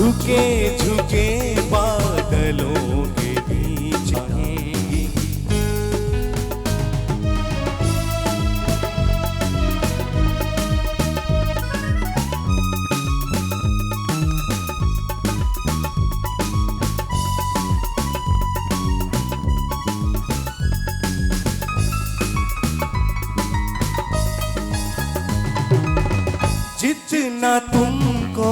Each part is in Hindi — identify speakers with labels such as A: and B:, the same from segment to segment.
A: झुके झुके बादलों के बीच आएंगी। जितना तुमको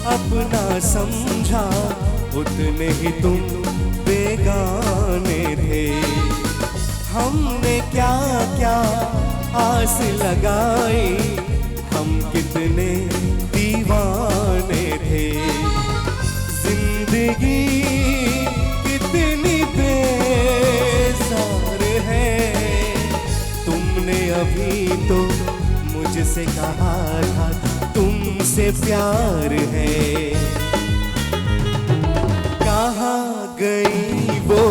A: अपना समझा उतने ही तुम बेगाने थे। हमने क्या क्या आस लगाई, हम कितने दीवाने थे। जिंदगी कितनी बेजार है, तुमने अभी तो मुझसे कहा था तुमसे प्यार है। कहाँ गई वो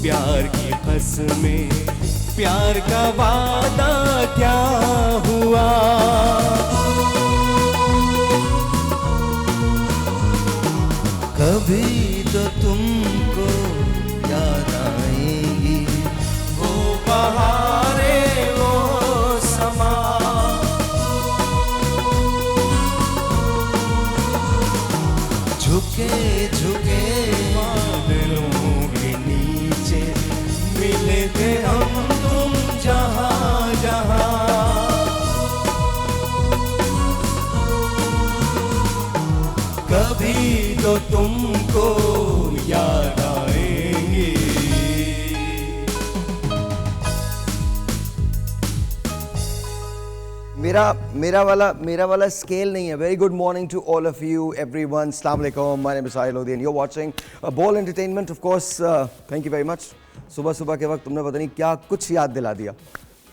A: प्यार की कसमें, प्यार का वादा क्या हुआ।
B: कभी तो तुमको याद आएगी
A: वो बहारे वो समा।
B: झुके झुके
A: बादलों के नीचे मिले थे हम तुम जहां जहां। कभी तो तुमको याद आएंगी।
B: मेरा वाला स्केल नहीं है। Very good morning to all of you everyone. अस्सलाम वालेकुम, my name is Sahil Lodhi and you are watching ball entertainment. Of course thank you very much. सुबह सुबह के वक्त तुमने पता नहीं क्या कुछ याद दिला दिया,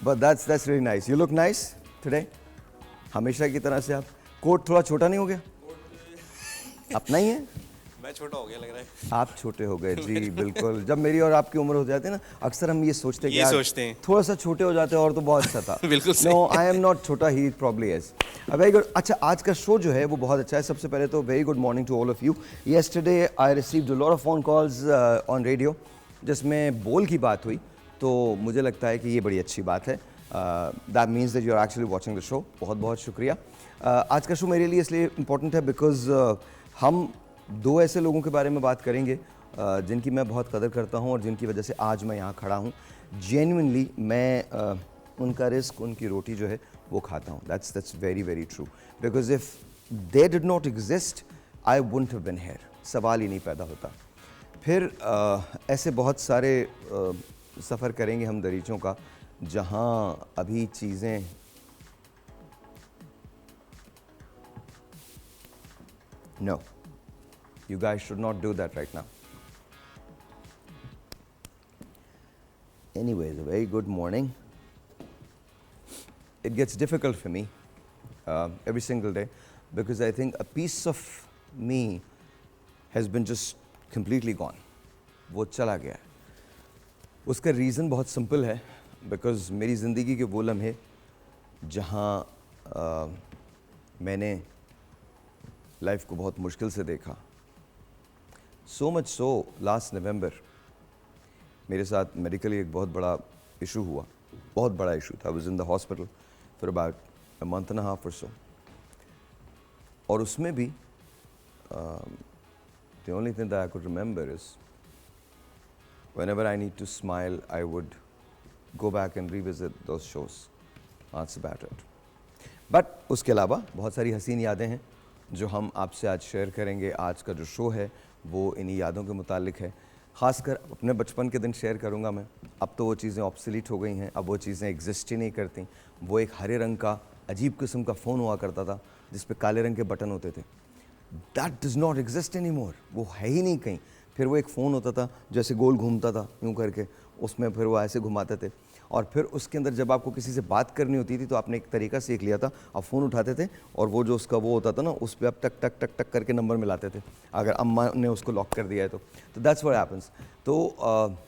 B: but that's really nice. You look nice today, हमेशा की तरह से। आप कोट थोड़ा छोटा नहीं हो गया? अपना ही है।
C: मैं छोटा हो गया लग रहा है।
B: आप छोटे हो गए जी, बिल्कुल। जब मेरी और आपकी उम्र हो जाती है ना, अक्सर हम ये सोचते हैं कि यार थोड़ा सा छोटे हो जाते हैं और तो बहुत अच्छा था।
C: बिल्कुल सही।
B: नो, आई एम नॉट छोटा, he probably is. Very good. अच्छा, आज का शो जो है वो बहुत अच्छा है। सबसे पहले तो very good morning to all of you. Yesterday I received a lot of phone calls on radio जिसमें बोल की बात हुई, तो मुझे लगता है कि ये बड़ी अच्छी बात है। That means that you are actually watching the show. बहुत बहुत शुक्रिया। आज का शो मेरे लिए इसलिए इम्पोर्टेंट है बिकॉज हम दो ऐसे लोगों के बारे में बात करेंगे जिनकी मैं बहुत कदर करता हूं और जिनकी वजह से आज मैं यहाँ खड़ा हूँ। जेन्युइनली मैं उनका रिस्क, उनकी रोटी जो है वो खाता हूँ। That's very very true because if they did not exist I wouldn't have been here. सवाल ही नहीं पैदा होता। फिर ऐसे बहुत सारे सफ़र करेंगे हम दरीचों का जहाँ अभी चीज़ें No, you guys should not do that right now. Anyways, a very good morning. It gets difficult for me every single day because I think a piece of me has been just completely gone. वो चला गया है। उसका रीज़न बहुत सिंपल है बिकॉज मेरी ज़िंदगी के वो लम्हे जहाँ मैंने लाइफ को बहुत मुश्किल से देखा, सो मच सो लास्ट नवंबर मेरे साथ मेडिकली एक बहुत बड़ा इशू हुआ। बहुत बड़ा इशू था। I was in the hospital for about a month and half और सो। और उसमें भी the only thing that I could remember is whenever I need to smile I would go back and revisit those shows. That's about it. But उसके अलावा बहुत सारी हसीन यादें हैं जो हम आपसे आज शेयर करेंगे। आज का जो शो है वो इन्हीं यादों के मुतालिक है। ख़ासकर अपने बचपन के दिन शेयर करूंगा मैं। अब तो वो चीज़ें ऑब्सोलीट हो गई हैं, अब वो चीज़ें एग्जिस्ट ही नहीं करती। वो एक हरे रंग का अजीब किस्म का फ़ोन हुआ करता था जिस पे काले रंग के बटन होते थे। That does not exist any more. वो है ही नहीं कहीं। फिर वो एक फ़ोन होता था जैसे गोल घूमता था यूँ करके, उसमें फिर वो ऐसे घुमाते थे और फिर उसके अंदर जब आपको किसी से बात करनी होती थी तो आपने एक तरीका सीख लिया था। आप फ़ोन उठाते थे और वो जो उसका वो होता था ना, उस पर आप टक टक टक टक करके नंबर मिलाते थे अगर अम्मा ने उसको लॉक कर दिया है तो दैट्स व्हाट हैपेंस। तो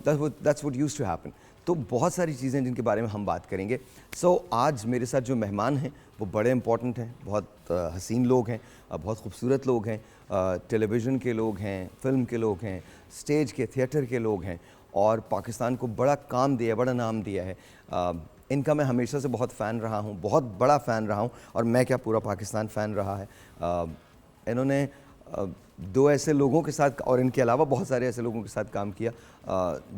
B: that's what used to happen. तो बहुत सारी चीज़ें जिनके बारे में हम बात करेंगे। सो आज मेरे साथ जो मेहमान हैं वो बड़े इम्पॉर्टेंट हैं, बहुत हसीन लोग हैं, बहुत खूबसूरत लोग हैं, टेलीविज़न के लोग हैं, फिल्म के लोग हैं, स्टेज के, थिएटर के लोग हैं और पाकिस्तान को बड़ा काम दिया, बड़ा नाम दिया है। इनका मैं हमेशा से बहुत फ़ैन रहा हूँ, बहुत बड़ा फ़ैन रहा हूँ और मैं क्या पूरा पाकिस्तान फ़ैन रहा है। इन्होंने दो ऐसे लोगों के साथ और इनके अलावा बहुत सारे ऐसे लोगों के साथ काम किया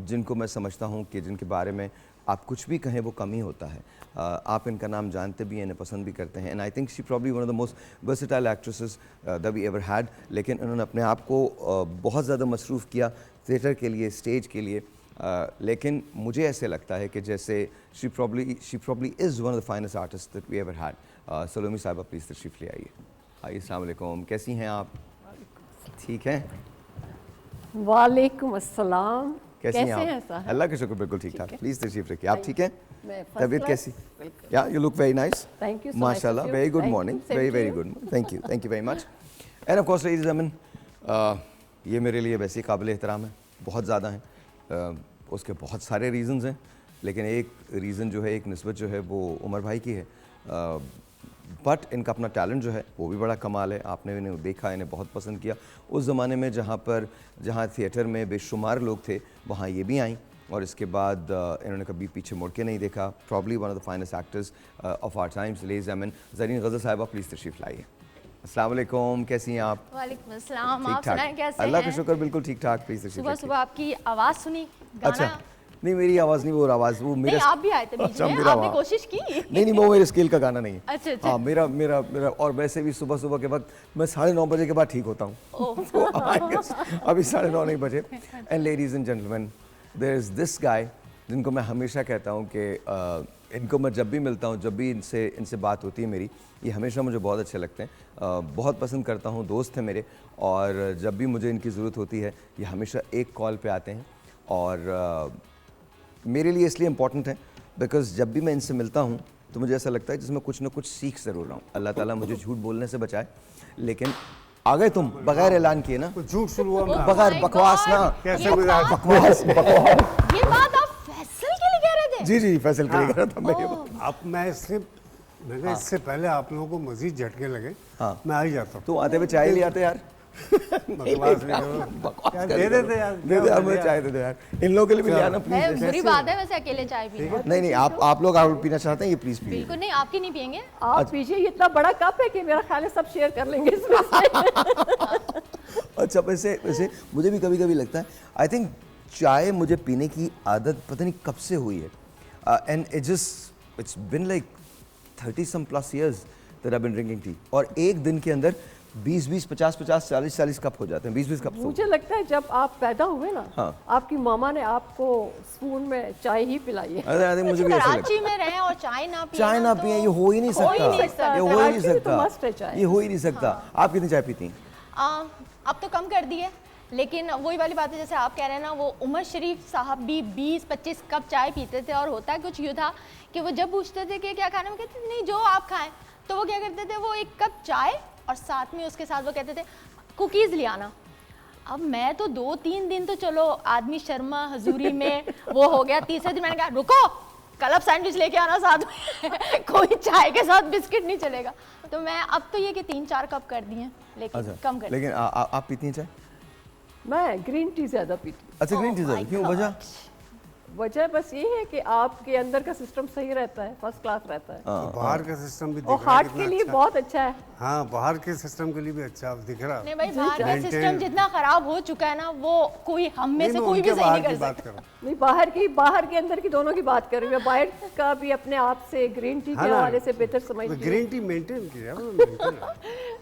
B: जिनको मैं समझता हूँ कि जिनके बारे में आप कुछ भी कहें वो कम ही होता है। आप इनका नाम जानते भी हैं, इन्हें पसंद भी करते हैं। And I think she probably one of the most versatile actresses that we ever had. लेकिन उन्होंने अपने आप को बहुत ज़्यादा मसरूफ़ किया थिएटर के लिए, स्टेज के लिए। लेकिन मुझे ऐसे लगता है कि जैसे she probably is one of the finest artist that we ever had. Salomi साहिबा प्लीज़ तशरीफ़ ले आइए। आइए, अस्सलाम वालेकुम, कैसी हैं आप? ठीक हैं?
C: वालेकुम अस्सलाम।
B: कैसी हैं आप?
C: साहब?
B: अल्लाह का शुक्र, बिल्कुल ठीक ठाक। प्लीज़ तशरीफ़ रखिए। आप ठीक हैं?
C: मैं first
B: तबीयत
C: class,
B: कैसी?
C: बिल्कुल।
B: या you look very nice.
C: Thank you so
B: माशाल्लाह,
C: much of
B: very
C: you.
B: Good
C: Thank you.
B: Morning,
C: Same
B: very
C: to
B: very
C: you.
B: Good. Thank you very much. End of course ladies and gentleman, ये मेरे लिए वैसे ही काबिल एहतराम है, बहुत ज़्यादा हैं। उसके बहुत सारे रीज़न्स हैं, लेकिन एक रीज़न जो है, एक निस्बत जो है वो उमर भाई की है। बट इनका अपना टैलेंट जो है वो भी बड़ा कमाल है। आपने इन्हें देखा, इन्हें बहुत पसंद किया। उस ज़माने में जहाँ थिएटर में बेशुमार लोग थे, वहाँ ये भी आईं और इसके बाद इन्होंने कभी पीछे मुड़ के नहीं देखा। Probably one of the finest actors of our times. Ladies and gentlemen, Zareen Ghazal साहिबा प्लीज़ तशरीफ़ लाइए। अस्सलाम वालेकुम, कैसी हैं आप?
D: वालेकुम अस्सलाम।
B: ठीक
D: आप सुनाएं
B: ठाक,
D: कैसे
B: अल्लाह
D: हैं?
B: का शुक्र, बिल्कुल ठीक ठाक। प्लीज़ तशरीफ़
D: सुबह
B: रखिए।
D: सुबह आपकी आवाज़ सुनी, गाना।
B: अच्छा, नहीं मेरी आवाज़ नहीं, वो आवाज़ वो
D: नहीं,
B: मेरा।
D: आप भी आए थे बीच
B: अच्छा,
D: में,
B: मेरा
D: आपने
B: आवाज़।
D: कोशिश की।
B: नहीं, वो मेरे स्केल का गाना नहीं है।
D: अच्छा, अच्छा।
B: हाँ, मेरा और वैसे भी सुबह सुबह के वक्त मैं 9:30 बजे के बाद ठीक होता हूँ। तो अभी 9:30 नहीं बजे। And ladies and gentleman, there is this guy जिनको मैं हमेशा कहता हूँ कि इनको मैं जब भी मिलता हूँ, जब भी इनसे बात होती है मेरी, ये हमेशा मुझे बहुत अच्छे लगते हैं, बहुत पसंद करता हूँ, दोस्त हैं मेरे। और जब भी मुझे इनकी ज़रूरत होती है ये हमेशा एक कॉल पे आते हैं और मेरे लिए इसलिए इम्पॉर्टेंट है बिकॉज़ जब भी मैं इनसे मिलता हूँ तो मुझे ऐसा लगता है जिसमें कुछ ना कुछ सीख ज़रूर रहा हूँ। अल्लाह ताला मुझे झूठ बोलने से बचाए। लेकिन आ गए तुम बगैर ऐलान किए ना,
E: कुछ झूठ शुरू हुआ मैं।
B: बगैर
D: my
B: बकवास
D: God!
B: ना,
E: कैसे
D: ये
E: मजाक?
D: बात-
B: बकवास।
D: ये बात आप फैसल के लिए कह रहे थे?
B: जी जी, फैसल कर रहा था मैं।
E: अब मैंने इससे पहले आप लोगों को मजीद झटके लगे।
B: हाँ।
E: मैं आ ही जाता हूँ।
B: तो आते हुए चाय ले आते यार।
E: बकवास नहीं करो।
B: बकवास
E: यार,
B: कर
E: दे
B: रहे
E: देते
B: हो।
E: यार,
B: दे दे यार, मुझे चाय दे दो यार, इन लोगों के लिए भी ले आना
D: है,
B: प्लीज।
D: बुरी बात है वैसे अकेले चाय पीना।
B: नहीं, आप लोग आप पीना चाहते हैं ये प्लीज पीजिए।
D: बिल्कुल नहीं, आपकी नहीं पियेंगे।
C: आप पीछे ये इतना बड़ा कप है कि मेरा ख्याल है सब शेयर कर लेंगे इसमें से।
B: अच्छा, वैसे मुझे भी कभी कभी लगता है, आई थिंक चाय मुझे पीने की आदत पता नहीं कब से हुई है। And it's been like 30 some plus years that I've been drinking tea। और एक दिन के अंदर 20 50 40 कप हो जाते हैं, 20 कप।
C: मुझे लगता है जब आप पैदा हुए ना,
B: हाँ।
C: आपकी मामा ने आपको स्पून में चाय ही पिलाई है।
B: अरे मुझे भी ऐसा लगता है।
D: कराची में रहे और चाय ना पिए
B: चाय ना
D: तो
B: पिए, ये हो ही नहीं
D: हो ही नहीं
B: सकता,
D: सकता।
B: ये हो ही नहीं
C: कराची में तो
B: सकता,
C: must है चाय।
B: ये हो ही नहीं सकता। आप कितनी चाय पीती हैं?
D: अब तो कम कर दिए, लेकिन वही वाली बात है जैसे आप कह रहे हैं ना, वो उमर शरीफ साहब भी 20-25 कप चाय पीते थे। और होता कुछ यूँ था कि वो जब पूछते थे कि क्या खाना, वो कहते थे नहीं जो आप खाएं। तो वो क्या करते थे, वो 1 कप चाय और साथ में उसके साथ वो कहते थे कुकीज़ ले आना। अब मैं तो 2-3 दिन तो चलो आदमी शर्मा हजूरी में वो हो गया, तीसरे दिन मैंने कहा रुको, कल सैंडविच लेके आना साथ में। कोई चाय के साथ बिस्किट नहीं चलेगा। तो मैं अब तो ये कि 3-4 कप कर दिए, लेकिन कम कर दिए।
B: लेकिन आप पीती हैं चाय?
C: मैं ग्रीन टी ज्यादा पीती हूँ।
B: अच्छा, ग्रीन टी ज़्यादा, क्यों, वजह?
C: वजह बस ये है कि आपके अंदर का सिस्टम सही रहता है, फर्स्ट क्लास रहता है
E: बाहर का सिस्टम भी दिख
C: और
E: रहा है
C: हार्ट
E: कितना
C: के लिए
E: अच्छा।
C: बहुत अच्छा है।
E: हाँ, बाहर के सिस्टम के लिए भी अच्छा दिख रहा है।
D: नहीं भाई, बाहर का
E: Maintain-
D: सिस्टम जितना खराब हो चुका है ना, वो कोई हम में से
E: मैं
D: कोई भी
E: उनके
D: सही
E: बाहर
D: नहीं
E: की
D: कर
E: बात
D: सकता।
E: कर रहा हूँ।
C: नहीं, बाहर के अंदर की दोनों की बात कर रही हूँ मैं। बाहर का भी अपने आप से ग्रीन टी के
E: हाँ ना।
C: हवाले से बेहतर समझती हूँ।
E: ग्रीन टी मेंटेन किया है, maintain है।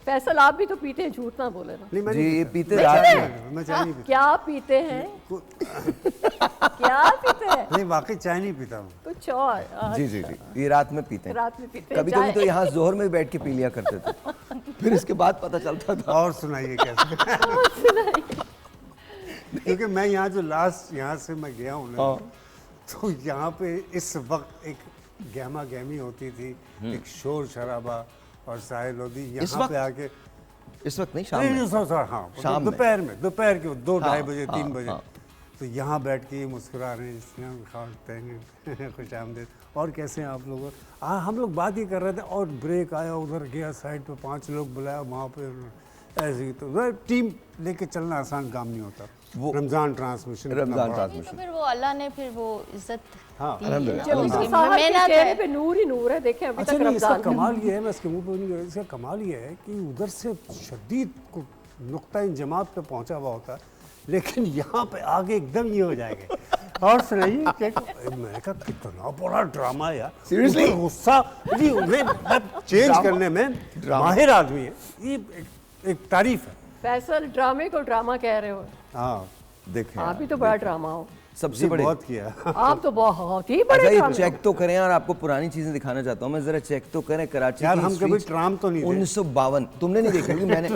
C: फैसल आप भी तो पीते हैं, झूठ ना बोले ना।
E: नहीं, मैं
B: जी,
E: नहीं
B: ये
E: पीता।
B: पीते
E: मैं
B: रात
E: चाय
B: में।
E: नहीं पीता, मैं चाय नहीं पीता।
C: क्या पीते हैं? क्या पीते हैं?
E: नहीं, वाकई चाय नहीं पीता हूँ।
C: कुछ और।
B: जी जी जी, ये रात में पीते हैं।
C: रात में पीते हैं
B: कभी कभी
C: चाय।
B: तो यहाँ जोहर में बैठ के पी लिया करते थे, फिर इसके बाद पता चलता था।
E: और सुनाइए कैसे? क्योंकि मैं यहाँ जो लास्ट यहाँ से मैं गया हूँ ना, तो यहाँ पे इस वक्त एक गहमा गहमी होती थी, एक शोर शराबा और साहिल लोधी
B: इस
E: यहाँ
B: वक्त?
E: पे आके।
B: इस वक्त नहीं, शाम
E: नहीं,
B: में।
E: नहीं, हाँ,
B: शाम में।
E: दोपहर के 2-2:30 बजे,
B: हाँ,
E: 3 बजे।
B: हाँ।
E: तो यहाँ बैठ के ये मुस्कुरा रहे हैं, खुश आमदीद। और कैसे हैं आप लोग? हम लोग बात ही कर रहे थे और ब्रेक आया, उधर गया साइड पे 5 लोग बुलाया वहाँ पे, ऐसे ही। तो टीम लेके चलना आसान काम नहीं होता। वो रमज़ान ट्रांसमिशन,
D: तो फिर वो अल्लाह ने फिर वो इज्जत
E: हाँ,
D: दी है।
C: मेहनत चेहरे पे नूर ही नूर है, देखें अभी
E: अच्छा
C: तक
E: नहीं, इसका
C: रमजान में।
E: कमाल ये है, मैं इसके मुंह पे नहीं गया, इसका कमाल ये है कि उधर से शदीद को नुक्ता इंजमात पे पहुंचा हुआ होता है, लेकिन यहाँ पे आगे एकदम ये हो जाएगा। और सुनाइए मैंने कहा कितना बड़ा ड्रामा है यार,
B: Seriously?
E: गुस्सा जी उन्हें चेंज करने में माहिर आदमी है, ये एक तारीफ है।
C: फैसल ड्रामे को ड्रामा कह रहे हो,
E: हाँ
B: देखें
C: आप भी तो बड़ा ड्रामा हो।
B: सबसे
E: जी
B: बड़े।
E: बहुत किया।
C: आप तो बहुत ही
B: अच्छा
C: बड़े
B: ये
C: ड्रामे
B: चेक तो करें, और आपको पुरानी चीजें दिखाना चाहता हूँ मैं, जरा चेक तो करें कराची
E: यार
B: की
E: हम कभी
B: streets।
E: ट्राम तो नहीं थे।
B: 1952 तुमने नहीं देखी होगी, मैंने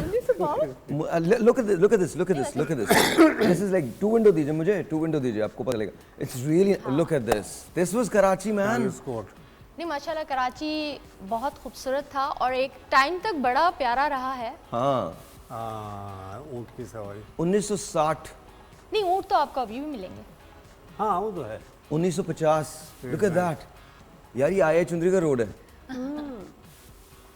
B: look at this this is like 2 window दीजिए मुझे, 2 window दीजिए, आपको पता लगेगा। It's really, look at this was Karachi man।
D: नहीं माशाल्लाह कराची बहुत खूबसूरत था और एक टाइम तक बड़ा प्यारा रहा है।
B: हाँ
E: ऊँट की सवारी
B: 1960,
D: नहीं ऊँट तो आपको अभी भी मिलेंगे।
E: हाँ वो तो है।
B: 1950, look at that यार, ये आया चुंदरी का रोड है।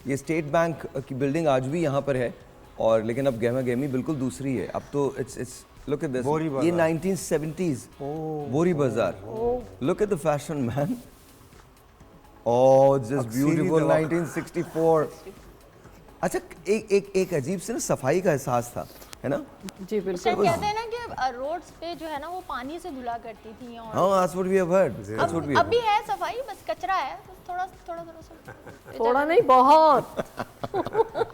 B: ये स्टेट बैंक की बिल्डिंग आज भी यहाँ पर है, और लेकिन अब गहमा गहमी बिल्कुल दूसरी है अब तो। इट्स look at this,
E: बोरी बाजार।
B: ये 1970s बोरी बाजार। look at the fashion man, oh just beautiful 1964। अच्छा एक अजीब से ना सफाई का एहसास था, है ना?
C: जी
D: उस
C: बिल्कुल।
D: टाइम कहते हैं ना कि रोड्स पे जो है ना वो पानी से धुला करती थी और
B: हाँ, that's what we have heard, that's what we have
D: अब भी है सफाई, बस कचरा है थोड़ा थोड़ा थोड़ा
C: थोड़ा नहीं बहुत।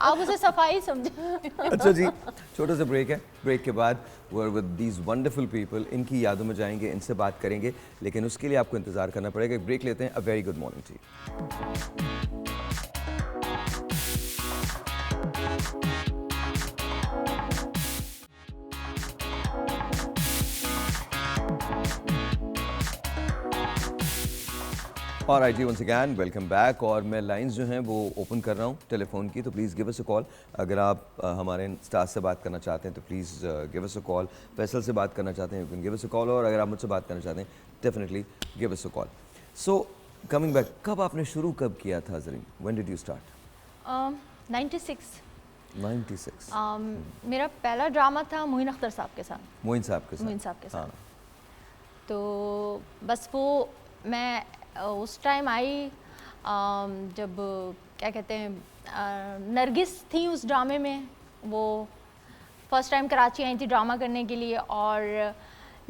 D: आप उसे सफाई समझे।
B: अच्छा जी, छोटा सा ब्रेक है, ब्रेक के बाद we're with these wonderful people, इनकी यादों में जाएंगे, इनसे बात करेंगे, लेकिन उसके लिए आपको इंतजार करना पड़ेगा। ब्रेक लेते हैं। A very good morning to you. और आई जी वंस अगैन वेलकम बैक। और मैं लाइंस जो हैं वो ओपन कर रहा हूँ टेलीफोन की, तो please give us a call. अगर आप हमारे स्टाफ से बात करना चाहते हैं तो please give us a call. Faisal से बात करना चाहते हैं you can give us a call, और अगर आप मुझसे बात करना चाहते हैं definitely give us a call. So coming back, कब आपने शुरू कब किया था Zareen? When did you start? 96।
D: मेरा पहला ड्रामा था मोइन अख्तर साहब के साथ।
B: मोइन साहब के साथ।
D: मोइन साहब के साथ।
B: हाँ।
D: तो बस वो मैं उस टाइम आई जब क्या कहते हैं नरगिस थी उस ड्रामे में। वो फर्स्ट टाइम कराची आई थी ड्रामा करने के लिए, और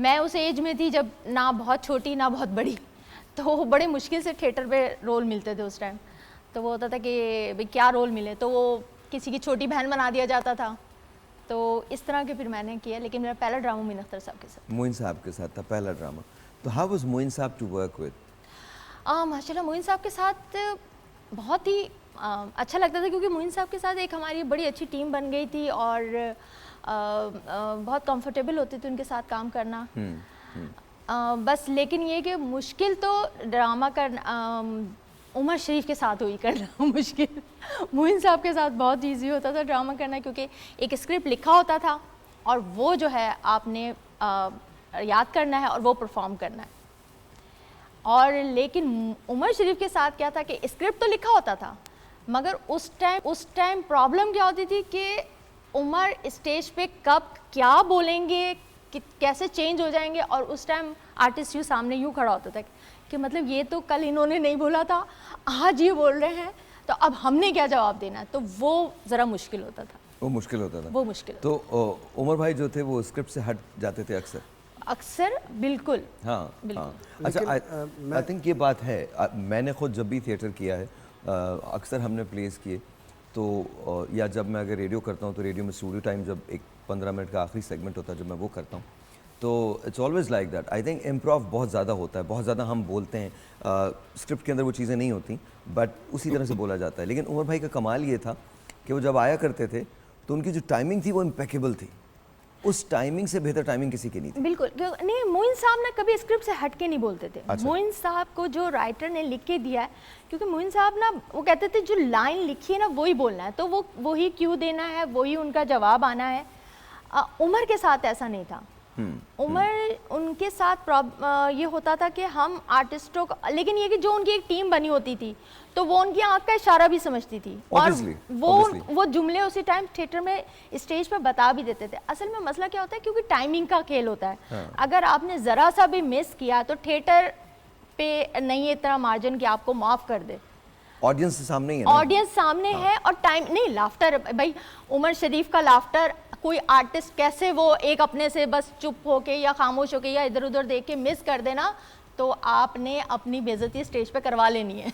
D: मैं उस एज में थी जब ना बहुत छोटी ना बहुत बड़ी, तो बड़े मुश्किल से थिएटर पे रोल मिलते थे उस टाइम। तो वो होता था कि भाई क्या रोल मिले, तो वो किसी की छोटी बहन बना दिया जाता था। तो इस तरह के फिर मैंने किया, लेकिन मेरा पहला ड्रामा मोइन अख्तर साहब के साथ।
B: मोइन साहब के साथ था पहला ड्रामा। तो हाउ वाज मोइन साहब टू वर्क विद?
D: माशाल्लाह मोइन साहब के साथ बहुत ही अच्छा लगता था, क्योंकि मोइन साहब के साथ एक हमारी बड़ी अच्छी टीम बन गई थी और बहुत कंफर्टेबल होती थी उनके साथ काम करना। बस लेकिन ये कि मुश्किल तो ड्रामा करना उमर शरीफ के साथ हुई करना मुश्किल। मोइन साहब के साथ बहुत इजी होता था ड्रामा करना, क्योंकि एक स्क्रिप्ट लिखा होता था और वो जो है आपने याद करना है और वो परफॉर्म करना है। और लेकिन उमर शरीफ के साथ क्या था कि स्क्रिप्ट तो लिखा होता था, मगर उस टाइम प्रॉब्लम क्या होती थी कि उमर स्टेज पे कब क्या बोलेंगे, कैसे चेंज हो जाएंगे, और उस टाइम आर्टिस्ट यूँ सामने यूँ खड़ा होता था कि मतलब ये तो कल इन्होंने नहीं बोला था, आज ये बोल रहे हैं, तो अब हमने क्या जवाब देना है। तो वो ज़रा मुश्किल होता था।
B: वो मुश्किल होता था।
D: वो मुश्किल
B: तो उमर भाई जो थे वो स्क्रिप्ट से हट जाते थे
D: अक्सर बिल्कुल।
B: हाँ
D: बिल्कुल।
B: हाँ। अच्छा आई थिंक ये बात है, मैंने खुद जब भी थिएटर किया है अक्सर हमने प्लेस किए तो या जब मैं अगर रेडियो करता हूँ तो रेडियो में स्टूडियो टाइम जब एक 15 मिनट का आखिरी सेगमेंट होता है जब मैं वो करता हूँ, तो it's always like that. I think improv बहुत ज़्यादा होता है, बहुत ज़्यादा हम बोलते हैं, स्क्रिप्ट के अंदर वो चीज़ें नहीं होती बट उसी तरह से बोला जाता है। लेकिन उमर भाई का कमाल ये था कि वो जब आया करते थे तो उनकी जो टाइमिंग थी वो इम्पेकेबल थी, उस टाइमिंग से बेहतर टाइमिंग किसी की नहीं थी।
D: बिल्कुल नहीं, मोइन साहब ना कभी स्क्रिप्ट से हट के नहीं बोलते थे।
B: अच्छा।
D: मोइन साहब को जो राइटर ने लिख के दिया है, क्योंकि मोइन साहब ना वो कहते थे जो लाइन लिखी है ना वही बोलना है, तो वो ही क्यों देना है, वही उनका जवाब आना है। उमर के साथ ऐसा नहीं था। उमर उनके साथ ये होता था कि हम आर्टिस्टों को, लेकिन ये कि जो उनकी एक टीम बनी होती थी तो वो उनकी आंख का इशारा भी समझती थी और वो जुमले उसी टाइम थिएटर में स्टेज पर बता भी देते थे। असल में मसला क्या होता है, क्योंकि टाइमिंग का खेल होता है।
B: हाँ।
D: अगर आपने ज़रा सा भी मिस किया तो थिएटर पे नहीं है इतना मार्जिन कि आपको माफ़ कर दे।
B: ऑडियंस सामने ही है ना?
D: ऑडियंस सामने है और टाइम नहीं, लाफ्टर भाई उमर शरीफ का लाफ्टर कोई आर्टिस्ट कैसे वो एक अपने से बस चुप होके या खामोश होके या इधर उधर देख के मिस कर देना तो आपने अपनी बेइज्जती स्टेज पे करवा लेनी है।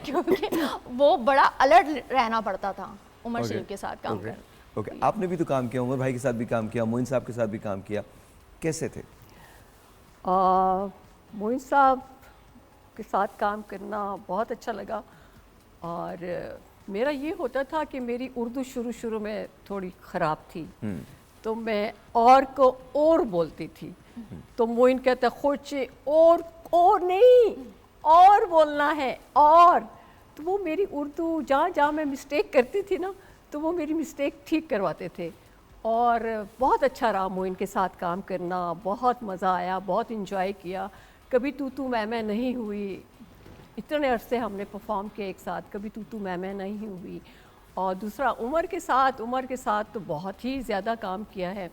D: क्योंकि वो बड़ा अलर्ट रहना पड़ता था उमर शरीफ के साथ काम कर।
B: ओके, आपने भी तो काम किया, उमर भाई के साथ भी काम किया, मोइन साहब के साथ भी काम किया, कैसे थे?
C: मोइन साहब के साथ काम करना बहुत अच्छा लगा। और मेरा ये होता था कि मेरी उर्दू शुरू में थोड़ी ख़राब थी, तो मैं और को और बोलती थी, तो मोइन कहता खोचे और नहीं और बोलना है और, तो वो मेरी उर्दू जहाँ मैं मिस्टेक करती थी ना तो वो मेरी मिस्टेक ठीक करवाते थे। और बहुत अच्छा रहा मोइन के साथ काम करना, बहुत मज़ा आया, बहुत इन्जॉय किया। कभी तू मैं नहीं हुई, इतने अरसे हमने परफॉर्म किया एक साथ, कभी तू मैं नहीं हुई। और दूसरा उमर के साथ तो बहुत ही ज़्यादा काम किया है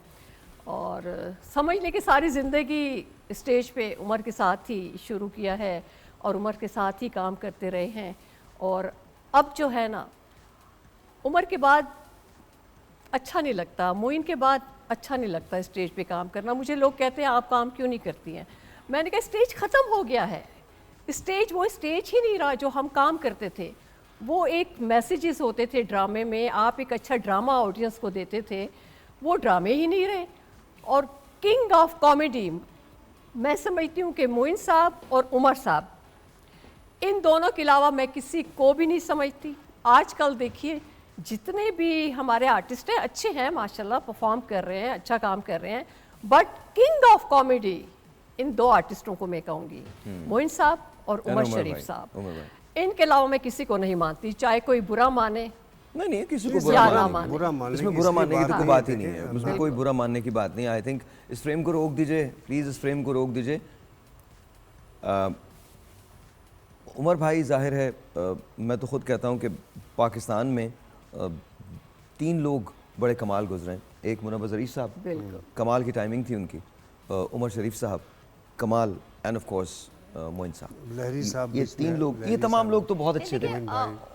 C: और समझ लें कि सारी ज़िंदगी स्टेज पे उमर के साथ ही शुरू किया है और उमर के साथ ही काम करते रहे हैं। और अब जो है ना, उमर के बाद अच्छा नहीं लगता, मोइन के बाद अच्छा नहीं लगता स्टेज पे काम करना। मुझे लोग कहते हैं आप काम क्यों नहीं करती हैं, मैंने कहा स्टेज ख़त्म हो गया है, स्टेज वो स्टेज ही नहीं रहा जो हम काम करते थे। वो एक मैसेजेस होते थे ड्रामे में, आप एक अच्छा ड्रामा ऑडियंस को देते थे, वो ड्रामे ही नहीं रहे। और किंग ऑफ कॉमेडी मैं समझती हूँ कि मोइन साहब और उमर साहब, इन दोनों के अलावा मैं किसी को भी नहीं समझती। आजकल देखिए जितने भी हमारे आर्टिस्ट हैं अच्छे हैं माशाल्लाह, परफॉर्म कर रहे हैं, अच्छा काम कर रहे हैं, but king of comedy in दो आर्टिस्टों को मैं कहूँगी, मोइन साहब और उमर शरीफ साहब। इनके अलावा मैं किसी को नहीं मानती, चाहे कोई बुरा माने।
B: नहीं किसी को
C: बुरा
B: मानने, इसमें बुरा मानने की तो कोई बात ही नहीं है, उसमें कोई बुरा मानने की बात नहीं। आई थिंक इस फ्रेम को रोक दीजिए प्लीज़, इस फ्रेम को रोक दीजिए। उमर भाई जाहिर है मैं तो ख़ुद कहता हूँ कि पाकिस्तान में 3 लोग बड़े कमाल गुजरे हैं। एक मुनव्वर ज़रीफ़ साहब, कमाल की टाइमिंग थी उनकी, उमर शरीफ साहब कमाल, एंड ऑफ कोर्स मोइन साहब,
E: लहरी साहब,
B: ये 3 लोग, ये तमाम लोग तो बहुत अच्छे थे।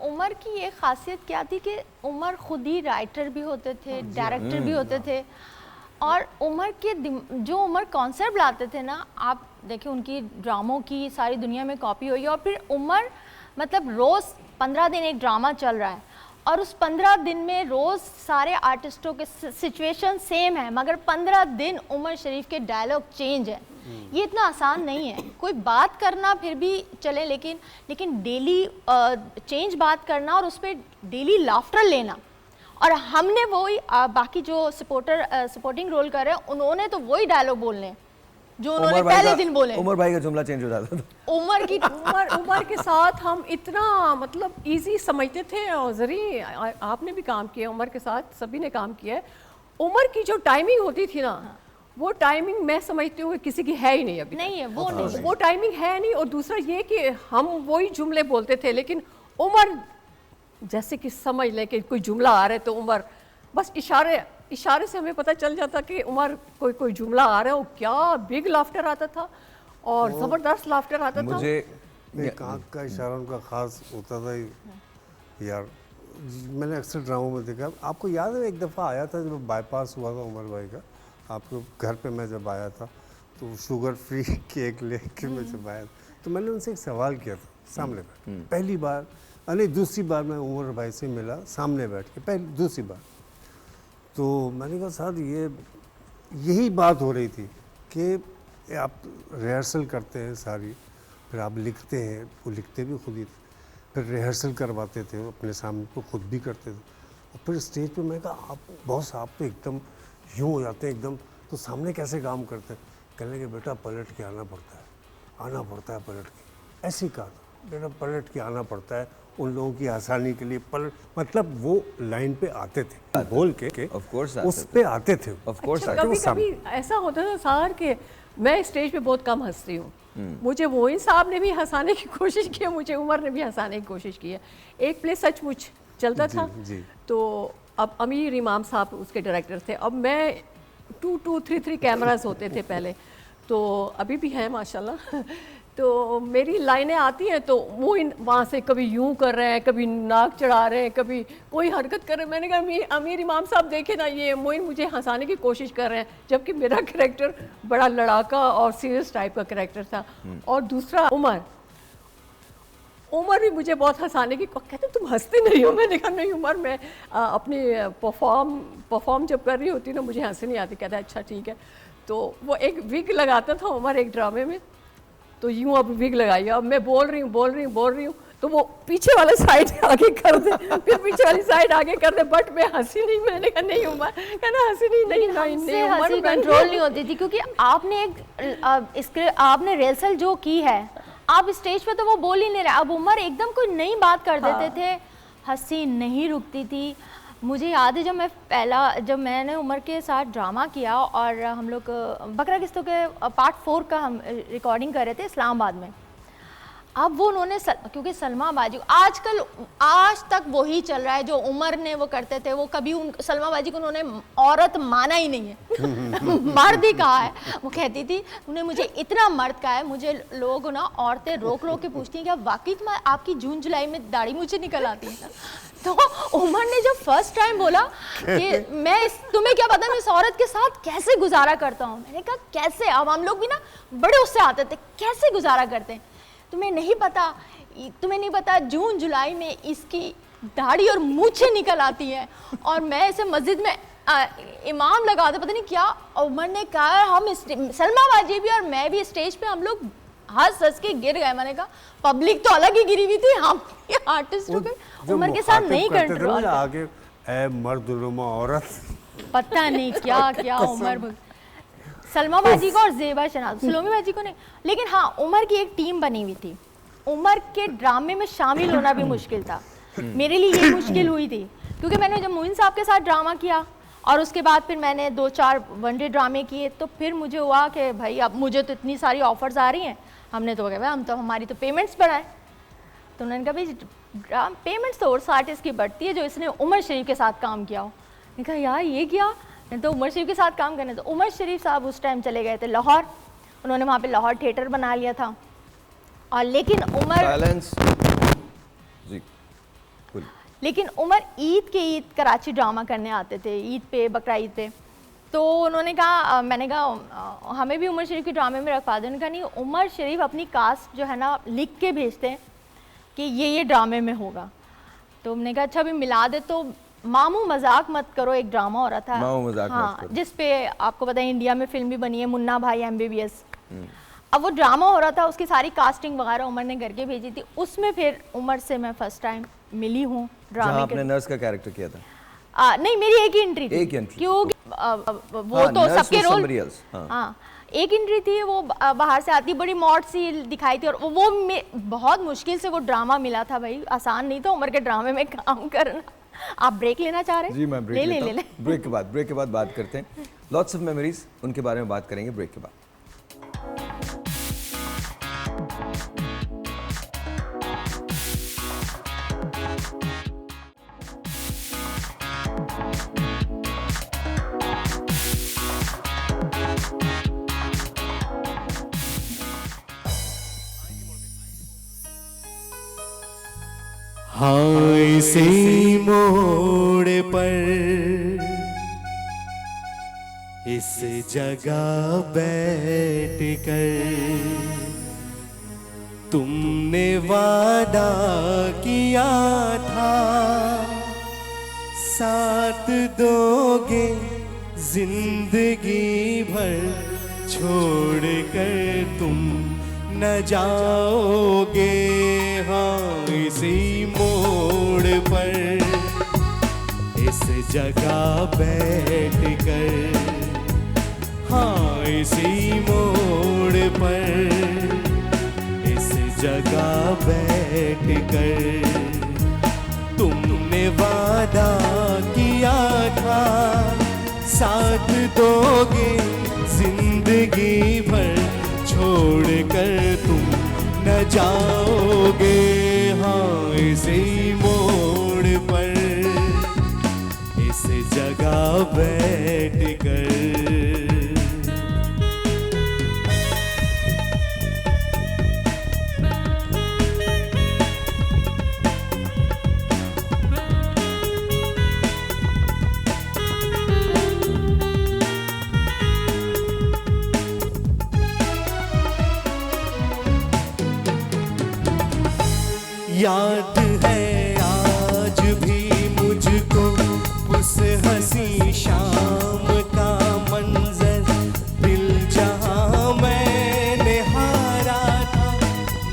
D: उमर की ये खासियत क्या थी कि उमर खुद ही राइटर भी होते थे, डायरेक्टर भी होते थे। और उमर के जो उमर कॉन्सेप्ट लाते थे ना, आप देखिए उनकी ड्रामों की सारी दुनिया में कॉपी हुई है। और फिर उमर मतलब रोज़ 15 दिन एक ड्रामा चल रहा है और उस 15 दिन में रोज़ सारे आर्टिस्टों के सिचुएशन सेम है, मगर 15 दिन उमर शरीफ के डायलॉग चेंज है। ये इतना आसान नहीं है, कोई बात करना फिर भी चले, लेकिन डेली चेंज बात करना और उस पर डेली लाफ्टर लेना। और हमने वही बाकी जो सपोर्टिंग रोल कर रहे हैं उन्होंने तो वही डायलॉग बोलने हैं जो उन्होंने पहले दिन बोले।
B: उमर भाई का जुमला चेंज हो जाता था।
C: उमर के साथ हम इतना मतलब इजी समझते थे। और जरी आपने भी काम किया उमर के साथ, सभी ने काम किया है। उमर की जो टाइमिंग होती थी ना, वो टाइमिंग मैं समझती हूँ कि किसी की है ही नहीं अभी,
D: नहीं है वो नहीं,
C: वो टाइमिंग है नहीं। और दूसरा ये कि हम वही जुमले बोलते थे, लेकिन उमर जैसे कि समझ लें कि कोई जुमला आ रहा है तो उमर बस इशारे से हमें पता चल जाता कि उमर कोई जुमला आ रहा है। वो क्या बिग लाफ्टर आता था और ज़बरदस्त लाफ्टर आता था।
B: मुझे
E: एक आँख का इशारा उनका ख़ास होता था यार, मैंने अक्सर ड्रामों में देखा। आपको याद है एक दफ़ा आया था जब बाईपास हुआ था उमर भाई का, आपके घर पे मैं जब आया था तो शुगर फ्री केक लेके मैं जब आया तो मैंने उनसे एक सवाल किया था सामने बैठ, पहली बार नहीं दूसरी बार मैं उमर भाई से मिला सामने बैठ के, दूसरी बार तो मैंने कहा साहब यही बात हो रही थी कि आप रिहर्सल करते हैं सारी, फिर आप लिखते हैं, वो लिखते भी खुद ही थे, फिर रिहर्सल करवाते थे अपने सामने, तो खुद भी करते थे। और फिर स्टेज पे मैं कहा आप बॉस आप तो एकदम यूँ हो जाते हैं एकदम, तो सामने कैसे काम करते हैं? कहने लगे बेटा पलट के आना पड़ता है पलट के। ऐसे ही कहा था, बेटा पलट के आना पड़ता है उन लोगों की आसानी के लिए, पर मतलब वो लाइन पे आते थे बोल के,
B: Of course
E: उस
B: आते
E: पे आते थे।
B: ऑफ कोर्स
C: अच्छा, कभी कभी ऐसा होता था सार के मैं स्टेज पे बहुत कम हंसती हूँ। मुझे मोइन साहब ने भी हंसाने की कोशिश की है, मुझे उमर ने भी हंसाने की कोशिश की है। एक प्ले सचमुच चलता था,
E: जी।
C: तो अब अमीर इमाम साहब उसके डायरेक्टर थे। अब मैं 2-3 कैमरास होते थे पहले, तो अभी भी हैं माशाल्लाह। तो मेरी लाइनें आती हैं तो वो वहाँ से कभी यूं कर रहे हैं, कभी नाक चढ़ा रहे हैं, कभी कोई हरकत कर रहे हैं। मैंने कहा अमीर इमाम साहब देखे ना, ये मोइन मुझे हंसाने की कोशिश कर रहे हैं, जबकि मेरा कैरेक्टर बड़ा लड़ाका और सीरियस टाइप का कैरेक्टर था। और दूसरा उमर भी मुझे बहुत हंसाने की कहते तुम हंसते नहीं हो। मैंने कहा नहीं उमर, मैं अपनी परफॉर्म जब कर रही होती ना मुझे हंसी नहीं आती। कहता है अच्छा ठीक है। तो वो एक विग लगाता था उमर एक ड्रामे में, तो यूँ अब विग लगाई, अब मैं बोल रही हूँ तो वो पीछे वाला साइड आगे कर दे, फिर पीछे वाली साइड आगे कर दे, बट मैं हंसी नहीं। मैंने कहा नहीं उमर, कहना हंसी नहीं
D: हंसी कंट्रोल नहीं होती थी, क्योंकि आपने रिहर्सल जो की है, आप स्टेज पे तो वो बोल ही नहीं रहे। अब उमर एकदम कोई नई बात कर देते थे, हंसी नहीं रुकती थी। मुझे याद है जब मैंने उमर के साथ ड्रामा किया और हम लोग बकरा किस्तों के पार्ट 4 का हम रिकॉर्डिंग कर रहे थे इस्लामाबाद में। अब वो उन्होंने क्योंकि सलमा बाजी आज तक वही चल रहा है जो उमर ने वो करते थे। वो कभी सलमा बाजी को उन्होंने औरत माना ही नहीं है मर्द ही कहा है। वो कहती थी उन्हें मुझे इतना मर्द कहा है। मुझे लोग ना औरतें रोक रोक के पूछती हैं क्या वाकई आपकी जून जुलाई में दाढ़ी मुझे निकल आती है। तो उमर ने जब फर्स्ट टाइम बोला कि तुम्हें क्या पता मैं इस औरत के साथ कैसे गुजारा करता हूँ। मैंने कहा कैसे? अब हम लोग भी ना बड़े उससे आते थे, कैसे गुजारा करते हैं? तुम्हें नहीं पता जून जुलाई में इसकी दाढ़ी और मूछें निकल आती हैं और मैं इसे मस्जिद में इमाम लगा दे, पता नहीं क्या। उमर ने कहा हम सलमा बाजी भी और मैं भी स्टेज पे हम लोग हंस के गिर गए। मैंने कहा पब्लिक तो अलग ही गिरी हुई थी, हम आर्टिस्ट हो गए। उमर के साथ नहीं कंट्रोल
E: आगे ए मर्दनुमा औरत,
D: पता नहीं क्या उमर सलमा बाजी को और जेबा शनाज, सलोमी बाजी को नहीं। लेकिन हाँ, उमर की एक टीम बनी हुई थी। उमर के ड्रामे में शामिल होना भी मुश्किल था। मेरे लिए ये मुश्किल हुई थी क्योंकि मैंने जब मोइन साहब के साथ ड्रामा किया और उसके बाद फिर मैंने 2-4 वनडे ड्रामे किए, तो फिर मुझे हुआ कि भाई अब मुझे तो इतनी सारी ऑफर्स आ रही हैं। हमने तो कहा हम तो हमारी तो पेमेंट्स बढ़ाएं। तो उन्होंने कहा भाई पेमेंट्स तो और आर्टिस्ट की बढ़ती है जो इसने उमर शरीफ के साथ काम किया हो। मैंने कहा यार ये क्या, तो उमर शरीफ के साथ काम करने। तो उमर शरीफ साहब उस टाइम चले गए थे लाहौर, उन्होंने वहाँ पे लाहौर थिएटर बना लिया था। और लेकिन उमर ईद कराची ड्रामा करने आते थे, ईद पे, बकरा ईद पे। तो उन्होंने कहा, मैंने कहा हमें भी उमर शरीफ के ड्रामे में रखवा दो। उन्होंने कहा नहीं, उमर शरीफ अपनी कास्ट जो है ना लिख के भेजते हैं कि ये ड्रामे में होगा। तो हमने कहा अच्छा अभी मिला दे। तो मामू मजाक मत करो एक ड्रामा हो रहा था, हाँ, जिस पे आपको पता है इंडिया में फिल्म भी बनी है, मुन्ना भाई MBBS। अब वो ड्रामा हो रहा था, उसकी सारी कास्टिंग वगैरह उमर ने करके भेजी थी। उसमें फिर उमर से मैं फर्स्ट टाइम मिली हूँ ड्रामे।
B: आपने नर्स का कैरेक्टर किया था?
D: नहीं, मेरी एक ही एंट्री थी, क्योंकि वो तो सबके रोल, हाँ एक एंट्री थी। वो बाहर से आती, बड़ी मॉड सी दिखाई थी और वो बहुत मुश्किल से वो ड्रामा मिला था भाई, आसान नहीं था उमर के ड्रामे में काम करना। आप ब्रेक लेना चाह रहे हैं?
B: जी मैं ब्रेक ले। ब्रेक के बाद बात करते हैं। लॉट्स ऑफ मेमोरीज, उनके बारे में बात करेंगे ब्रेक के बाद।
A: हाँ इसी मोड़ पर इस जगह बैठ कर तुमने वादा किया था साथ दोगे जिंदगी भर, छोड़ कर तुम न जाओगे। हाँ इसी मोड़ पर इस जगह बैठ कर, हाँ इसी मोड़ पर इस जगह बैठ कर तुमने वादा किया था साथ दोगे जिंदगी भर, छोड़ कर तुम न जाओगे। हाँ इसी मोड़ पर इस जगह बैठ कर। याद है आज भी मुझको उस हंसी शाम का मंजर, दिल जहां मैंने हारा था,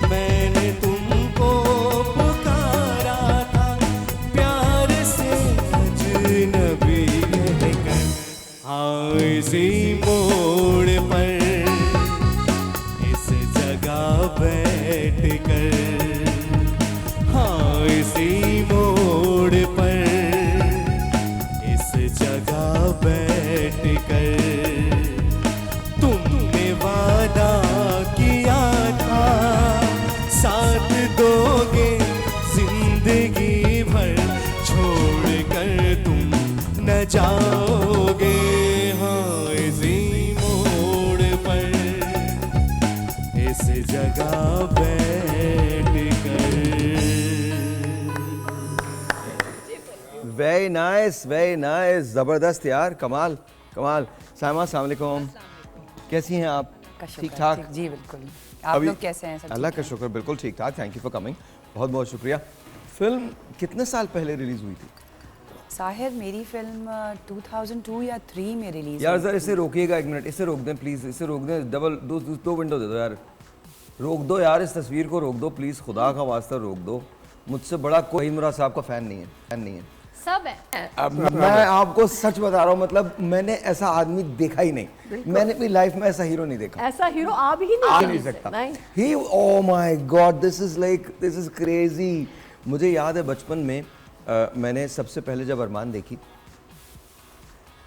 A: मैंने तुमको पुकारा था प्यार से अजनबी कहकर। हाँ इसी मोड़ पर इस जगह बैठ कर, इसी मोड़ पर इस जगह बैठ कर तुमने वादा किया था साथ दोगे जिंदगी भर, छोड़ कर तुम न जाओगे। हाँ इसी मोड़ पर इस जगह बैठ कर।
B: वेरी नाइस, ज़बरदस्त यार, कमाल कमाल। साइमा अस्सलाम वालेकुम, कैसी हैं आप? ठीक ठाक
F: जी बिल्कुल। आप लोग कैसे हैं? सब
B: अल्लाह का शुक्र, बिल्कुल ठीक ठाक। थैंक यू फॉर कमिंग, बहुत बहुत शुक्रिया। फिल्म कितने साल पहले रिलीज हुई थी?
F: साहिर, मेरी फिल्म 2002 या 3 में रिलीज।
B: यार सर इसे रोकिएगा एक मिनट, इसे रोक दें प्लीज़, इसे रोक दें। डबल दो विंडो दे दो यार, रोक दो यार, इस तस्वीर को रोक दो प्लीज़, खुदा का वास्ता रोक दो। मुझसे बड़ा कोई मुराद साहब का फ़ैन नहीं है,
D: सब है।
B: अब मैं आपको सच बता रहा हूँ, मतलब मैंने ऐसा आदमी देखा ही नहीं, मैंने अपनी लाइफ में ऐसा हीरो नहीं देखा।
C: ऐसा हीरो आ भी नहीं
B: सकता।
C: नहीं।
B: ही oh my God, this is crazy. मुझे याद है बचपन में मैंने सबसे पहले जब अरमान देखी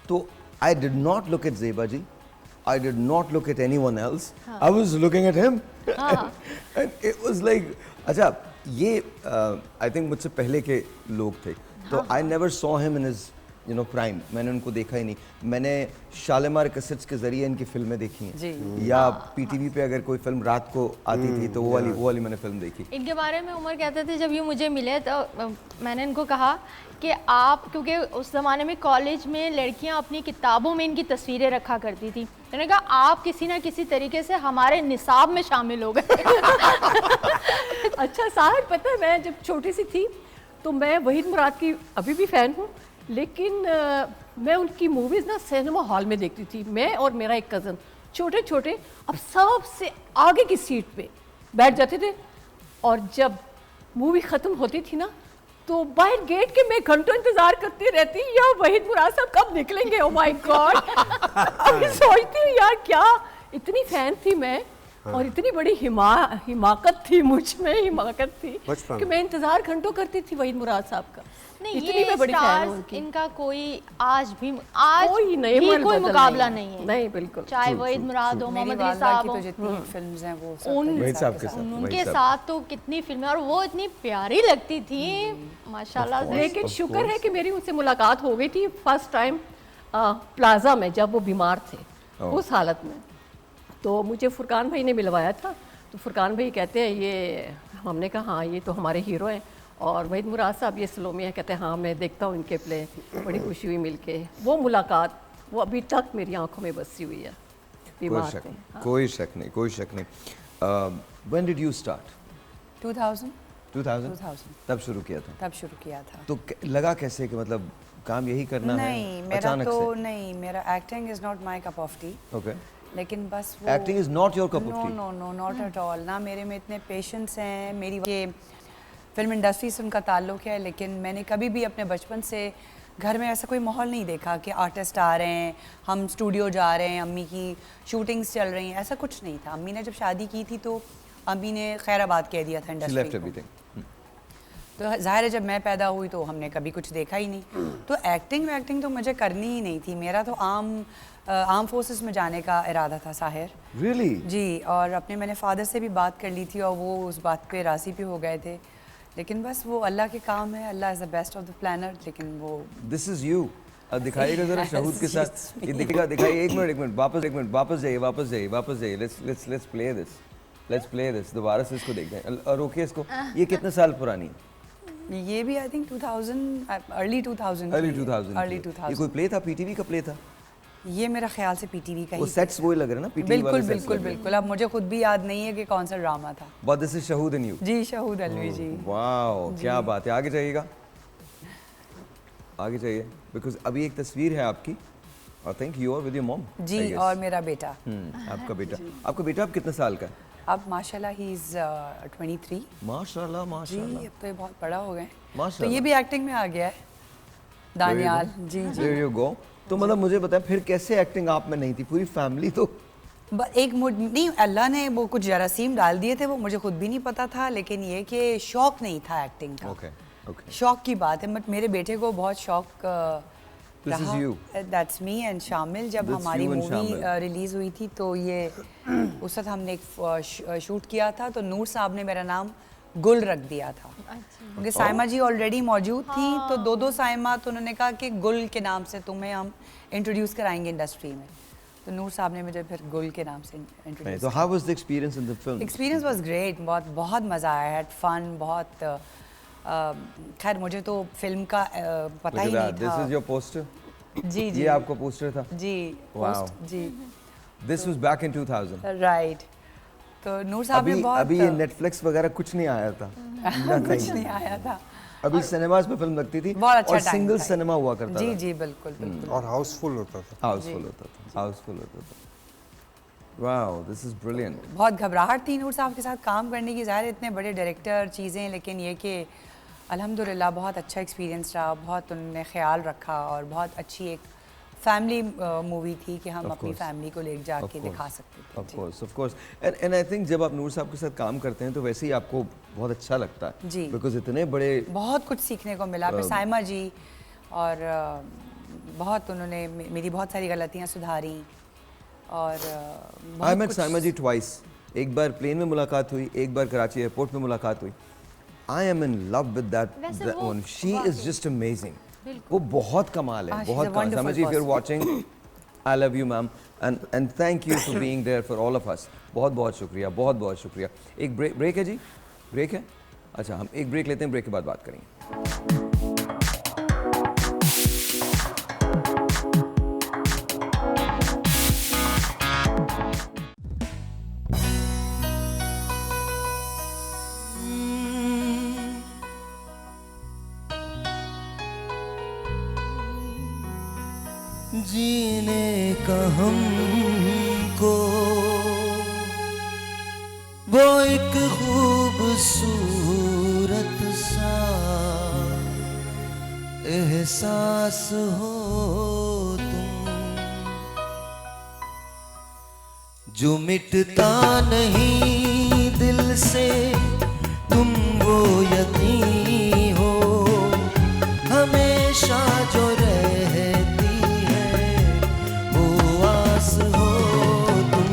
B: तो I did not look at Zeba ji, I did not look at anyone else, I was looking at him and it was like, अच्छा ये आई थिंक मुझसे पहले के लोग थे, तो I never saw him in his prime, मैंने उनको देखा ही नहीं। मैंने शालीमार कैसेट्स के जरिए इनकी फिल्में देखी हैं
F: जी।
B: या पीटीवी पे अगर कोई फिल्म रात को आती थी तो वो वाली मैंने फिल्म देखी।
D: इनके बारे में उमर कहते थे, जब ये मुझे मिले तो मैंने इनको कहा कि आप, क्योंकि उस ज़माने में कॉलेज में लड़कियां अपनी किताबों में इनकी तस्वीरें रखा करती थी, मैंने कहा आप किसी ना किसी तरीके से हमारे निसाब में शामिल हो गए।
C: अच्छा साहिर, पता है मैं जब छोटी सी थी तो मैं वहीद मुराद की अभी भी फ़ैन हूँ, लेकिन मैं उनकी मूवीज़ ना सिनेमा हॉल में देखती थी। मैं और मेरा एक कज़न छोटे छोटे अब सबसे आगे की सीट पे बैठ जाते थे, और जब मूवी ख़त्म होती थी ना तो बाहर गेट के मैं घंटों इंतज़ार करती रहती, या वहीद मुराद साहब कब निकलेंगे। ओ माय गॉड, अभी सोचती हूँ यार क्या इतनी फ़ैन थी मैं, और इतनी बड़ी हिमाकत थी मुझ में, हिमाकत थी कि मैं इंतज़ार घंटों करती थी वहीद मुराद साहब का।
D: नहीं,
C: इतनी
D: ये
C: मैं बड़ी फैन हूं
D: स्टार्स इनका कोई आज भी कोई मुकाबला नहीं है।
C: नहीं बिल्कुल,
D: चाहे वहीद मुराद हो,
F: मेरी
D: मोहम्मद अली
F: वालदा
D: साहब
F: की
D: हो,
F: तो जितनी फिल्म्स हैं वो सब
B: वहीद साहब के साथ,
D: उनके साथ तो कितनी फिल्में, और वो इतनी प्यारी लगती थी माशाल्लाह से।
C: लेकिन शुक्र है कि मेरी उनसे मुलाकात हो गई थी फर्स्ट टाइम प्लाजा में, जब वो बीमार थे उस हालत में। तो मुझे फुरकान भाई ने मिलवाया था, तो फुरकान भाई कहते हैं ये, हमने कहा हाँ ये तो हमारे हीरो हैं, और वहीद मुराद साहब ये सलोमी है, कहते हैं हाँ मैं देखता हूँ इनके प्ले, बड़ी खुशी हुई मिलके। वो मुलाकात वो अभी तक मेरी आंखों में बसी हुई है। बीमार थे।
B: कोई शक नहीं। When did you start? 2000 तब शुरू किया था। तो लगा कैसे कि मतलब काम यही करना है?
F: नहीं, मेरा तो नहीं, मेरा acting is not my cup of tea.
B: Okay,
F: लेकिन बस वो
B: acting is not your cup of tea?
F: No not at all. ना मेरे में इतने पेशेंस हैं, मेरी ये फिल्म इंडस्ट्री से उनका ताल्लुक है, लेकिन मैंने कभी भी अपने बचपन से घर में ऐसा कोई माहौल नहीं देखा कि आर्टिस्ट आ रहे हैं, हम स्टूडियो जा रहे हैं, अम्मी की शूटिंग्स चल रही हैं, ऐसा कुछ नहीं था। अम्मी ने जब शादी की थी तो अम्मी ने खैराबाद कह दिया था इंडस्ट्री को। तो जाहिर है जब मैं पैदा हुई तो हमने कभी कुछ देखा ही नहीं, तो एक्टिंग तो मुझे करनी ही नहीं थी। मेरा तो आर्म फोर्सेस में जाने का इरादा था साहिर
B: रियली?
F: जी, और अपने मैंने फादर से भी बात कर ली थी और वो उस बात पे राज़ी भी हो गए थे, लेकिन बस वो अल्लाह के काम है, Allah is the best of the planner. लेकिन वो
B: दिस इज यू। अब दिखाइएगा जरा शहूद के साथ, ये दिखाइए। एक मिनट वापस जाइए। लेट्स प्ले दिस दोबारा से इसको देखते हैं। और रोकिए इसको। ये कितने साल पुरानी है?
F: ये भी आई थिंक 2000 अर्ली 2000
B: ये कोई प्ले था, पीटीवी का प्ले था?
F: ये मेरा ख्याल से पीटीवी का
B: वो
F: ही
B: सेट्स वही लग रहे हैं ना, पीटीवी वाले सेट्स लग रहे हैं।
F: बिल्कुल। अब मुझे खुद भी याद नहीं है कि कौन सा ड्रामा था।
B: But this is Shahood and you.
F: जी, शहूद अलवी जी।
B: वाओ, क्या बात है। आगे जाइएगा, आगे जाइए, बिकॉज अभी एक तस्वीर है आपकी, I think you are with your mom.
F: जी, और मेरा बेटा।
B: आपका बेटा अब कितने साल का है?
F: अब माशाल्लाह ही इज 23।
B: माशाल्लाह।
F: जी, अब तो ये बहुत बड़ा हो गए। तो
B: माशाल्लाह।
F: ये भी एक्टिंग में आ गया है, दानियाल। जी।
B: There you go। तो मतलब मुझे बताएं फिर कैसे एक्टिंग आप में नहीं थी? पूरी फैमिली तो
F: एक मूड नहीं, अल्लाह ने वो कुछ जरासीम डाल दिए थे, वो मुझे खुद भी नहीं पता था, लेकिन ये कि शौक नहीं था एक्टिंग का।
B: ओके।
F: शौक की बात है, बट मेरे बेटे को बहुत शौक
B: This is you।
F: That's me and शामिल। जब
B: That's
F: हमारी
B: you and
F: मूवी
B: शामिल।
F: रिलीज हुई थी तो ये उस वक्त हमने एक शूट किया था, तो नूर साहब ने मेरा नाम गुल रख दिया था, क्योंकि साइमा जी ऑलरेडी मौजूद थी। तो दो साइमा, तो उन्होंने कहा कि गुल के नाम से तुम्हें हम इंट्रोड्यूस कराएंगे इंडस्ट्री में। तो नूर साहब ने मुझे फिर गुल के नाम से इंट्रोड्यूस।
B: तो how was the experience in the film?
F: Experience was great, बहुत मज़ा आया, हैड फन बहुत। खैर मुझे तो फिल्म का पता ही नहीं था।
B: This is your poster?
F: जी।
B: ये आपका पोस्टर था?
F: जी।
B: Wow।
F: जी।
B: This was back in 2000।
F: Right. तो नूर साहब ने बहुत
B: अभी ये नेटफ्लिक्स वगैरह कुछ नहीं आया था।
F: कुछ नहीं आया था।
B: अभी सिनेमास में फिल्म लगती थी
F: बहुत अच्छा
B: और
F: टाइम
B: सिंगल
F: था।
B: सिनेमा हुआ करता था।
F: जी, बिल्कुल।
E: और हाउसफुल होता था।
B: हाउसफुल होता था। Wow, this is brilliant.
F: बहुत घबराहट थी नूर साहब के साथ काम करने की, ज़ाहिर इतने बड़े डायरेक्टर चीज़ें, लेकिन ये कि अल्हम्दुलिल्लाह बहुत अच्छा एक्सपीरियंस रहा, बहुत उन्होंने ख्याल रखा और बहुत अच्छी एक फैमिली मूवी थी कि हम अपनी फैमिली को ले जाके दिखा सकते थे।
B: Of course and I think जब आप नूर साहब के साथ काम करते हैं तो वैसे ही आपको बहुत अच्छा लगता है
F: जी,
B: बिकॉज इतने बड़े
F: बहुत कुछ सीखने को मिला। फिर साइमा जी और बहुत उन्होंने मेरी बहुत सारी गलतियाँ सुधारी और
B: I met Saima ji twice. एक बार प्लेन में मुलाकात हुई, एक बार कराची एयरपोर्ट में मुलाकात हुई। I am in love with that one. She is just amazing. वो बहुत कमाल है, बहुत कमाल। Saima ji, if you are watching, I love you ma'am and thank you for being there for all of us. बहुत बहुत शुक्रिया, बहुत बहुत शुक्रिया। एक ब्रेक है जी? ब्रेक है? अच्छा, हम एक ब्रेक लेते हैं, ब्रेक के बाद बात करेंगे।
A: जीने का हमको वो एक खूबसूरत सा एहसास हो तुम, जो मिटता नहीं दिल से, तुम वो यकीन हो हमेशा जो रहती है, वो आस हो तुम।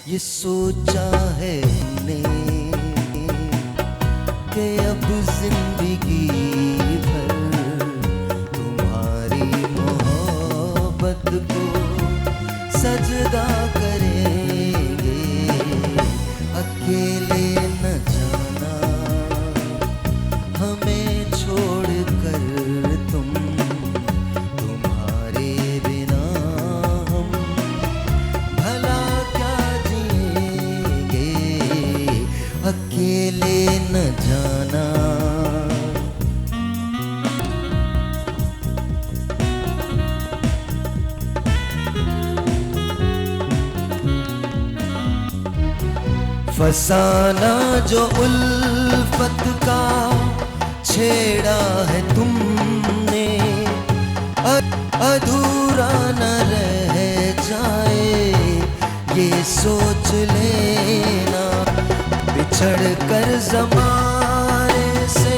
A: ये सोचा है हमने कि अब जिंदगी भर तुम्हारी मोहब्बत को सजदा करेंगे। अकेले न जाना हमें छोड़ कर तुम, तुम्हारे बिना हम भला क्या जिएंगे। अकेले न जाना। फसाना जो उल्फत का छेड़ा है तुमने, अधूरा न रह जाए ये सोच लेना। बिछड़ कर ज़माने से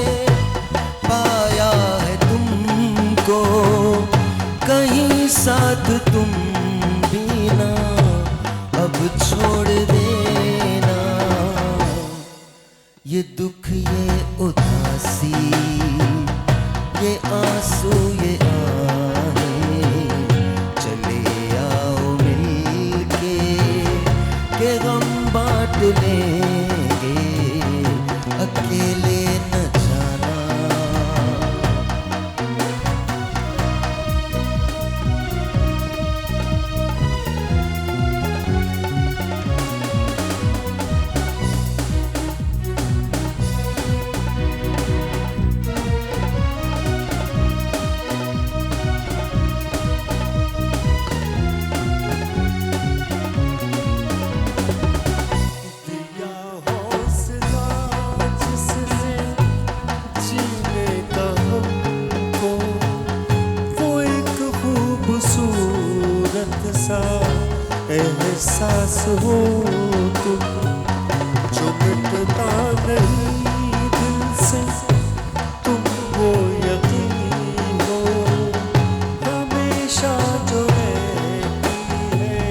A: कहीं साथ तुम भी ना अब छोड़ देना। ये दुख ये उदासी ये आंसू ये आहें चले आओ मिलके के गम बांट लेंगे अकेले न जाना। एहसास हो तुम जो मिटता नहीं दिल से, तुम वो यकीन हो हमेशा जो रहती है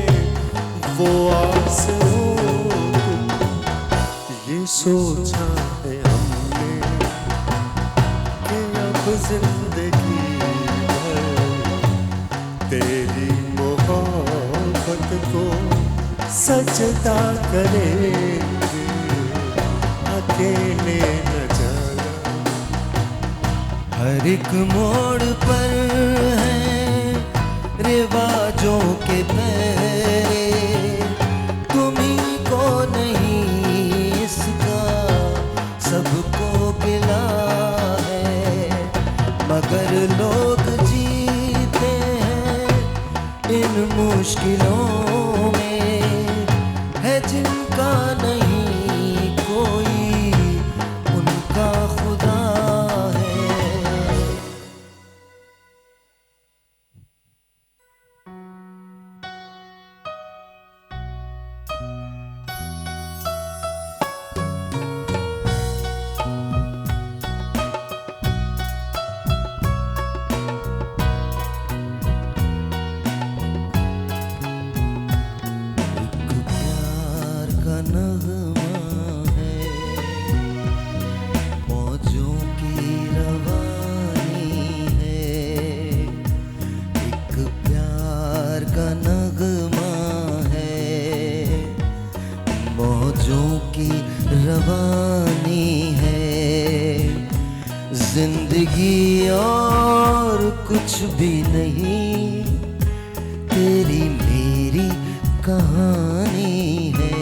A: वो आस हो तुम। ये सोचा है हमने कि अब जिंदगी भर तेरी मोहब्बत को सजदा करेंगे अकेले न जाना। हर एक मोड़ पर है रिवाजों के पहरे, तुम्ही को नहीं इसका सबको गिला है, मगर लोग जीते हैं इन मुश्किलों में, है जिनका नहीं कोई उनका खुदा है। रवानी है जिंदगी और कुछ भी नहीं, तेरी मेरी कहानी है,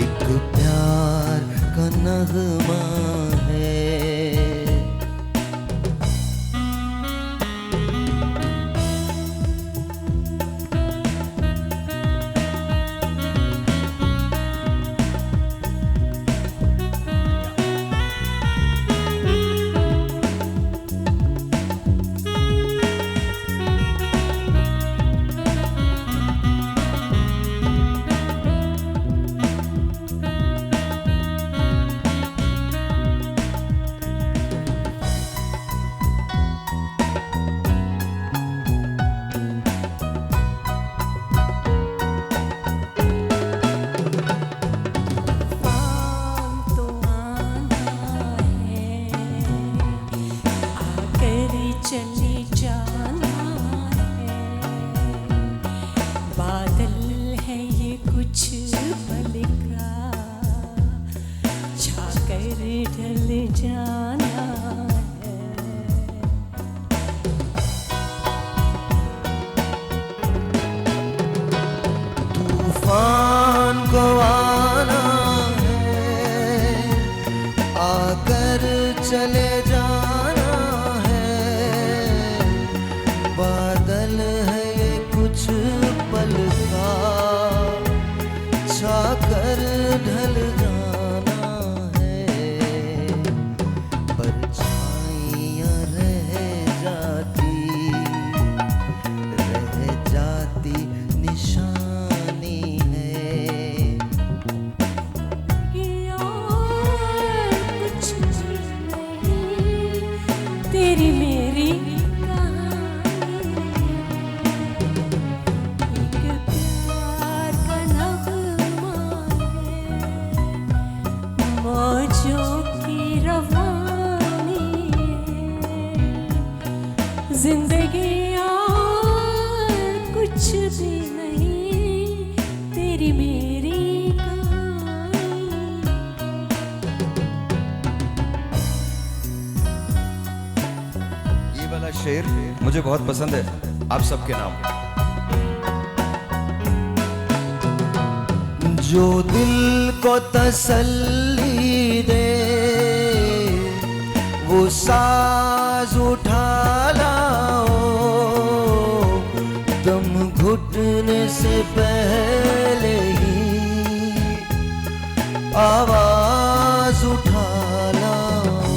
A: एक प्यार का नगमा है। तूफान को आना है, आकर चले जाना है, बादल है ये कुछ पल का, छाकर ढल जाना है, परछाइयाँ रह जाती निशानी है।
G: तेरी मेरी कहानी कुछ भी नहीं तेरी मेरी कहानी।
B: ये वाला शेर मुझे बहुत पसंद है, आप सबके नाम।
A: जो दिल को तसल्ली दे वो साज उठा लाओ, दम घुटने से पहले ही आवाज उठा लाओ।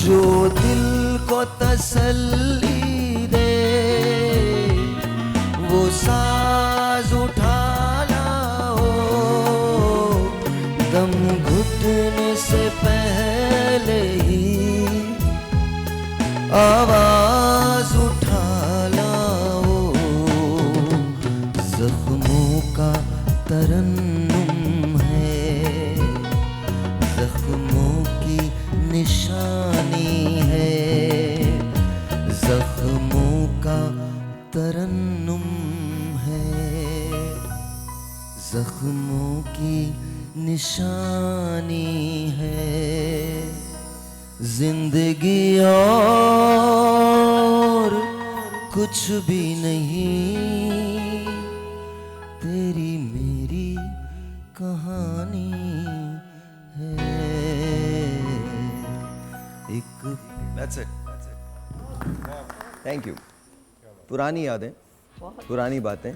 A: जो दिल को तसल्ली दे वो साज उठा लाओ, दम घुटने से पहले ही आवाज उठा लाओ। जख्मों का तरन्नुम है, जख्मों की निशानी है, जख्मों का तरन्नुम है, जख्मों की निशानी है। जिंदगी और कुछ भी नहीं तेरी मेरी कहानी है। एक
B: That's it. Thank you. पुरानी यादें, पुरानी बातें,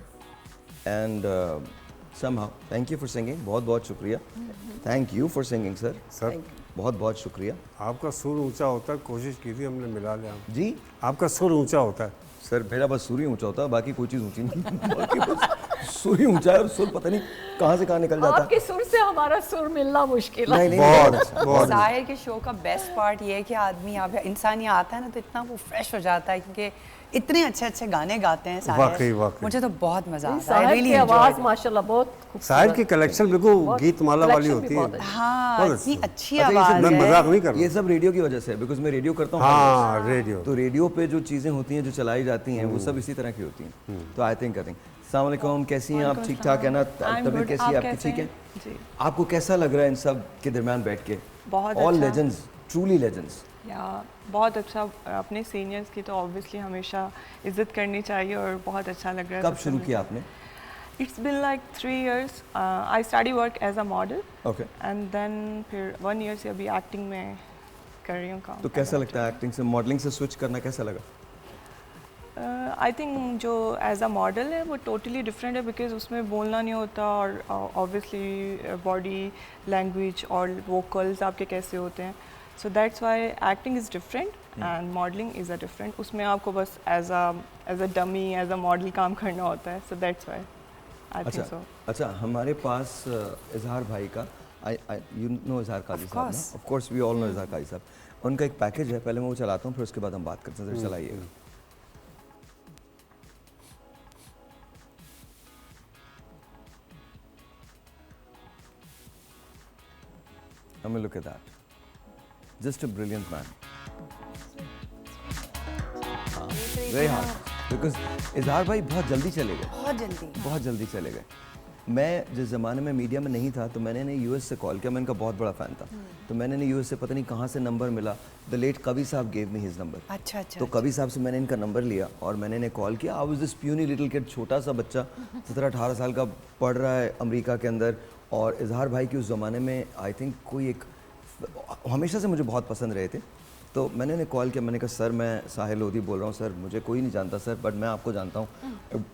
B: and somehow thank you for singing. बहुत बहुत शुक्रिया. Thank you for singing, sir.
E: Sir
B: बहुत बहुत शुक्रिया.
E: आपका सुर ऊंचा होता है, कोशिश की थी हमने मिला लिया।
B: जी
E: आपका सुर ऊंचा होता है।
B: सर, मेरा बस सुर ही ऊंचा होता है, बाकी कोई चीज़ ऊंची नहीं। बाकी बस सुर ही ऊंचा है और सुर पता नहीं कहाँ से कहाँ निकल जाता है।
C: आपके सुर से हमारा सुर मिलना मुश्किल है।
B: नहीं नहीं,
E: बहुत
B: अच्छा।
E: बहुत
F: साहिर के शो का बेस्ट पार्ट ये है कि आदमी यहाँ पे इंसान यहाँ आता है ना तो इतना वो फ्रेश हो जाता है क्योंकि इतने अच्छे अच्छे गाने गाते हैं साहिर।
E: वाकई, वाकई।
F: मुझे तो बहुत मजा आता है।
C: साहिर
F: I really
C: की
F: enjoyed
C: आवाज
F: it.
C: माशाल्लाह बहुत खूबसूरत।
E: साहिर की कलेक्शन बिल्कुल
C: बहुत-
E: गीत माला वाली
C: collection
E: होती
C: भी
E: है।
C: बहुत अच्छी।
F: हाँ
E: बहुत
F: इतनी
E: अच्छा।
F: अच्छी
B: अच्छा, ये सब
F: आवाज
E: मैं
F: है।
E: मजाक नहीं कर
B: ये
E: रहा।
B: सब रेडियो की वजह से है, बिकॉज मैं रेडियो करता हूँ।
E: हाँ रेडियो।
B: तो रेडियो पे जो चीज़ें होती हैं, जो चलाई जाती हैं, वो सब इसी तरह की होती हैं। तो आई थिंक अस्सलाम वालेकुम, कैसी हैं आप? ठीक ठाक है ना? तबीयत कैसी है आपकी? ठीक है।
H: जी
B: आपको कैसा लग रहा है इन सब के दरमियान बैठ के?
H: बहुत
B: ऑल
H: अच्छा।
B: Legends, truly legends.
H: या बहुत अच्छा। अपने सीनियर्स की तो ऑब्वियसली हमेशा इज्जत करनी चाहिए और बहुत अच्छा लग रहा है।
B: कब शुरू किया आपने?
H: It's been like 3 years. I study work as a model
B: okay.
H: And then फिर 1 year से अभी एक्टिंग में कर रही हूँ काम।
B: तो कैसा लगता है एक्टिंग से मॉडलिंग से स्विच करना, कैसा लगा?
H: आई थिंक जो एज अ मॉडल है वो टोटली डिफरेंट है बिकॉज उसमें बोलना नहीं होता और ऑब्वियसली बॉडी लैंग्वेज और वोकल्स आपके कैसे होते हैं। So that's why acting is different and modelling is a different. उसमें आपको बस as a dummy as a model काम करना होता है। So that's why I think so.
B: अच्छा, हमारे पास इजहार भाई का, यू नो इजहार काजी साहब ना? Of course we all know Izhar Qazi साहब। उनका एक पैकेज है, पहले मैं वो चलाता हूँ, फिर उसके बाद हम बात करते हैं। चलाइएगा। I mean, look at that. Just a brilliant man. Very hard. Because इजहार भाई बहुत जल्दी चले गए, बहुत जल्दी चले गए। मैं जिस ज़माने में मीडिया में नहीं था तो मैंने इन्हें यूएस से कॉल किया, मैं इनका बहुत बड़ा फ़ैन था। तो मैंने इन्हें यूएस से पता नहीं कहाँ से नंबर मिला, द लेट कवि साहब गेव मी हिज नंबर।
F: अच्छा अच्छा।
B: तो कवि साहब से मैंने इनका नंबर लिया और मैंने इन्हें कॉल किया। I was this puny little kid, छोटा सा बच्चा 17-18 साल का, पढ़ रहा है अमेरिका के अंदर। और इजहार भाई की उस ज़माने में आई थिंक कोई एक, हमेशा से मुझे बहुत पसंद रहे थे। तो मैंने इन्हें कॉल किया, मैंने कहा सर मैं साहिल लोधी बोल रहा हूँ सर, मुझे कोई नहीं जानता सर, बट मैं आपको जानता हूँ।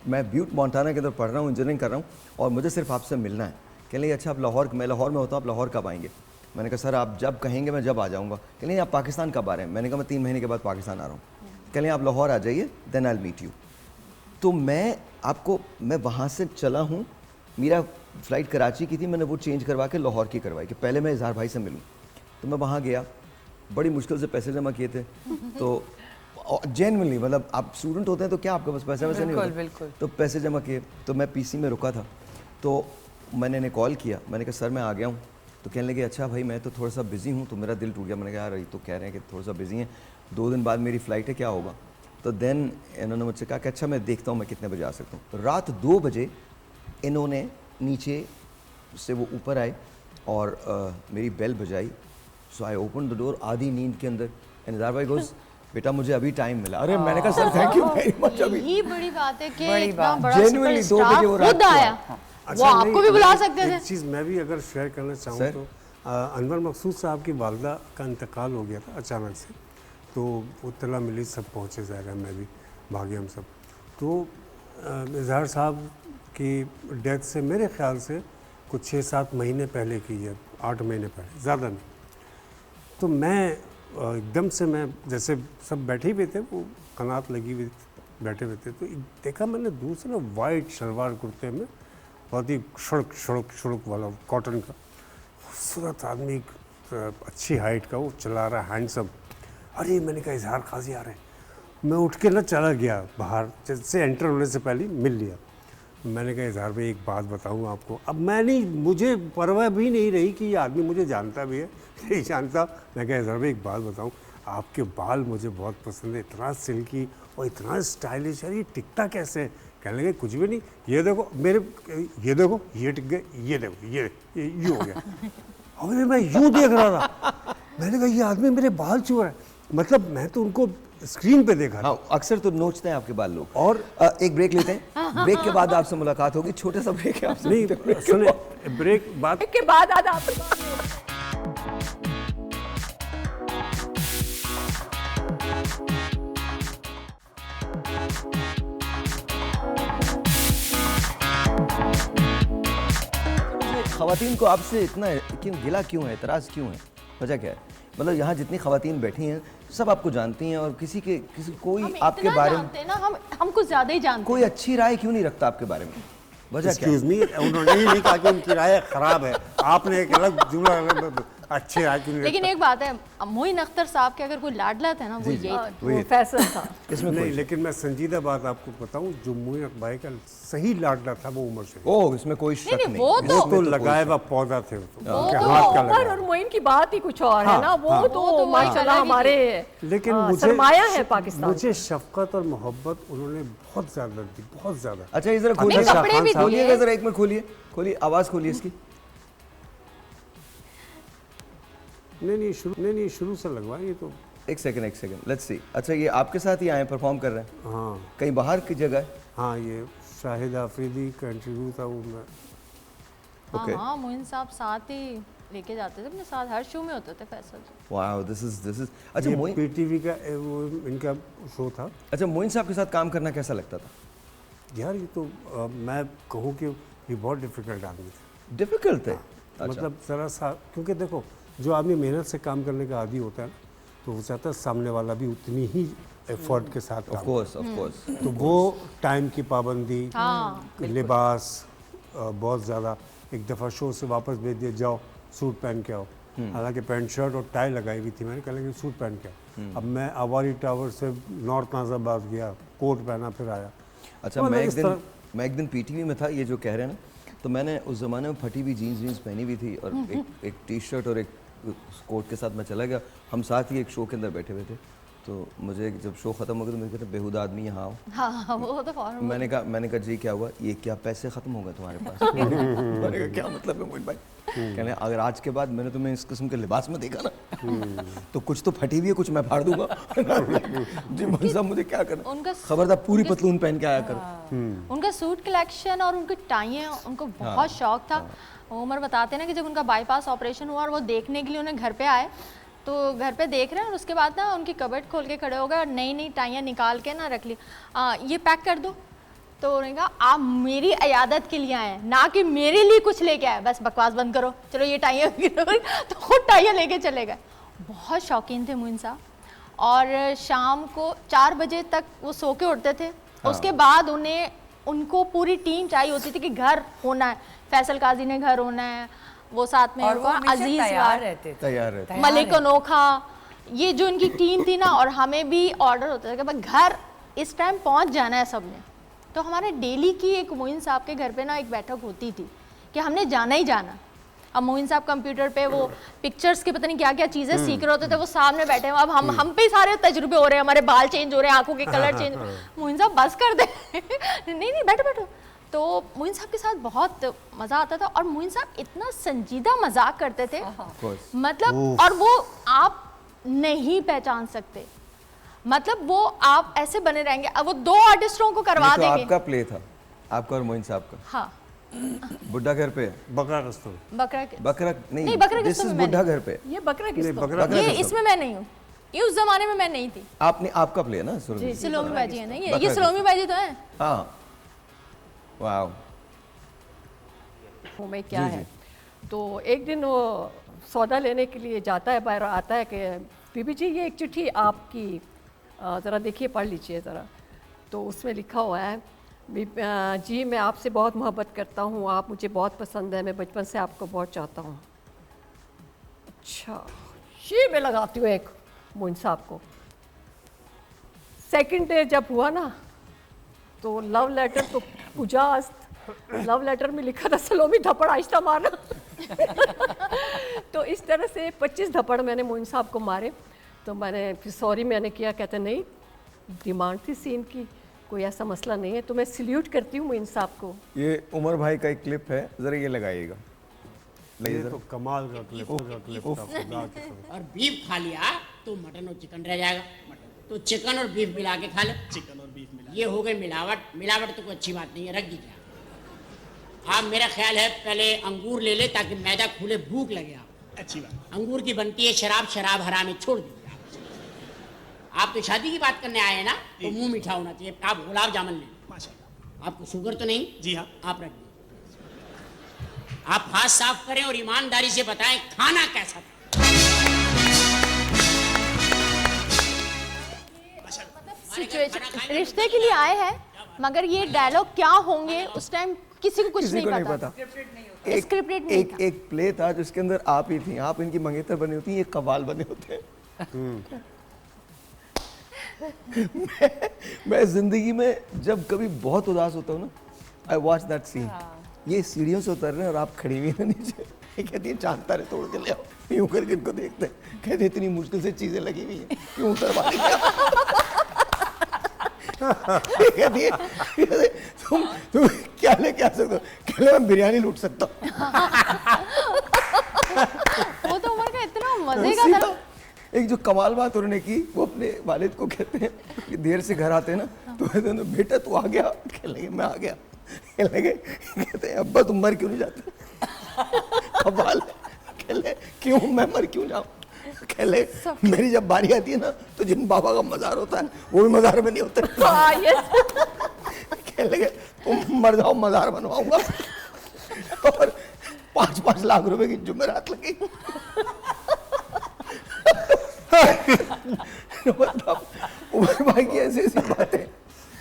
B: मैं ब्यूट मोंटाना के अंदर पढ़ रहा हूँ, इंजीनियरिंग कर रहा हूँ और मुझे सिर्फ आपसे मिलना है। कह रही अच्छा आप लाहौर, मैं लाहौर में होता हूँ, आप लाहौर कब आएंगे? मैंने कहा सर आप जब कहेंगे मैं जब आ जाऊँगा। कह रही आप पाकिस्तान कब आ रहे हैं? मैंने कहा मैं 3 महीने के बाद पाकिस्तान आ रहा हूँ। कह रही आप लाहौर आ जाइए, then I will meet you. तो मैं वहाँ से चला हूँ, मेरा फ़्लाइट कराची की थी, मैंने वो चेंज करवा के लाहौर की करवाई कि पहले मैं इजहार भाई से मिलूँ। तो मैं वहाँ गया, बड़ी मुश्किल से पैसे जमा किए थे। तो जेन्युइनली मतलब आप स्टूडेंट होते हैं तो क्या आपके पास पैसा वैसे नहीं होता,
F: बिल्कुल।
B: तो पैसे जमा किए। तो मैं पीसी में रुका था, तो मैंने इन्हें कॉल किया, मैंने कहा सर मैं आ गया हूँ। तो कहने लगे अच्छा भाई मैं तो थोड़ा सा बिज़ी हूँ, तो मेरा दिल टूट गया। मैंने कहा यार ये तो कह रहे हैं कि थोड़ा सा बिज़ी हैं, 2 दिन बाद मेरी फ़्लाइट है, क्या होगा? तो देन इन्होंने मुझसे कहा कि अच्छा मैं देखता हूँ मैं कितने बजे आ सकता हूँ। रात 2 बजे इन्होंने नीचे से वो ऊपर आए और मेरी बेल बजाई। सो आई ओपन द डोर, आधी नींद के अंदर, एंड इज़हार भाई गोज़ बेटा मुझे अभी टाइम मिला। अरे मैंने कहा sir thank you very much. अभी
D: यही बड़ी बात है कि
F: बड़ी
D: इतना
F: बात।
D: बड़ा
B: Genuinely 2 बजे वो
D: सुपरस्टार
B: रात
D: खुद
B: को
D: आया,
B: आया।
D: वो आपको भी बुला सकते थे।
E: एक चीज़ मैं भी अगर शेयर करना चाहूँ
B: सर।
E: तो अनवर मकसूद साहब की वालदा का इंतकाल हो गया था अचानक से, तो वो तला मिली, सब पहुँचे ज़ाहिर है, मैं भी भागे हम सब। तो इजहार साहब की डेथ से मेरे ख्याल से कुछ 6-7 महीने पहले की है, 8 महीने पहले, ज़्यादा नहीं। तो मैं एकदम से, मैं जैसे सब बैठे हुए थे, वो कनात लगी हुई बैठे हुए थे, तो देखा मैंने दूर से ना वाइट शलवार कुर्ते में, बहुत ही शुड़क वाला कॉटन का खूबसूरत आदमी, अच्छी हाइट का, वो चला रहा है, हैंडसम। अरे मैंने कहा इजहार काजी आ रहे हैं। मैं उठ के ना चला गया बाहर, जैसे एंटर होने से पहले मिल लिया। मैंने कहा इजहार भाई एक बात बताऊँ आपको। अब मैं नहीं, मुझे परवाह भी नहीं रही कि ये आदमी मुझे जानता भी है नहीं जानता। मैं कहा इजहार भाई एक बात बताऊँ, आपके बाल मुझे बहुत पसंद है, इतना सिल्की और इतना स्टाइलिश है, ये टिकता कैसे है? कहने लगे कुछ भी नहीं, ये देखो मेरे, ये देखो ये टिक गए, ये देखो ये हो गया। अरे मैं यूँ देख रहा था, मैंने कहा ये आदमी मेरे बाल छू रहा है, मतलब मैं तो उनको स्क्रीन पे देखा था।
B: हाँ, अक्सर तो नोचते हैं आपके बाल लोग।
E: और
B: एक ब्रेक लेते हैं, ब्रेक के बाद आपसे मुलाकात होगी, छोटा सा ब्रेक है आपसे।
E: नहीं सुने, ब्रेक बात
C: के बाद आज आप
B: ख़वातीन को आपसे इतना क्यों गिला क्यों है, एतराज़ क्यों है, वजह क्या है? मतलब यहाँ जितनी ख़वातीन बैठी हैं सब आपको जानती हैं और किसी कोई
D: हम
B: आपके
D: इतना
B: बारे में
D: जानते हैं ना, हम कुछ ज्यादा ही जानते
B: कोई अच्छी राय क्यों नहीं रखता आपके बारे में, वजह क्या है?
E: एक्सक्यूज मी, उन्होंने ये नहीं कहा कि उनकी राय खराब है, आपने एक अलग जुमला अच्छे राय क्यों नहीं
D: लेकिन
E: रखता?
D: एक बात है, मोइन अख्तर साहब के अगर कोई लाडला था ना वो यही था।
C: वो फैसल था।
B: इसमें
E: नहीं,
B: कोई
E: लेकिन मैं संजीदा बात आपको बताऊं, जो मोइन अकबर का सही लाडला था वो उमर शरीफ।
B: ओह इसमें कोई शक
D: नहीं,
B: नहीं।
D: वो
E: वो
D: तो-
E: तो लगाए हुआ पौधा थे, वो तो
D: वो
E: उनके
D: तो
E: हाथ का
C: उमर
E: लगा।
C: और मोइन की बात ही कुछ और है ना, वो
E: हाँ।
C: तो माशाल्लाह
D: अलग ही
C: हमारे
E: लेकिन मुझे
C: सरमाया है पाकिस्तान।
E: मुझे शफकत और मोहब्बत उन्होंने बहुत ज्यादा दी, बहुत ज्यादा।
B: अच्छा ये जरा
E: अच्छा,
B: खोलिए,
E: शाह
D: कपड़े
E: खान
D: भी
E: साहब-
B: खोलिएगा जरा, एक मिनट खोलिए, आवाज़ खोलिए इसकी।
E: नहीं शुरू से लगवाएं ये तो।
B: एक सेकंड लेट्स सी। अच्छा ये आपके साथ ही आए परफॉर्म कर रहे हैं?
E: हाँ
B: कहीं बाहर की जगह है?
E: हाँ, ये शाहिद आफरीदी का इंटरव्यू था, वो मैं
B: ओके।
D: हाँ, मोइन साहब साथ ही लेके जाते थे अपने साथ, हर शो में होते थे फैसल जी।
B: वाओ दिस इज अच्छा
E: ये
B: मोइन,
E: पीटीवी का वो इनका शो था।
B: अच्छा मोइन साहब के साथ काम करना कैसा लगता था?
E: यार ये तो मैं कहूँ कि ये बहुत डिफिकल्ट आदमी थे।
B: डिफिकल्ट थे? अच्छा
E: मतलब ज़रा सा, क्योंकि देखो जो आदमी मेहनत से काम करने का आदी होता है ना, तो वो चाहता है सामने वाला भी उतनी ही एफर्ट के साथ
B: ऑफ
E: काम
B: कोर्स
E: तो वो टाइम की पाबंदी, लिबास बहुत ज़्यादा। एक दफ़ा शो से वापस भेज दिया, जाओ सूट पहन के आओ, हालांकि पैंट शर्ट और टाई लगाई हुई थी, मैंने कहा लेकिन सूट पहन के आओ। अब मैं आवारी टावर से नॉर्थ नाजाबाद गया, कोट पहना, फिर आया।
B: अच्छा
E: और
B: मैं
E: इस
B: एक दिन पीटीवी में था, ये जो कह रहे हैं ना, तो मैंने उस ज़माने में फटी हुई जीन्स पहनी हुई थी और एक टी शर्ट और एक कोट के साथ मैं चला गया। हम साथ ही एक शो के अंदर बैठे हुए थे, तो मुझे जब शो ख़त्म हो गया तो मुझे कहते बेहुदा आदमी यहाँ आओ।
D: हाँ, वो तो फौरन
B: मैंने कहा जी क्या हुआ, ये क्या पैसे ख़त्म हो गए तुम्हारे पास? मैंने कहा क्या मतलब है मोइन भाई? कहने अगर आज के बाद मैंने तुम्हें इस किस्म के लिबास में देखा ना तो कुछ तो फटी हुई है, कुछ मैं फाड़ दूंगा। जी मोइन साहब मुझे क्या करना,
D: उनका
B: खबरदार पूरी पतलून पहन के आया करो।
D: उनका सूट कलेक्शन और उनकी टाइयाँ, उनको बहुत शौक था। उमर बताते हैं ना कि जब उनका बाईपास ऑपरेशन हुआ और वो देखने के लिए उन्हें घर पे आए, तो घर पे देख रहे हैं और उसके बाद ना उनकी कबर्ड खोल के खड़े हो गए और नई टाइयाँ निकाल के ना रख ली, ये पैक कर दो। तो उन्होंने कहा आप मेरी अयादत के लिए आए हैं, ना कि मेरे लिए कुछ लेके आए, बस बकवास बंद करो, चलो ये टाइयाँ तो खुद टाइयाँ लेके चले गए। बहुत शौकीन थे मोइन साहब, और शाम को 4 बजे तक वो सो के उठते थे। उसके बाद उनको पूरी टीम चाहिए होती थी कि घर होना है, फैसल काजी ने घर होना है, वो साथ में
F: और वो हमेशा
D: अजीज
F: तैयार रहते थे।
B: तैयार रहते
D: मलिक अनोखा, ये जो इनकी टीम थी ना, और हमें भी ऑर्डर होता था कि भाई घर इस टाइम पहुंच जाना है सबने। तो हमारे डेली की एक मोइन साहब के घर पे ना एक बैठक होती थी कि हमने जाना ही जाना। अब मोइन साहब कंप्यूटर पे वो पिक्चर्स की पता नहीं क्या क्या चीज़ें सीख रहे होते थे, वो सामने बैठे हैं, अब हम पे ही सारे तजुर्बे हो रहे हैं, हमारे बाल चेंज हो रहे हैं, आंखों के कलर चेंज। मोइन साहब बस कर दे नहीं बैठो बैठो। तो मोइन साहब के साथ बहुत मज़ा आता था, और मोइन साहब इतना संजीदा मजाक करते थे, मतलब और वो आप नहीं पहचान सकते, मतलब वो आप ऐसे बने रहेंगे। अब वो 2 आर्टिस्टों को करवा
B: तो
D: देंगे।
B: आपका प्ले था, आपका और मोइन साहब का।
D: हाँ,
B: बुड्ढा घर पे है।
E: बकरा रस्तम।
D: बकरा
B: नहीं
D: बकरा
B: दिस इज बुड्ढा घर पे।
C: ये बकरा किस
E: बकरा
D: ये इसमें मैं नहीं हूँ, ये उस जमाने में मैं नहीं थी।
B: आपने आपका प्ले है ना सुरभि?
D: सलोमी बाजी है ना, ये
B: बकरा
D: सलोमी बाजी तो है।
B: हाँ, वाओ।
C: वो में क्या है। तो एक दिन वो सौदा लेने के लिए जाता है, बाहर आता है कि बीबी जी ये एक चिट्ठी आपकी ज़रा देखिए, पढ़ लीजिए ज़रा। तो उसमें लिखा हुआ है, जी मैं आपसे बहुत मोहब्बत करता हूँ, आप मुझे बहुत पसंद है, मैं बचपन से आपको बहुत चाहता हूँ। अच्छा, ये मैं लगाती हूँ एक मोइन साहब को। सेकंड डे जब हुआ ना, तो लव लेटर तो पुजास्त, लव लेटर में लिखा था सलोमी धपड़ आहिस्ता मारना तो इस तरह से 25 धपड़ मैंने मोइन साहब को मारे। तो मैंने फिर सॉरी मैंने किया, कहते नहीं डिमांड थी सीन की, कोई ऐसा मसला नहीं है। तो मैं सल्यूट करती हूँ मोइन साहब को।
B: ये उमर भाई का एक क्लिप है, जरा ये लगाइएगा।
E: ये तो कमाल का क्लिप था खुदा की कसम।
I: और बीफ खा लिया तो मटन और चिकन रह जाएगा, तो चिकन और बीफ मिला के खा ले। चिकन और बीफ मिला, ये हो गई मिलावट। मिलावट तो कोई अच्छी बात नहीं है, रख दीजिए आप। मेरा ख्याल है पहले अंगूर ले ले ताकि मैदा खुले, भूख लगे आप। अच्छी बात, अंगूर की बनती है शराब, शराब हराम है, छोड़ दीजिए आप तो शादी की बात करने आए हैं ना, तो मुंह मीठा होना चाहिए। आप गुलाब जामुन लें। माशाल्लाह। आपको शुगर तो नहीं? जी हाँ। आप रख दीजिए। आप हाथ साफ करें और ईमानदारी से बताएं खाना कैसा था।
D: रिश्ते के लिए आए हैं, मगर ये डायलॉग क्या होंगे उस टाइम किसी को कुछ नहीं पता। स्क्रिप्टेड नहीं था।
B: एक प्ले था जिसके अंदर आप ही थी, आप इनकी मंगेतर बनी होती, ये कवाल बने होते हैं। मैं जिंदगी में जब कभी बहुत उदास होता हूँ ना, आई वॉच दैट सीन। ये सीढ़ियों से उतर रहे हैं और आप खड़ी हुई हैं नीचे। ये कहती है चांद तारे तोड़ के ले आओ, यूं करके इनको देखते हैं, कहते इतनी मुश्किल से चीजें लगी हुई हैं, क्यों उतरवा कहती है तुम क्या लेके आ सकते हो? कहले मैं बिरयानी लूट सकता हूँ।
D: वो तो उमर का इतना मजे का था।
B: एक जो कमाल बात उन्होंने की, वो अपने वालिद को कहते हैं कि देर से घर आते हैं ना, तो कहते हैं बेटा तू आ गया? कहने लगे मैं आ गया। कहने लगे, कहते हैं अब्बा तुम मर क्यों नहीं जाते? कमाल। कहले क्यों मैं मर क्यों जाऊँ? कहले मेरी जब बारी आती है ना, तो जिन बाबा का मजार होता है वो भी मजार में नहीं होते। कहने लगे तुम मर जाओ, मजार बनवाऊंगा। और 5-5 लाख रुपए की जुमेरात लगी। उमर भाई की ऐसी ऐसी बातें।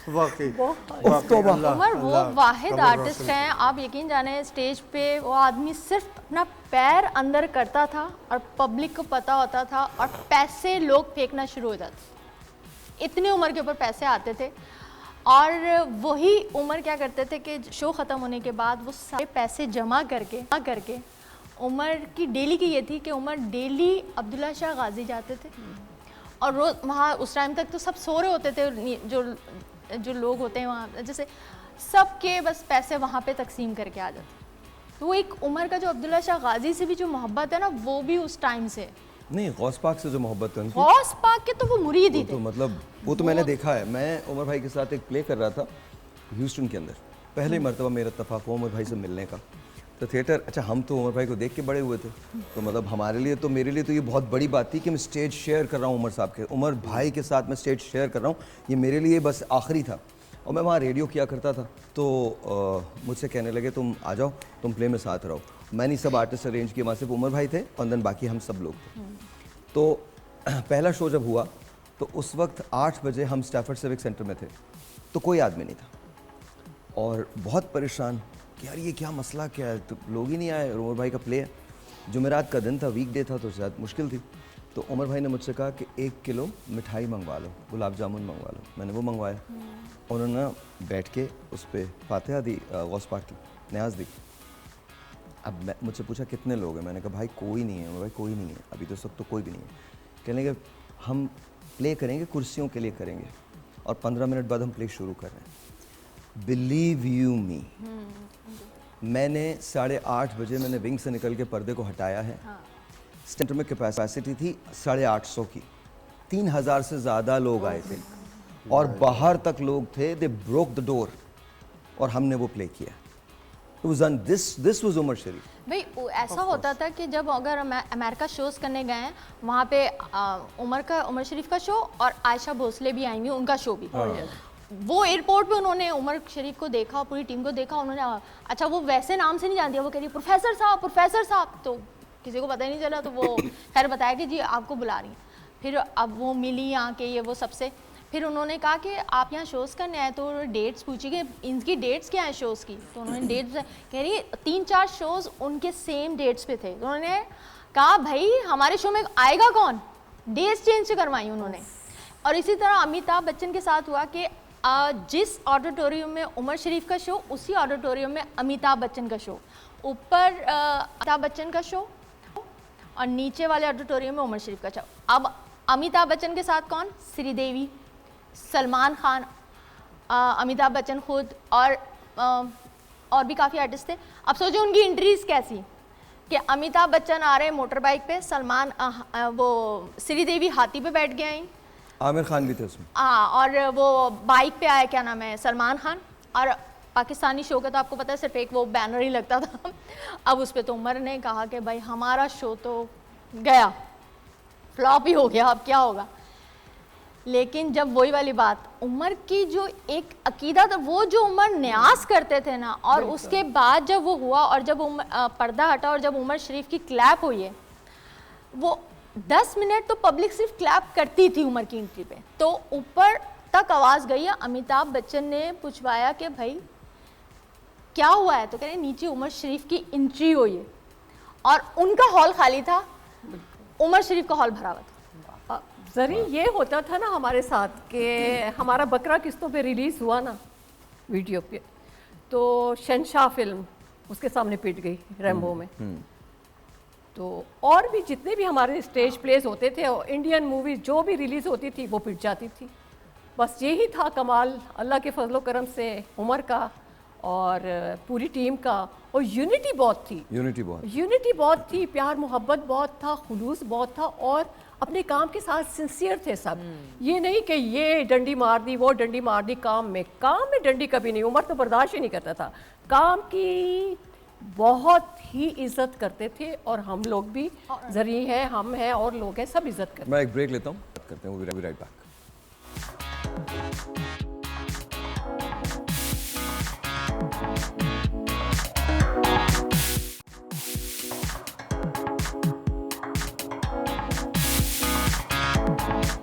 E: वाकई
D: उमर वो वाहिद आर्टिस्ट हैं, आप यकीन जाने स्टेज पे वो आदमी सिर्फ अपना पैर अंदर करता था और पब्लिक को पता होता था, और पैसे लोग फेंकना शुरू हो जाते। इतनी उम्र के ऊपर पैसे आते थे, और वही उमर क्या करते थे कि शो ख़त्म होने के बाद वो सारे पैसे जमा करके उमर की डेली की ये थी कि उमर डेली अब्दुल्ला शाह गाजी जाते थे, और रोज़ वहाँ उस टाइम तक तो सब सो रहे होते थे, जो लोग होते हैं वहाँ, जैसे सबके बस पैसे वहाँ पे तकसीम करके आ जाते। तो वो एक उमर का जो अब्दुल्ला शाह गाजी से भी जो मोहब्बत है ना, वो भी उस टाइम से।
B: नहीं, गौस पाक से जो मोहब्बत है उनकी,
D: गौस पाक के तो वो मुरीद ही थे।
B: तो मतलब वो तो मैंने देखा है। मैं उमर भाई के साथ एक प्ले कर रहा था ह्यूस्टन के अंदर, पहले मरतबा मेरा इत्तफाक हुआ उमर भाई से मिलने का। तो थिएटर, अच्छा हम तो उमर भाई को देख के बड़े हुए थे, तो मतलब हमारे लिए तो, मेरे लिए तो ये बहुत बड़ी बात थी कि मैं स्टेज शेयर कर रहा हूँ उमर साहब के, उमर भाई के साथ मैं स्टेज शेयर कर रहा हूँ। ये मेरे लिए बस आखिरी था। और मैं वहाँ रेडियो किया करता था, तो मुझसे कहने लगे तुम आ जाओ, तुम प्ले में साथ रहो। मैंने सब आर्टिस्ट अरेंज किए, वहाँ सिर्फ उमर भाई थे और देन बाकी हम सब लोग थे। तो पहला शो जब हुआ तो उस वक्त 8 बजे हम स्टैफर्ड सिविक सेंटर में थे, तो कोई आदमी नहीं था, और बहुत परेशान कि यार ये क्या मसला क्या है, तो लोग ही नहीं आए। उमर भाई का प्ले है, जुमेरात का दिन था, वीकडे था, तो शायद मुश्किल थी। तो उमर भाई ने मुझसे कहा कि 1 किलो मिठाई मंगवा लो, गुलाब जामुन मंगवा लो। मैंने वो मंगवाया, उन्होंने बैठ के उस पर फातिहा दी, गौस पाक की न्याज दी। अब मुझसे पूछा कितने लोग हैं, मैंने कहा भाई कोई नहीं है। भाई कोई नहीं है अभी तो, सब तो कोई भी नहीं है। कहने लगे हम प्ले करेंगे, कुर्सियों के लिए करेंगे, और 15 मिनट बाद हम प्ले शुरू कर रहे हैं। बिलीव यू मी, मैंने 8:30 बजे मैंने विंग से निकल के पर्दे को हटाया है। सेंटर में कैपेसिटी थी 850 की, 3000 से ज़्यादा लोग आए थे और बाहर तक लोग थे। दे ब्रोक द डोर और हमने वो प्ले किया। दिस वाज उमर शरीफ।
D: भाई ऐसा होता था कि जब अगर अमेरिका शोज़ करने गए हैं वहाँ पे उमर शरीफ का शो और आयशा भोसले भी आई हुई, उनका शो भी। वो एयरपोर्ट पे उन्होंने उमर शरीफ को देखा, पूरी टीम को देखा। उन्होंने अच्छा वो वैसे नाम से नहीं जानती, वो कह रही प्रोफेसर साहब, तो किसी को पता ही नहीं चला। तो वो खैर बताया कि जी आपको बुला रही हैं। फिर अब वो मिली यहाँ के ये वो सबसे, फिर उन्होंने कहा कि आप यहाँ शोज़ करने आए, तो डेट्स पूछी कि इनकी डेट्स क्या हैं शोज़ की। तो उन्होंने डेट्स कह रही 3-4 शोज़ उनके सेम डेट्स पे थे। तो उन्होंने कहा भाई हमारे शो में आएगा कौन, डेट्स चेंज करवाई उन्होंने। और इसी तरह अमिताभ बच्चन के साथ हुआ कि जिस ऑडिटोरियम में उमर शरीफ का शो, उसी ऑडिटोरियम में अमिताभ बच्चन का शो। ऊपर अमिताभ बच्चन का शो और नीचे वाले ऑडिटोरियम में उमर शरीफ का शो। अब अमिताभ बच्चन के साथ कौन, श्रीदेवी, सलमान खान, अमिताभ बच्चन खुद और भी काफ़ी आर्टिस्ट थे। अब सोचो उनकी एंट्रीज कैसी कि अमिताभ बच्चन आ रहे हैं मोटर बाइक पे, वो श्रीदेवी हाथी पे बैठ गए हैं,
B: आमिर खान भी थे उसमें।
D: हाँ, और वो बाइक पे आया क्या नाम है सलमान खान। और पाकिस्तानी शो का तो आपको पता है सिर्फ एक वो बैनर ही लगता था। अब उस पर तो उमर ने कहा कि भाई हमारा शो तो गया, फ्लॉप ही हो गया, अब क्या होगा। लेकिन जब वही वाली बात, उमर की जो एक अकीदा था, वो जो उमर न्यास करते थे ना, और उसके बाद जब वो हुआ और जब पर्दा हटा और जब उमर शरीफ की क्लैप हुई है, वो 10 मिनट तो पब्लिक सिर्फ क्लैप करती थी उमर की एंट्री पे। तो ऊपर तक आवाज़ गई है। अमिताभ बच्चन ने पूछवाया कि भाई क्या हुआ है, तो कह रहे नीचे उमर शरीफ की एंट्री हुई है और उनका हॉल खाली था, उमर शरीफ का हॉल भरा हुआ था।
C: जरी ये होता था ना हमारे साथ कि हमारा बकरा किस्तों पे रिलीज़ हुआ ना वीडियो पे, तो शहंशाह फिल्म उसके सामने पिट गई रैम्बो में। तो और भी जितने भी हमारे स्टेज प्लेस होते थे, इंडियन मूवीज़ जो भी रिलीज़ होती थी वो पिट जाती थी। बस यही था कमाल अल्लाह के फजलो करम से उमर का और पूरी टीम का। और यूनिटी बहुत थी, यूनिटी बहुत थी, प्यार मोहब्बत बहुत था, खुलूस बहुत था, और अपने काम के साथ सिंसियर थे सब। ये नहीं कि ये डंडी मार दी, वो डंडी मार दी। काम में डंडी कभी नहीं, उमर तो बर्दाश्त ही नहीं करता था। काम की बहुत ही इज्जत करते थे और हम लोग भी, जरी हैं, हम हैं और लोग हैं, सब इज्जत करते हैं।
B: मैं एक ब्रेक लेता हूँ, बात करते हैं, we'll be right back.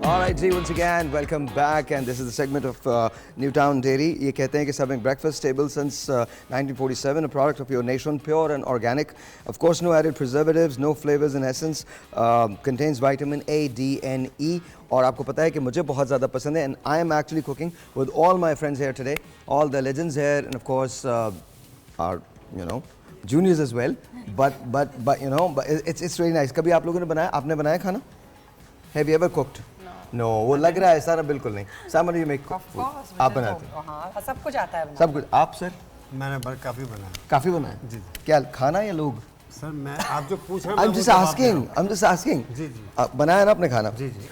B: All right, ji, once again, welcome back, and this is the segment of Newtown Dairy. ये कहते हैं कि serving breakfast stable since 1947, a product of your nation, pure and organic. Of course, no added preservatives, no flavors in essence, contains vitamin A, D, and E. और आपको पता है कि मुझे बहुत ज़्यादा पसंद है, and I am actually cooking with all my friends here today, all the legends here, and of course, our, you know, juniors as well. But you know, it's really nice. कभी आप लोगों ने बनाया, आपने बनाया खाना? Have you ever cooked? No, वो लग रहा है सारा बिल्कुल नहीं। Somebody you make food. आप बनाते हैं?
F: हाँ, सब कुछ आता है बनाना।
B: सब कुछ। आप सर?
E: मैंने काफ़ी बनाया।
B: काफ़ी बनाया?
E: जी।
B: क्या खाना या लोग?
E: सर मैं आप जो पूछ रहे हैं,
B: I'm just asking.
E: जी जी।
B: बनाया ना आपने खाना?
E: जी जी।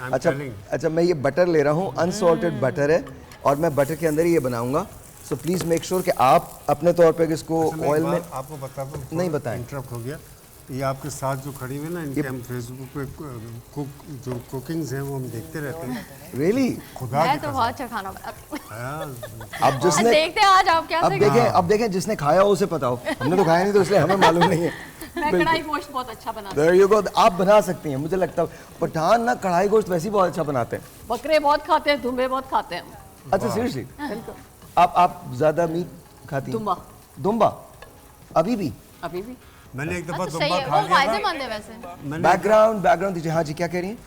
B: अच्छा मैं ये बटर ले रहा हूँ, अनसॉल्टेड बटर है, और मैं बटर के अंदर ही ये बनाऊंगा। सो प्लीज़ मेक श्योर कि आप अपने तौर पे इसको ऑयल में।
E: आपको बता दूँ?
B: नहीं बताएं।
E: इंटरप्ट हो गया। ये आपके साथ जो खड़ी हुई ना, इनके हम फेसबुक पे जो कुकिंग्स हैं वो हम देखते रहते हैं।
B: रियली?
E: खुदा
D: मैं तो बहुत अच्छा खाना बनाती हूँ।
B: अब जिसने
D: देखते हैं आज आप क्या
B: अब देखें जिसने खाया हो उसे पता हो, हमने तो खाया नहीं तो इसलिए हमें मालूम नहीं है।
C: मैं कढ़ाई गोश्त बहुत अच्छा बनाती
B: There you go. आप बना सकती हैं, मुझे लगता है पठान ना कढ़ाई गोश्त वैसे ही बहुत अच्छा बनाते हैं।
C: हूँ। बकरे बहुत खाते हैं, दुम्बे बहुत खाते हैं।
B: अच्छा सीरियसली? आप ज्यादा मीट खाती हैं? दुम्बा अभी भी?
C: अभी भी
E: मैंने एक दफ़ा
D: सही
E: दुम्बा
D: है,
E: खा
D: वो
E: लिया
D: फायदेमंद है वैसे।
B: बैकग्राउंड दीजिए। हाँ जी, क्या कह रही हैं?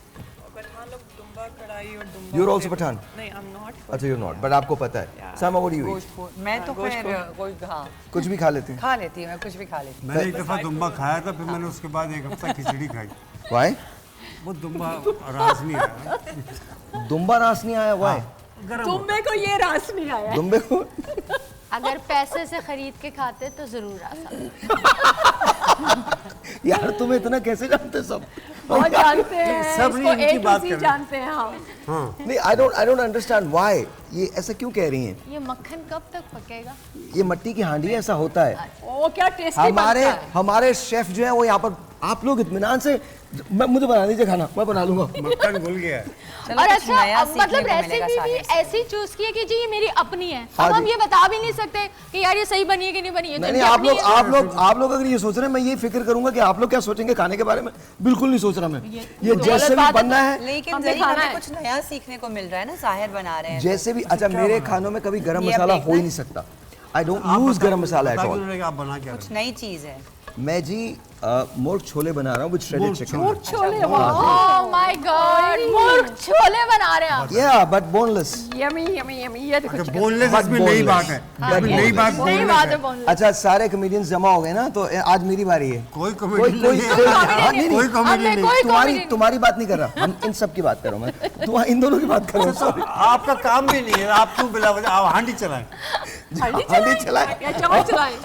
H: पठान लोग दुम्बा कढ़ाई और दुम्बा।
B: You're also Pathan?
H: नहीं, I'm not.
B: अच्छा you're not, but आपको पता है। Sama, what do you eat?
F: मैं तो खैर गोश्त हाँ
B: कुछ भी खा लेते हैं?
F: खा लेती हूँ, मैं कुछ भी खा लेती
E: मैंने एक दफ़ा दुम्बा खाया था, फिर मैंने उसके बाद एक हफ्ता खिचड़ी खाई।
B: Why?
E: वो दुम्बा रास नहीं आया।
B: दुम्बा रास नहीं आया, why?
C: तुम्बे को ये रास नहीं आया।
B: दुम्बे को
D: अगर पैसे से खरीद के खाते तो जरूर आता।
B: यार तुम्हें इतना कैसे जानते सब?
C: बहुत जानते हैं,
E: सब नहीं,
C: इसको
E: इनकी
C: A to
E: बात
C: Z
E: कर रहे हैं।
C: जानते हैं हम।
B: नहीं, I don't understand why ये ऐसा क्यों कह रही हैं?
D: ये मक्खन कब तक पकेगा?
B: ये मट्टी की हांडी है, ऐसा होता है।
C: ओ क्या टेस्टी बनता है।
B: हमारे शेफ जो है वो यहाँ पर, आप लोग इत्मीनान से, मुझे बना दीजिए खाना, मैं बना लूंगा।
E: मक्खन घुल गया है।
F: चलो
D: और
F: कुछ
D: अच्छा
F: नया
D: अब
F: सीखने
D: मतलब
F: को मिलेगा
D: रेसिपी भी
F: साहिर से।
D: ऐसी चूज की है कि जी ये मेरी अपनी है।
B: हाँ
D: अब हम
B: जी।
D: ये बता भी नहीं सकते कि यार ये सही बनी है कि नहीं बनी है।
B: नहीं, आप लोग अगर ये सोच रहे हैं, मैं ये फिक्र करूंगा कि आप लोग क्या सोचेंगे खाने के बारे में, बिल्कुल नहीं सोच रहा मैं। ये जैसे भी बनना है,
F: लेकिन
C: हमें
F: जरी
C: खाना
F: हमें
C: है।
F: कुछ नया सीखने को मिल रहा है ना, साहिर बना रहे हैं।
B: जैसे भी। अच्छा, मेरे खानों में कभी गरम
F: ये अब
B: मसाला हो
F: देखना
B: ही
F: है।
B: नहीं सकता। आई डोंट यूज गरम मसाला एट
E: पता
B: ऑल।
E: क्यों नहीं कि आप बना क्या
F: कुछ नई चीज है।
B: मैं जी मुर्ग छोले बना रहा हूँ with shredded chicken.
C: Chole
D: oh my God, मुर्ग छोले बना रहे हैं आप।
B: या but boneless.
C: Yummy yummy yummy, ये देखो
E: अच्छा,
C: chicken।
E: बोनलेस
B: But
E: इसमें नई
B: boneless.
E: बात है।
B: हाँ,
E: अभी नई बात
D: सही
E: boneless
D: बात
E: है।
D: है बोल।
B: अच्छा, सारे कॉमेडियंस जमा हो गए ना, तो आज मेरी बारी है।
E: कोई
B: कोई
E: कॉमेडी
B: कोई
E: नहीं है।
B: हाँ, नहीं,
E: कोई
B: नहीं,
E: कॉमेडी नहीं।
D: कोई
B: तुम्हारी
D: comedy
B: तुम्हारी बात नहीं कर रहा, हम इन सब की बात कर रहा हूँ मैं। तुम इन दोनों की बात कर रहा हूँ, सॉरी।
E: आपका काम भी नहीं है, आप क्यों बिला वजह आप हांडी चलाएं।
B: हांडी चलाए।
C: या चम्मच चलाएं।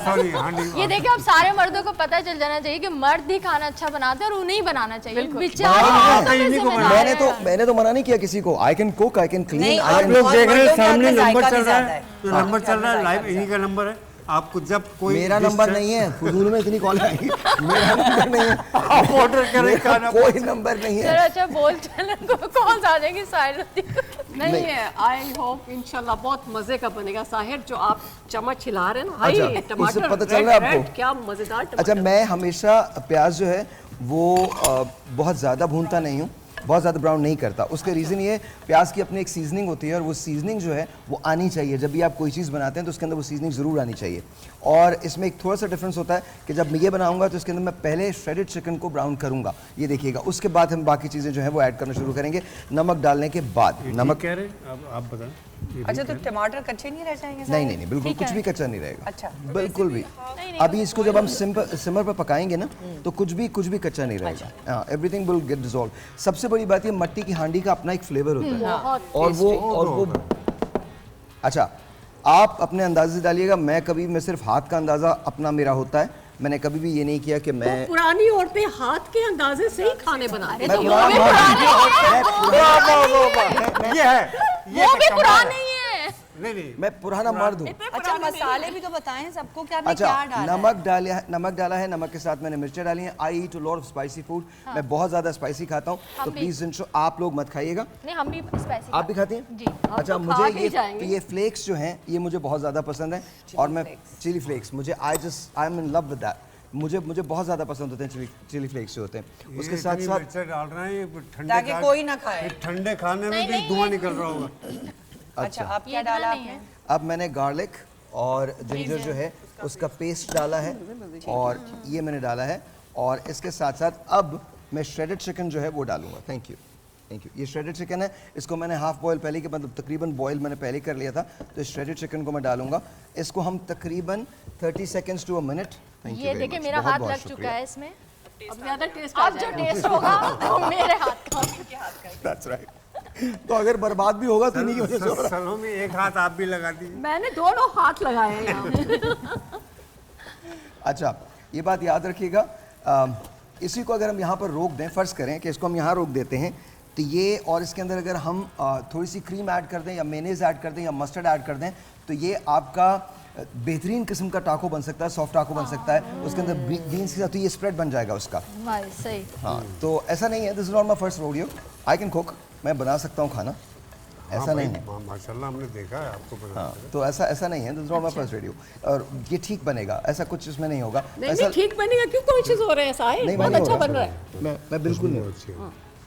E: सॉरी, हांडी।
D: ये देखिए अब सारे मर्दों को पता चल जाना चाहिए कि मर्द ही खाना अच्छा बनाते हैं और उन्हें ही बनाना चाहिए।
B: हाँ,
D: बेचारे
B: हाँ,
D: औरतें भी जिम्मेदार हैं।
B: मैंने तो मना नहीं किया किसी को। आई can cook, I can clean.
F: नहीं,
E: आप
F: और
E: लोग
F: बहुत
E: देख रहे हैं
F: मर्दों के
E: सामने
F: हाथ में
E: नंबर
F: जायका
E: चल
F: भी
E: रहा
F: ज्यादा
E: है,
F: है।
E: तो नंबर चल रहा है लाइव, इन्हीं का नंबर है। आपको जब कोई
B: मेरा
E: dish
B: नंबर
E: चल-
B: नहीं है, फजूल में इतनी कॉल आएगी। मेरा नंबर नहीं है,
E: आप ऑर्डर करें
B: मेरा
E: खाना।
B: कोई नंबर नहीं
D: चलो
B: है।
D: अच्छा बोल चलन को कौन सा आ जाएगी साइड।
C: नहीं है, आई होप इंशाल्लाह बहुत मजे का बनेगा। साहिर जो आप चम्मच हिला रहे हैं ना,
B: अच्छा,
C: हाय टमाटर
B: इससे पता चल रहा है
C: red,
B: आपको?
C: red, क्या मजेदार टमाटर।
B: अच्छा, मैं हमेशा प्याज जो है वो बहुत ज़्यादा भूनता नहीं हूँ, बहुत ज़्यादा ब्राउन नहीं करता। उसका रीज़न ये, प्याज की अपनी एक सीजनिंग होती है और वो सीजनिंग जो है वो आनी चाहिए। जब भी आप कोई चीज़ बनाते हैं तो उसके अंदर वो सीजनिंग ज़रूर आनी चाहिए। और इसमें एक थोड़ा सा डिफरेंस होता है कि जब मैं ये बनाऊंगा तो इसके अंदर मैं पहले श्रेडेड चिकन को ब्राउन करूंगा, ये देखिएगा। उसके बाद हम बाकी चीज़ें जो है वो ऐड करना शुरू करेंगे नमक डालने के बाद। नमक
E: कह रहे हैं, अब आप बताएं।
F: अच्छा, तो टमाटर कच्चे नहीं रह जाएंगे?
B: नहीं नहीं नहीं, बिल्कुल कुछ भी कच्चा नहीं रहेगा।
F: अच्छा।
B: बिल्कुल भी। अभी इसको जब हम सिमर पर पकाएंगे ना, तो कुछ भी कच्चा नहीं रहेगा। हाँ, एवरीथिंग विल गेट डिसॉल्व। सबसे बड़ी बात ये, मट्टी की हांडी का अपना एक फ्लेवर होता है और वो अच्छा, आप अपने अंदाजे से डालिएगा। मैं सिर्फ हाथ का अंदाज़ा अपना मेरा होता है। मैंने कभी भी ये नहीं किया कि मैं
C: तो पुरानी औरतें हाथ के अंदाजे से ही खाने बना रही
B: मैं
C: हैं।
E: ये है, ये
D: वो भी
E: कमाल
D: पुराने
E: है।
D: ही है।
E: नहीं,
B: मैं पुराना मर्द हूँ।
F: अच्छा, मसाले भी तो बताएं सबको कि आपने
B: अच्छा,
F: क्या डाला है?
B: नमक डाला है, नमक के साथ मैंने मिर्चें डाली हैं। I eat a lot of spicy food. मैं बहुत ज़्यादा स्पाइसी खाता हूँ, तो
D: भी।
B: प्लीज़ इंश्योर आप लोग मत खाइएगा।
D: नहीं हम भी स्पाइसी।
B: आप भी खाती हैं?
D: जी।
B: अच्छा,
C: तो खा
B: मुझे
C: के ही जाएंगे।
B: ये फ्लेक्स जो हैं ये मुझे बहुत ज़्यादा पसंद है। और मैं चिली फ्लेक्स, मुझे आई am in love with that. मुझे बहुत ज़्यादा पसंद होते हैं चिली फ्लेक्स जो होते हैं। उसके साथ साथ
E: मिर्चें डाल रहे हैं, ये ठंडे
F: ताकि
E: खा-
F: कोई ना खाए।
E: ये ठंडे खाने में
D: नहीं,
E: भी
D: नहीं,
E: धुआं
D: ये-
E: निकल रहा होगा।
F: अच्छा, आप क्या
D: ये इतना
F: डाला
D: नहीं
F: आपने?
B: अब मैंने गार्लिक और जिंजर जो है उसका पेस्ट डाला है और ये मैंने डाला है। और इसके साथ साथ अब मैं श्रेडेड चिकन जो है वो डालूंगा। Thank you. ये श्रेडेड चिकन है, इसको मैंने हाफ बॉयल पहले के मतलब तकरीबन बॉयल मैंने पहले कर लिया था। तो इस श्रेडेड चिकन को मैं डालूंगा। इसको हम तकरीबन 30 सेकेंड्स टू अ मिनट।
D: ये देखिए मेरा हाथ लग चुका है इसमें।
C: अब ज्यादा टेस्ट
D: अब जो टेस्ट होगा वो मेरे हाथ का।
B: That's right. तो अगर बर्बाद भी होगा तो इन्हीं की वजह से हो रहा
E: सलों में एक हाथ आप भी लगा दीजिए।
C: मैंने दोनों हाथ लगाए हैं यहाँ पे।
B: अच्छा, ये बात याद रखिएगा, इसी को अगर हम यहाँ पर रोक दें, फ़र्ज़ करें कि इसको हम यहाँ रोक देते हैं, तो ये और इसके अंदर अगर हम थोड़ी सी क्रीम ऐड कर दें या मेयोनेज़ ऐड कर दें या मस्टर्ड ऐड कर दें, तो ये आपका बेहतरीन किस्म का टाको बन सकता है, सॉफ्ट टाको बन सकता है। उसके अंदर बीन्स के साथ तो ये स्प्रेड बन जाएगा उसका।
D: सही।
B: हाँ, तो ऐसा नहीं है, this is not my first rodeo. I can cook, मैं बना सकता हूँ खाना, ऐसा नहीं है।
E: माशाल्लाह हमने देखा है आपको बनाते
B: हाँ, तो ऐसा नहीं है, this is not my first radio. और ये ठीक बनेगा, ऐसा कुछ इसमें नहीं होगा।
C: नहीं ठीक बनेगा, क्यों कॉन्शियस हो रहे हैं साहिर?
B: नहीं,
C: बहुत
B: मैं नहीं
C: अच्छा
B: हो रहा।
C: बन रहा है।
B: मैं बिल्कुल नहीं।
E: अच्छी है।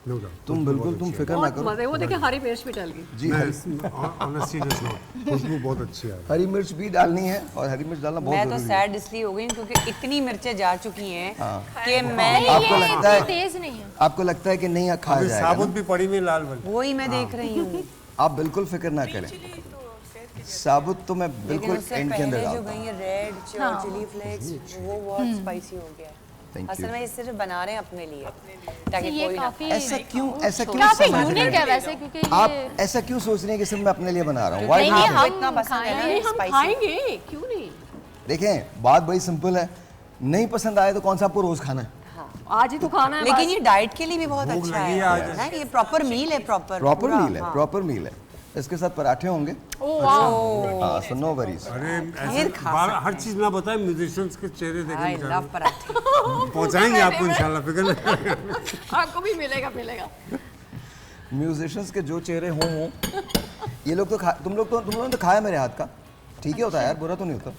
E: नो डाउट
B: तुम बिल्कुल तुम फिक्र ना
C: बहुत
B: करो
C: मजे, वो देखिए हरी मिर्च भी डल गई।
B: जी।
E: ऑन अ सीरियस नोट खुशबू बहुत अच्छी आ रही
B: हरी मिर्च भी डालनी है और हरी मिर्च डालना बहुत
F: मैं तो
B: जरूरी है।
F: सैड इसलिए हो गई हूँ क्योंकि इतनी मिर्चें जा चुकी हैं कि मैं
B: आपको
D: ये
B: लगता है
D: इतनी तेज नहीं है।
B: आपको लगता है कि नहीं खा
E: अभी
B: जाएगा
E: साबुत
B: ना?
E: भी पड़ी हुई लाल वाली।
F: वही मैं देख रही हूँ।
B: आप बिल्कुल फिक्र ना करें, साबुत तो मैं
F: लेकिन
B: बिल्कुल
F: उससे
B: एंड के अंदर
F: पहले जो
B: डालता हूँ।
F: गई रेड चिली फ्लेक्स वो बहुत स्पाइसी हो गया है।
B: Thank
F: असल
B: you.
F: में इसे सिर्फ बना रहे हैं अपने लिए
D: तो
F: ताकि
D: ये
F: कोई ना
D: काफी
B: ऐसा क्यों
D: काफी
B: समझ रहे
D: यूनिक है
B: हैं?
D: वैसे, क्योंकि
B: आप
D: ये
B: ऐसा क्यों सोच रहे हैं कि सिर्फ मैं अपने लिए बना रहा हूँ?
F: क्योंकि
B: Why
D: नहीं,
B: not?
F: आपको
D: हम
F: इतना पसंद है
D: खाएंगे,
F: ना
C: हम
F: स्पाइसी।
C: खाएंगे, क्यों नहीं?
B: देखें बात बड़ी सिंपल है, नहीं पसंद आए तो कौन सा आपको रोज खाना है?
C: आज ही तो खाना है
F: लेकिन
C: बस।
F: ये डाइट के लिए भी बहुत
E: भूख
F: अच्छा
E: लगी है आज।
F: है ये प्रॉपर मील है
B: प्रॉपर
F: पूरा,
B: मील है,
F: हाँ।
B: प्रॉपर मील है। इसके साथ पराठे होंगे।
C: ओह वाह,
B: हाँ, so no worries.
E: अरे ऐसे
F: फिर खा
E: हर चीज ना बताए, म्यूजिशियंस के चेहरे
F: आई
E: देखें
F: लव पराठे।
E: पहुंचाएंगे आपको इंशाल्लाह, फिक्र नहीं।
C: आपको भी मिलेगा मिलेगा।
B: म्यूजिशियंस के जो चेहरे हों ये लोग तो तुम लोगों ने तो खाया मेरे हाथ का, ठीक ही होता है यार, बुरा तो नहीं होता।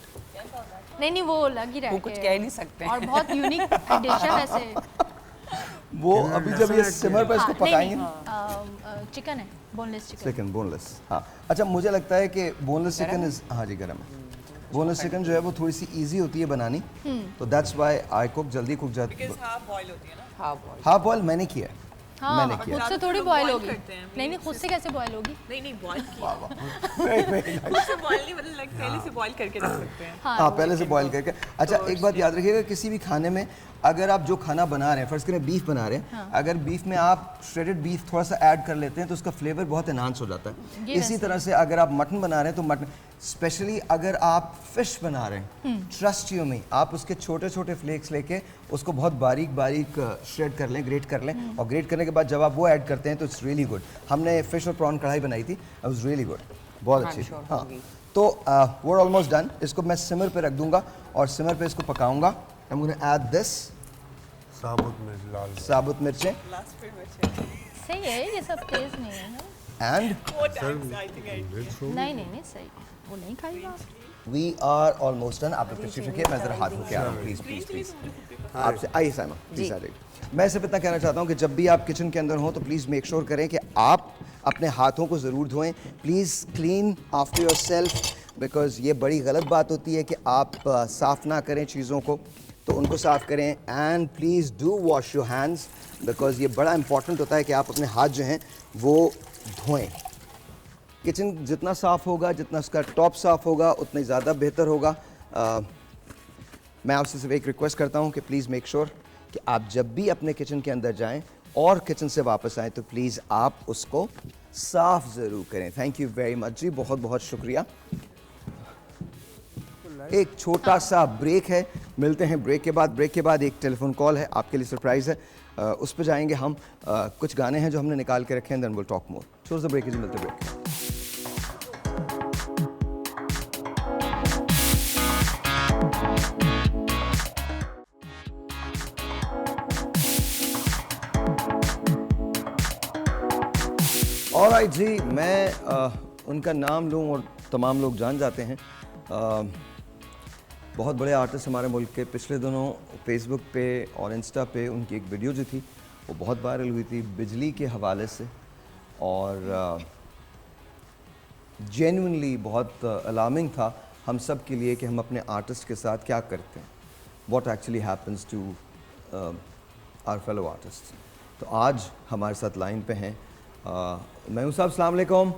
D: नहीं वो लग ही रहा
F: वो
D: है
F: कुछ
D: कि-
F: कह नहीं सकते
D: और बहुत यूनिक डिश है वैसे।
B: वो अभी जब ये सिमर पर इसको पकाएंगे
D: चिकन है, बोनलेस चिकन।
B: Chicken boneless. हाँ अच्छा, मुझे लगता है कि बोनलेस चिकन इज, हाँ जी गरम है। बोनलेस चिकन जो है वो थोड़ी सी इजी होती है बनानी, तो दैट्स व्हाई आई कुक, जल्दी कुक जाती है।
H: हाफ बॉईल होती है ना।
B: हाफ बॉयल मैंने किया है,
D: हाँ,
B: मैंने किया
D: खुद से थोड़ी बॉयल होगी। नहीं नहीं, खुद से कैसे बॉयल होगी?
H: नहीं बॉईल किया। उससे बॉईल नहीं, मतलब लाइक पहले से बॉईल करके रख सकते हैं।
B: हाँ पहले से बॉईल करके। अच्छा एक बात याद रखिएगा, किसी भी खाने में अगर आप जो खाना बना रहे हैं, फर्स्ट करें बीफ बना रहे हैं, अगर बीफ में आप श्रेडेड बीफ थोड़ा सा ऐड कर लेते हैं तो उसका फ्लेवर बहुत एनहांस हो जाता है। इसी तरह से अगर आप मटन बना रहे हैं तो मटन, स्पेशली अगर आप फिश बना रहे हैं, ट्रस्ट यू मी, आप उसके छोटे छोटे फ्लेक्स लेके उसको बहुत बारीक बारीक श्रेड कर लें, ग्रेट कर लें, और ग्रेट करने के बाद जब आप वो ऐड करते हैं तो इट्स रियली गुड। हमने फिश और प्रॉन कढ़ाई बनाई थी, इट वाज रियली गुड, बहुत अच्छी थी। हाँ तो वो ऑलमोस्ट डन। इसको मैं सिमर पे रख दूंगा और सिमर पे इसको पकाऊंगा। I am gonna add this
E: साबुत मिर्च लाल
B: साबुत मिर्चें
D: सही है, ये सब तेज नहीं है ना?
B: एंड
D: नहीं नहीं नहीं, सही वो नहीं खाएगा।
B: We are almost done. आप लोग तशरीफ रखिए, मैं जरा हाथ होके आ रहा हूँ, प्लीज प्लीज प्लीज। आपसे आइए साइमा, प्लीज आ जाइए। मैं सिर्फ इतना कहना चाहता हूँ कि जब भी आप किचन के अंदर हों तो प्लीज़ मेक श्योर करें कि आप अपने हाथों को ज़रूर धोएं। Please clean after your self, because ये बड़ी गलत बात होती है कि आप साफ़ ना करें चीज़ों को, तो उनको साफ़ करें। And please do wash your hands, because ये बड़ा इंपॉर्टेंट होता है कि आप अपने हाथ जो हैं वो धोएं। किचन जितना साफ़ होगा, जितना उसका टॉप साफ़ होगा, उतना ही ज़्यादा बेहतर होगा। मैं आपसे सिर्फ एक रिक्वेस्ट करता हूँ कि प्लीज़ मेक श्योर कि आप जब भी अपने किचन के अंदर जाएं और किचन से वापस आएं तो प्लीज़ आप उसको साफ़ ज़रूर करें। थैंक यू वेरी मच जी, बहुत बहुत शुक्रिया। एक छोटा सा ब्रेक है, मिलते हैं ब्रेक के बाद। ब्रेक के बाद एक टेलीफोन कॉल है, आपके लिए सरप्राइज़ है, उस पर जाएंगे हम। कुछ गाने हैं जो हमने निकाल के रखे हैं, देन विल टॉक मोर। छोटा सा ब्रेक है जी, मिलते ब्रेक। ऑलराइट जी, मैं उनका नाम लूँ और तमाम लोग जान जाते हैं। बहुत बड़े आर्टिस्ट हमारे मुल्क के, पिछले दिनों फेसबुक पे और इंस्टा पे उनकी एक वीडियो जो थी वो बहुत वायरल हुई थी बिजली के हवाले से, और जेन्युइनली बहुत अलार्मिंग था हम सब के लिए कि हम अपने आर्टिस्ट के साथ क्या करते हैं, what actually happens to our fellow artist. तो आज हमारे साथ लाइन पे हैं मयूं साहब, अस्सलाम वालेकुम।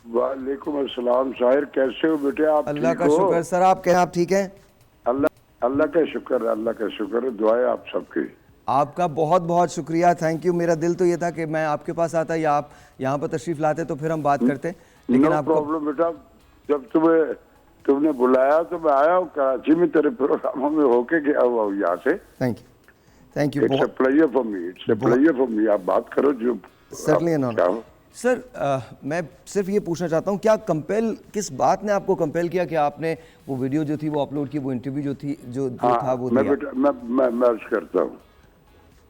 J: वालेकुम अस्सलाम। शाहिर कैसे हो बेटे आप?
B: अल्लाह
J: ठीक
B: का
J: हो?
B: शुक्र सर, आप कैसे? आप ठीक हैं?
J: अल्लाह का शुक्र है, अल्लाह का शुक्र है, दुआएं आप सबकी।
B: आपका बहुत बहुत शुक्रिया, थैंक यू। मेरा दिल तो ये था कि मैं आपके पास आता या आप यहाँ पर तशरीफ लाते तो फिर हम बात करते, लेकिन
J: नो
B: आपको
J: प्रॉब्लम बेटा, जब तुमने बुलाया तो मैं आया हूँ। कराची में तेरे प्रोग्रामों में होके गया हुआ हूँ यहाँ से।
B: Thank you.
J: It's a pleasure for me, it's a pleasure for me. आप बात करो जो
B: Certainly an honor.
J: चाहो।
B: सर मैं सिर्फ ये पूछना चाहता हूँ, क्या कंपेल, किस बात ने आपको कंपेल किया कि आपने वो वीडियो जो थी वो अपलोड की, वो इंटरव्यू जो थी जो था वो
J: मैं
B: दिया?
J: बेटा मैं अर्ज करता हूँ।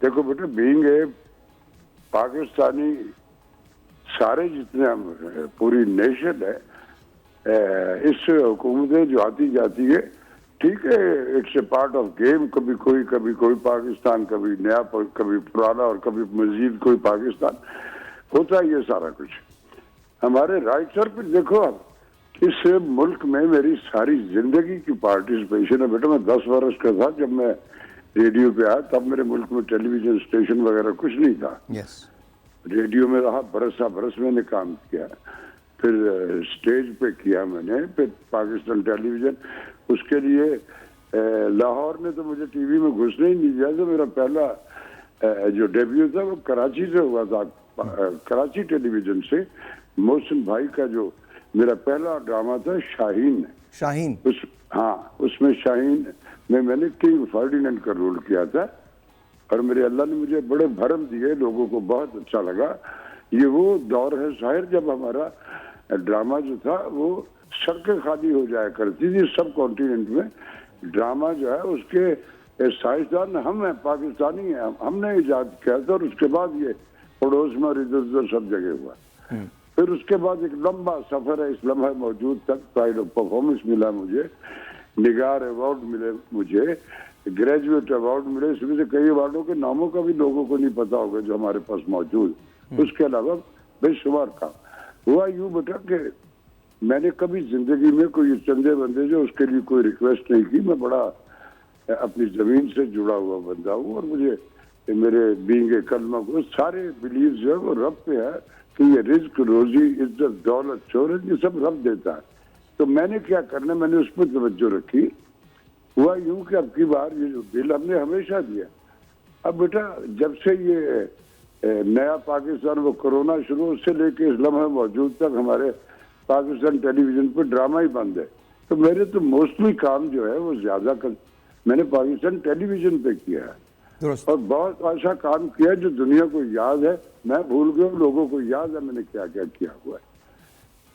J: देखो बेटा, बीइंग ए पाकिस्तानी, सारे जितने हम पूरी नेशन है, इस हुकूमतें जो आती जाती है ठीक है, it's a part of game. कभी कोई पाकिस्तान, कभी नया, कभी पुराना और कभी मजीद कोई पाकिस्तान, होता है ये सारा कुछ। हमारे राइट सर पे देखो आप, इस मुल्क में मेरी सारी जिंदगी की पार्टिसिपेशन है। बेटा मैं 10 वर्ष का था जब मैं रेडियो पे आया, तब मेरे मुल्क में टेलीविजन स्टेशन वगैरह कुछ नहीं था।
B: Yes.
J: रेडियो में रहा, बरस मैंने काम किया, फिर स्टेज पे किया मैंने, फिर पाकिस्तान टेलीविजन। उसके लिए लाहौर ने तो मुझे टीवी में घुसने ही नहीं दिया। तो मेरा पहला जो डेब्यू था वो कराची से हुआ था, कराची टेलीविजन से। मोहसिन भाई का जो मेरा पहला ड्रामा था शाहीन, उसमें शाहीन में मैंने किंग फर्डिनेंड का रोल किया था। और मेरे अल्लाह ने मुझे बड़े भरम दिए, लोगों को बहुत अच्छा लगा। ये वो दौर है शायर जब हमारा ड्रामा जो था वो सड़कें खाली हो जाया करती थी सब कॉन्टिनेंट में। ड्रामा जो है उसके साइंसदान हम हैं, पाकिस्तानी हैं, हमने इजाद किया था। और उसके बाद ये पड़ोस में और इधर उधर सब जगह हुआ। फिर उसके बाद एक लंबा सफर है इस लम्हा मौजूद तक। प्राइड ऑफ परफॉर्मेंस मिला मुझे, निगार अवार्ड मिले मुझे, ग्रेजुएट अवार्ड मिले। इसमें से कई अवार्डों के नामों का भी लोगों को नहीं पता होगा जो हमारे पास मौजूद। उसके अलावा बेशुमार काम हुआ। यूं बेटा कि मैंने कभी जिंदगी में कोई चंदे बंदे जो उसके लिए कोई रिक्वेस्ट नहीं की। मैं बड़ा अपनी जमीन से जुड़ा हुआ बंदा हूँ। और मुझे मेरे बींगे कलमा को सारे बिलीव जो है वो रब पे है कि ये रिज्क, रोजी, इज्जत, दौलत, शोहरत ये सब रब देता है। तो मैंने क्या करना, मैंने उस पर तवज्जो रखी। हुआ यूं कि अब की बार ये जो बिल हमने हमेशा दिया। अब बेटा जब से ये नया पाकिस्तान वो कोरोना शुरू, उससे लेके इस लम्हे मौजूद तक हमारे पाकिस्तान टेलीविजन पर ड्रामा ही बंद है। तो मेरे तो मोस्टली काम जो है वो ज्यादा मैंने पाकिस्तान टेलीविजन पे किया है। और बहुत ऐसा काम किया जो दुनिया को याद है। मैं भूल गया, लोगों को याद है मैंने क्या क्या किया हुआ है।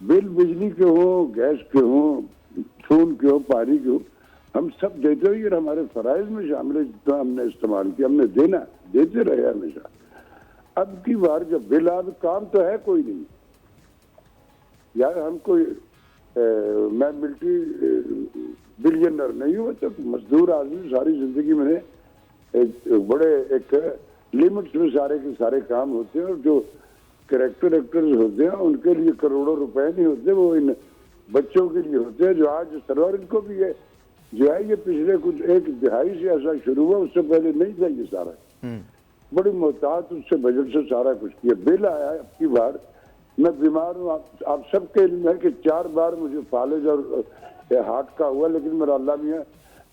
J: बिल बिजली के हो, गैस के हो, खून के हो, पानी के हो, हम सब देते हुए ये हमारे फराइज में शामिल है। जितना हमने इस्तेमाल किया हमने देते रहे हमेशा। अब की बार जब बिल आए, काम तो है कोई नहीं यार। हम कोई मैं मिलिट्री बिलियनर नहीं हूँ, तो मजदूर आदमी सारी जिंदगी मैंने एक लिमिट्स में सारे के सारे काम होते हैं। और जो कैरेक्टर एक्टर्स होते हैं उनके लिए करोड़ों रुपए नहीं होते, वो इन बच्चों के लिए होते हैं जो आज सरवर इनको भी है जो है। ये पिछले कुछ एक दिहाई से ऐसा शुरू हुआ, उससे पहले नहीं था ये सारा। बड़ी मोहतात उससे बजट से सारा कुछ किया। बिल आया अब की बार, मैं बीमार हूँ, आप सबके इल्म है कि 4 बार मुझे फालिज और हार्ट का हुआ। लेकिन मेरा अल्लाह मियाँ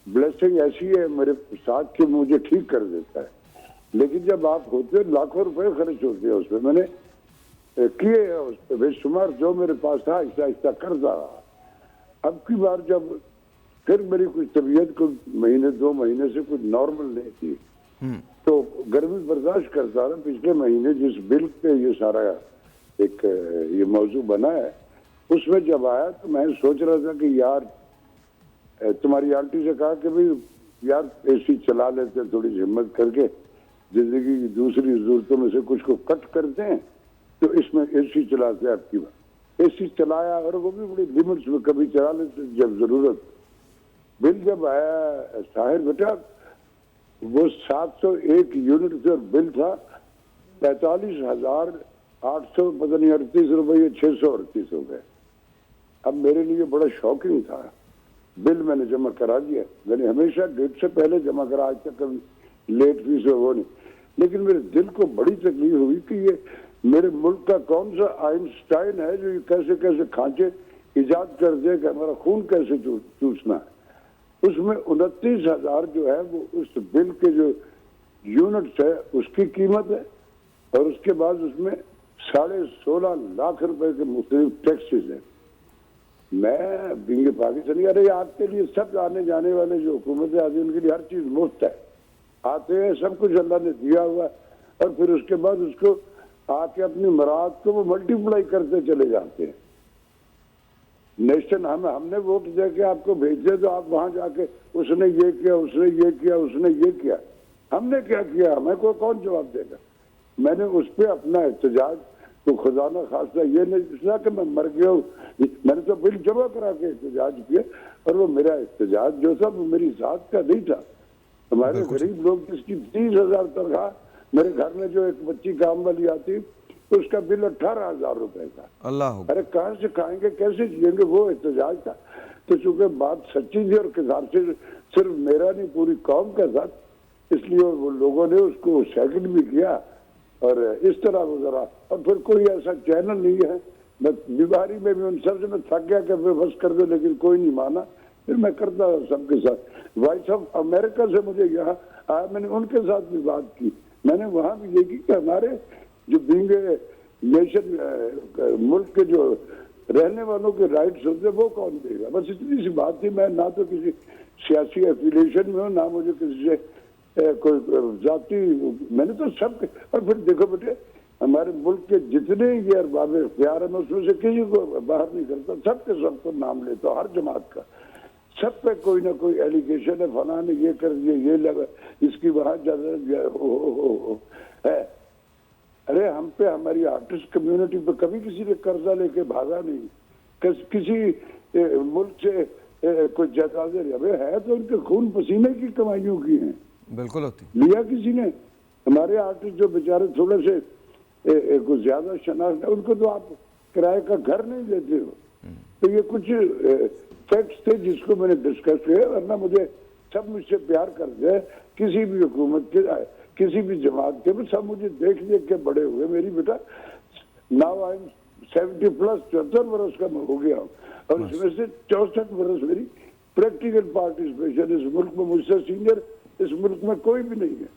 J: ब्लेसिंग ऐसी है मेरे साथ कि मुझे ठीक कर देता है। लेकिन जब आप होते लाखों रुपए खर्च होते हैं उस पर, मैंने किए हैं उस पर बेशुमार, जो मेरे पास था आहिस्ता आहिस्ता करता रहा। अब की बार जब फिर मेरी कुछ तबीयत को महीने 2 महीने से कुछ नॉर्मल नहीं थी, तो गर्मी बर्दाश्त करता रहा। पिछले महीने जिस बिल पे ये सारा एक ये मौजू बना है, उसमें जब आया तो मैं सोच रहा था कि यार तुम्हारी आंटी से कहा कि भाई यार एसी चला लेते, थोड़ी हिम्मत करके जिंदगी की दूसरी जरूरतों में से कुछ को कट करते हैं, तो इसमें एसी चलाते हैं। आपकी बात एसी चलाया, और वो भी बड़ी लिमिट्स में, कभी चला लेते जब जरूरत। बिल जब आया साहिर बेटा, वो 701 यूनिट से बिल था 45,800 पता नहीं 38 रुपये 638 हो गए। अब मेरे लिए बड़ा शॉकिंग था। बिल मैंने जमा करा दिया, मैंने हमेशा डेट से पहले जमा करा, आज तक कभी लेट फीस वो नहीं। लेकिन मेरे दिल को बड़ी तकलीफ हुई कि ये मेरे मुल्क का कौन सा आइंस्टाइन है जो ये कैसे कैसे खांचे इजाद कर दे कि हमारा खून कैसे चूसना है। उसमें 29,000 जो है वो उस बिल के जो यूनिट्स है उसकी कीमत है, और उसके बाद उसमें 16.5 लाख रुपए के मुख्तलिफ टैक्सेस है। मैं बिंगे पाकिस्तानी, अरे आपके लिए सब आने जाने वाले जो हुकूमतें आती है उनके लिए हर चीज मुफ्त है, आते हैं सब कुछ अल्लाह ने दिया हुआ, और फिर उसके बाद उसको आके अपनी मराद को वो मल्टीप्लाई करते चले जाते हैं। नेशन हमने वोट दे के आपको भेज दिया, तो आप वहां जाके उसने ये किया, उसने ये किया, उसने ये किया। हमने क्या किया, हमें को कौन जवाब देगा। मैंने उस पर अपना एहतजाज, तो खुदा न खास्ता ये नहीं कि मैं मर गया हूँ, मैंने तो बिल जमा करा के एहतजाज किया। और वो मेरा एहतजाज जो था वो मेरी जात का नहीं था। हमारे गरीब लोग जिसकी 30,000 तनख्वाह, मेरे घर में जो एक बच्ची काम वाली आती उसका बिल 18,000 रुपए का।
B: अल्लाह
J: अरे कहाँ से खाएंगे, कैसे जिएंगे, वो एहतजाज था। तो चूंकि बात सच्ची थी और किसान से सिर्फ मेरा नहीं पूरी कौम का था, इसलिए वो लोगों ने उसको सेकंड भी किया और इस तरह गुजरा। और फिर कोई ऐसा चैनल नहीं है, मैं बीमारी में भी उन सबसे मैं थक गया कि बस कर दो, लेकिन कोई नहीं माना, फिर मैं करता सबके साथ। वॉइस ऑफ अमेरिका से मुझे यहाँ आया, मैंने उनके साथ भी बात की, मैंने वहाँ भी ये की कि हमारे जो बीइंग नेशन मुल्क के जो रहने वालों के राइट्स होते वो कौन देगा। बस इतनी सी बात थी। मैं ना तो किसी सियासी एफिलिएशन में हूँ, ना मुझे किसी से कोई जाति, मैंने तो सब। और फिर देखो बेटे, हमारे मुल्क के जितने ये अरबाब इख्तियार हैं, मैं उसमें से किसी को बाहर नहीं करता, सबके सबको नाम लेता हूँ, हर जमात का। सब पे कोई ना कोई एलिगेशन है, फला ने ये कर दिया, ये लगा, इसकी वहाँ ज्यादा हो है। अरे हम पे, हमारी आर्टिस्ट कम्युनिटी पे कभी किसी ने कर्जा लेके भागा नहीं, किसी मुल्क से कोई जायदादें अबे है तो उनके खून पसीने की कमाइयों की हैं,
B: बिल्कुल होती।
J: लिया किसी ने। हमारे आर्टिस्ट जो बेचारे थोड़े से कुछ ज्यादा शनाख्त है, उनको तो आप किराए का घर नहीं देते हो। तो ये कुछ फैक्ट्स थे जिसको मैंने डिस्कस किया, वरना मुझे सब मुझसे प्यार करते हैं, किसी भी हुकूमत के, किसी भी जमात के, सब मुझे देख देख के बड़े हुए। मेरी बेटा नाउ आई एम 70 प्लस, 74 वर्ष का हो गया हूँ, और इसमें से 64 वर्ष मेरी प्रैक्टिकल पार्टिसिपेशन। इस मुल्क में मुझसे सीनियर इस मुल्क में कोई भी नहीं है।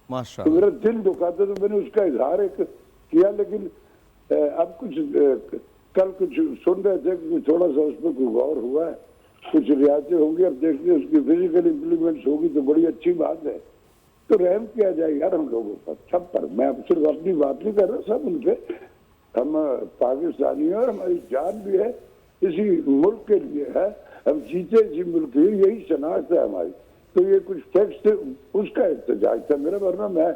B: माशा
J: तो मेरा दिल दुखा था, तो मैंने उसका इजहार एक किया। लेकिन अब कुछ कल कुछ सुन रहे थे कि थोड़ा सा उस पर गौर हुआ है, कुछ रियायतें होंगी, अब देखते उसकी फिजिकल इम्प्लीमेंट्स होगी तो बड़ी अच्छी बात है। तो रहम किया जाए यार हम लोगों पर, सब पर। मैं अब सिर्फ अपनी बात नहीं कर रहा, सब उनसे। हम पाकिस्तानी हैं और हमारी जान भी है इसी मुल्क के लिए है, हम जीते इसी मुल्क के लिए, यही शनाख्त है हमारी। तो ये कुछ फैक्ट्स थे, उसका एहतजाज था मेरा। वरना मैं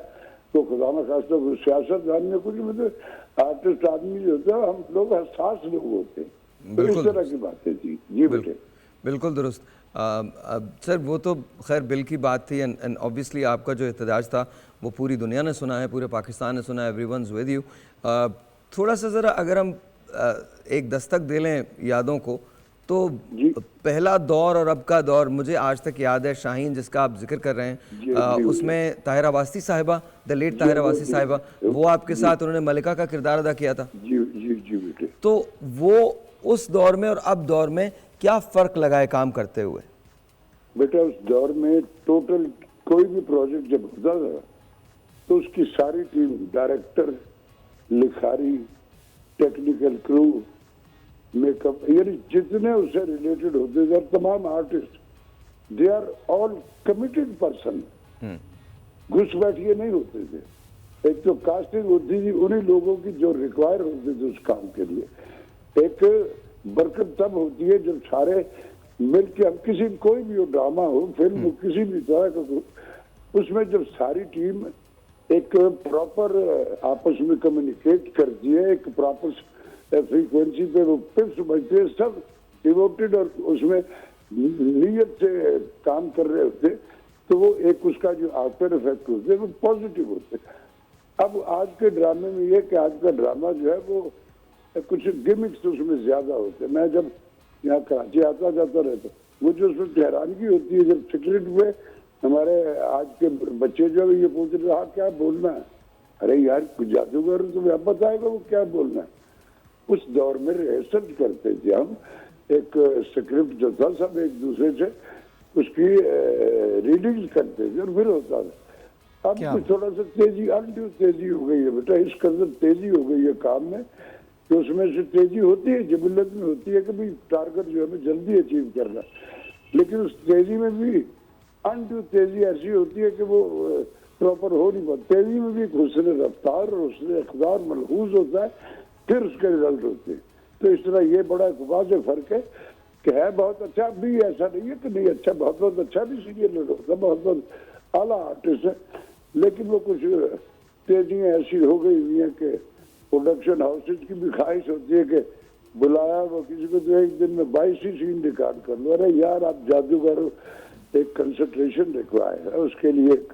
J: तो खुदा न खास्ता सियासतदान में कुछ, मतलब आर्टिस्ट आदमी जो होता है, हम लोग हसास लोग होते हैं। तो इस तरह की बातें थी जी बेटे।
B: बिल्कुल दुरुस्त। सर वो तो खैर बिल की बात थी, एंड ऑब्वियसली आपका जो एहतजाज था वो पूरी दुनिया ने सुना है, पूरे पाकिस्तान ने सुना है, एवरीवनस विद यू। थोड़ा सा ज़रा अगर हम एक दस्तक दे लें यादों को, तो पहला दौर और अब का दौर मुझे आज तक याद है। शाहीन जिसका आप जिक्र कर रहे हैं, उसमें ताहिरा वास्ती साहिबा, द लेट ताहिरा वास्ती साहिबा, वो आपके साथ उन्होंने मलिका का किरदार अदा किया था।
J: जी जी जी बेटे।
B: तो वो उस दौर में और अब दौर में क्या फ़र्क लगा है काम करते हुए?
J: बेटा उस दौर में टोटल कोई भी प्रोजेक्ट जब होता था तो उसकी सारी टीम, डायरेक्टर, लिखारी, टेक्निकल क्रू, मेकअप, यानी जितने उससे रिलेटेड होते थे, तमाम artist, they are all committed person, घुस बैठिए नहीं होते थे। एक तो कास्टिंग होती थी उन्हीं लोगों की जो रिक्वायर होते थे उस काम के लिए। एक बरकत तब होती है जब सारे मिल के, हम किसी कोई भी हो, ड्रामा हो, फिल्म हो, किसी भी तरह का, उसमें जब सारी टीम एक प्रॉपर आपस में कम्युनिकेट करती है, एक प्रॉपर फ्रीक्वेंसी पे वो पिप्स बजते हैं, सब डिवोटेड और उसमें नीयत से काम कर रहे होते, तो वो एक उसका जो आफ्टर इफेक्ट होते हैं वो पॉजिटिव होते हैं। अब आज के ड्रामे में ये कि आज का ड्रामा जो है वो कुछ गिमिक्स उसमें ज्यादा होते हैं। मैं जब यहाँ कराची आता जाता रहता, वो जो उसमें हैरानगी होती है जब सिक्रेट में हमारे आज के बच्चे जो है ये पूछते थे हाँ क्या बोलना है, अरे यार कुछ जादूगर तुम्हें अब बताएगा वो क्या बोलना है। उस दौर में रिहर्सल करते थे हम, एक स्क्रिप्ट जो था सब एक दूसरे से उसकी रीडिंग करते थे और फिर होता था। अब कुछ थोड़ा सा तेजी, अनड्यू तेजी हो गई है बेटा, इस कदर तेजी हो गई है काम में कि उसमें से तेजी होती है, जबलत में होती है कि भाई टारगेट जो है जल्दी अचीव करना, लेकिन उस तेजी में भी अनड्यू तेजी ऐसी होती है कि वो प्रॉपर हो नहीं पाती। तेजी में भी एक हुस्न रफ्तार और हुस्न इक़्तिदार मलहूज होता है, फिर उसके रिजल्ट होते हैं। तो इस तरह ये बड़ा एक वाज़ेह फर्क है कि है बहुत अच्छा भी, ऐसा नहीं है कि नहीं अच्छा, बहुत बहुत अच्छा भी सीरियल होता है, बहुत बहुत आला आर्टिस्ट है, लेकिन वो कुछ तेजियाँ ऐसी हो गई हुई हैं कि प्रोडक्शन हाउसेज की भी ख्वाहिश होती है कि बुलाया, वो किसी को तो एक दिन में 22 ही सीन रिकॉर्ड कर लो। अरे यार आप जादूगर हो, एक कंसंट्रेशन रिक्वायर है, उसके लिए एक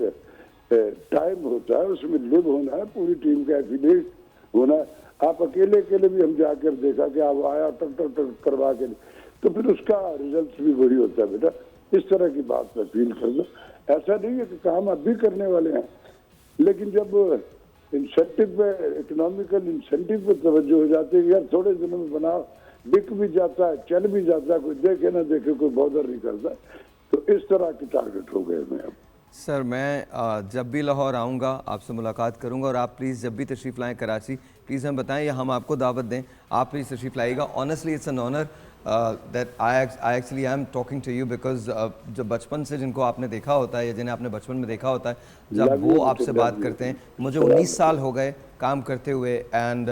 J: टाइम होता है, उसमें लिव होना है, पूरी टीम का एफिलिएट होना है। आप अकेले भी हम जाकर देखा कि आप आया टक टक टक करवा के, तो फिर उसका रिजल्ट भी वही होता है बेटा। इस तरह की बात मैं फील कर दो। ऐसा नहीं है कि काम अब भी करने वाले हैं, लेकिन जब इंसेंटिव पे, इकोनॉमिकल इंसेंटिव पे तवज्जो हो जाती है, यार थोड़े दिनों में बनाओ, बिक भी जाता है, चल भी जाता है, कोई देखे ना देखे कोई बॉदर नहीं करता। तो इस तरह के टारगेट हो गए मैं अब।
B: सर मैं जब भी लाहौर आऊँगा आपसे मुलाकात करूँगा, और आप प्लीज़ जब भी तशरीफ़ लाएँ कराची, प्लीज़ हमें बताएं या हम आपको दावत दें, आप प्लीज़ तशरीफ़ लाइएगा। Honestly it's an honour that I actually I am talking to you, because जब बचपन से जिनको आपने देखा होता है या जिन्हें आपने बचपन में देखा होता है, जब वो आपसे बात करते हैं, मुझे 19 साल हो गए काम करते हुए, एंड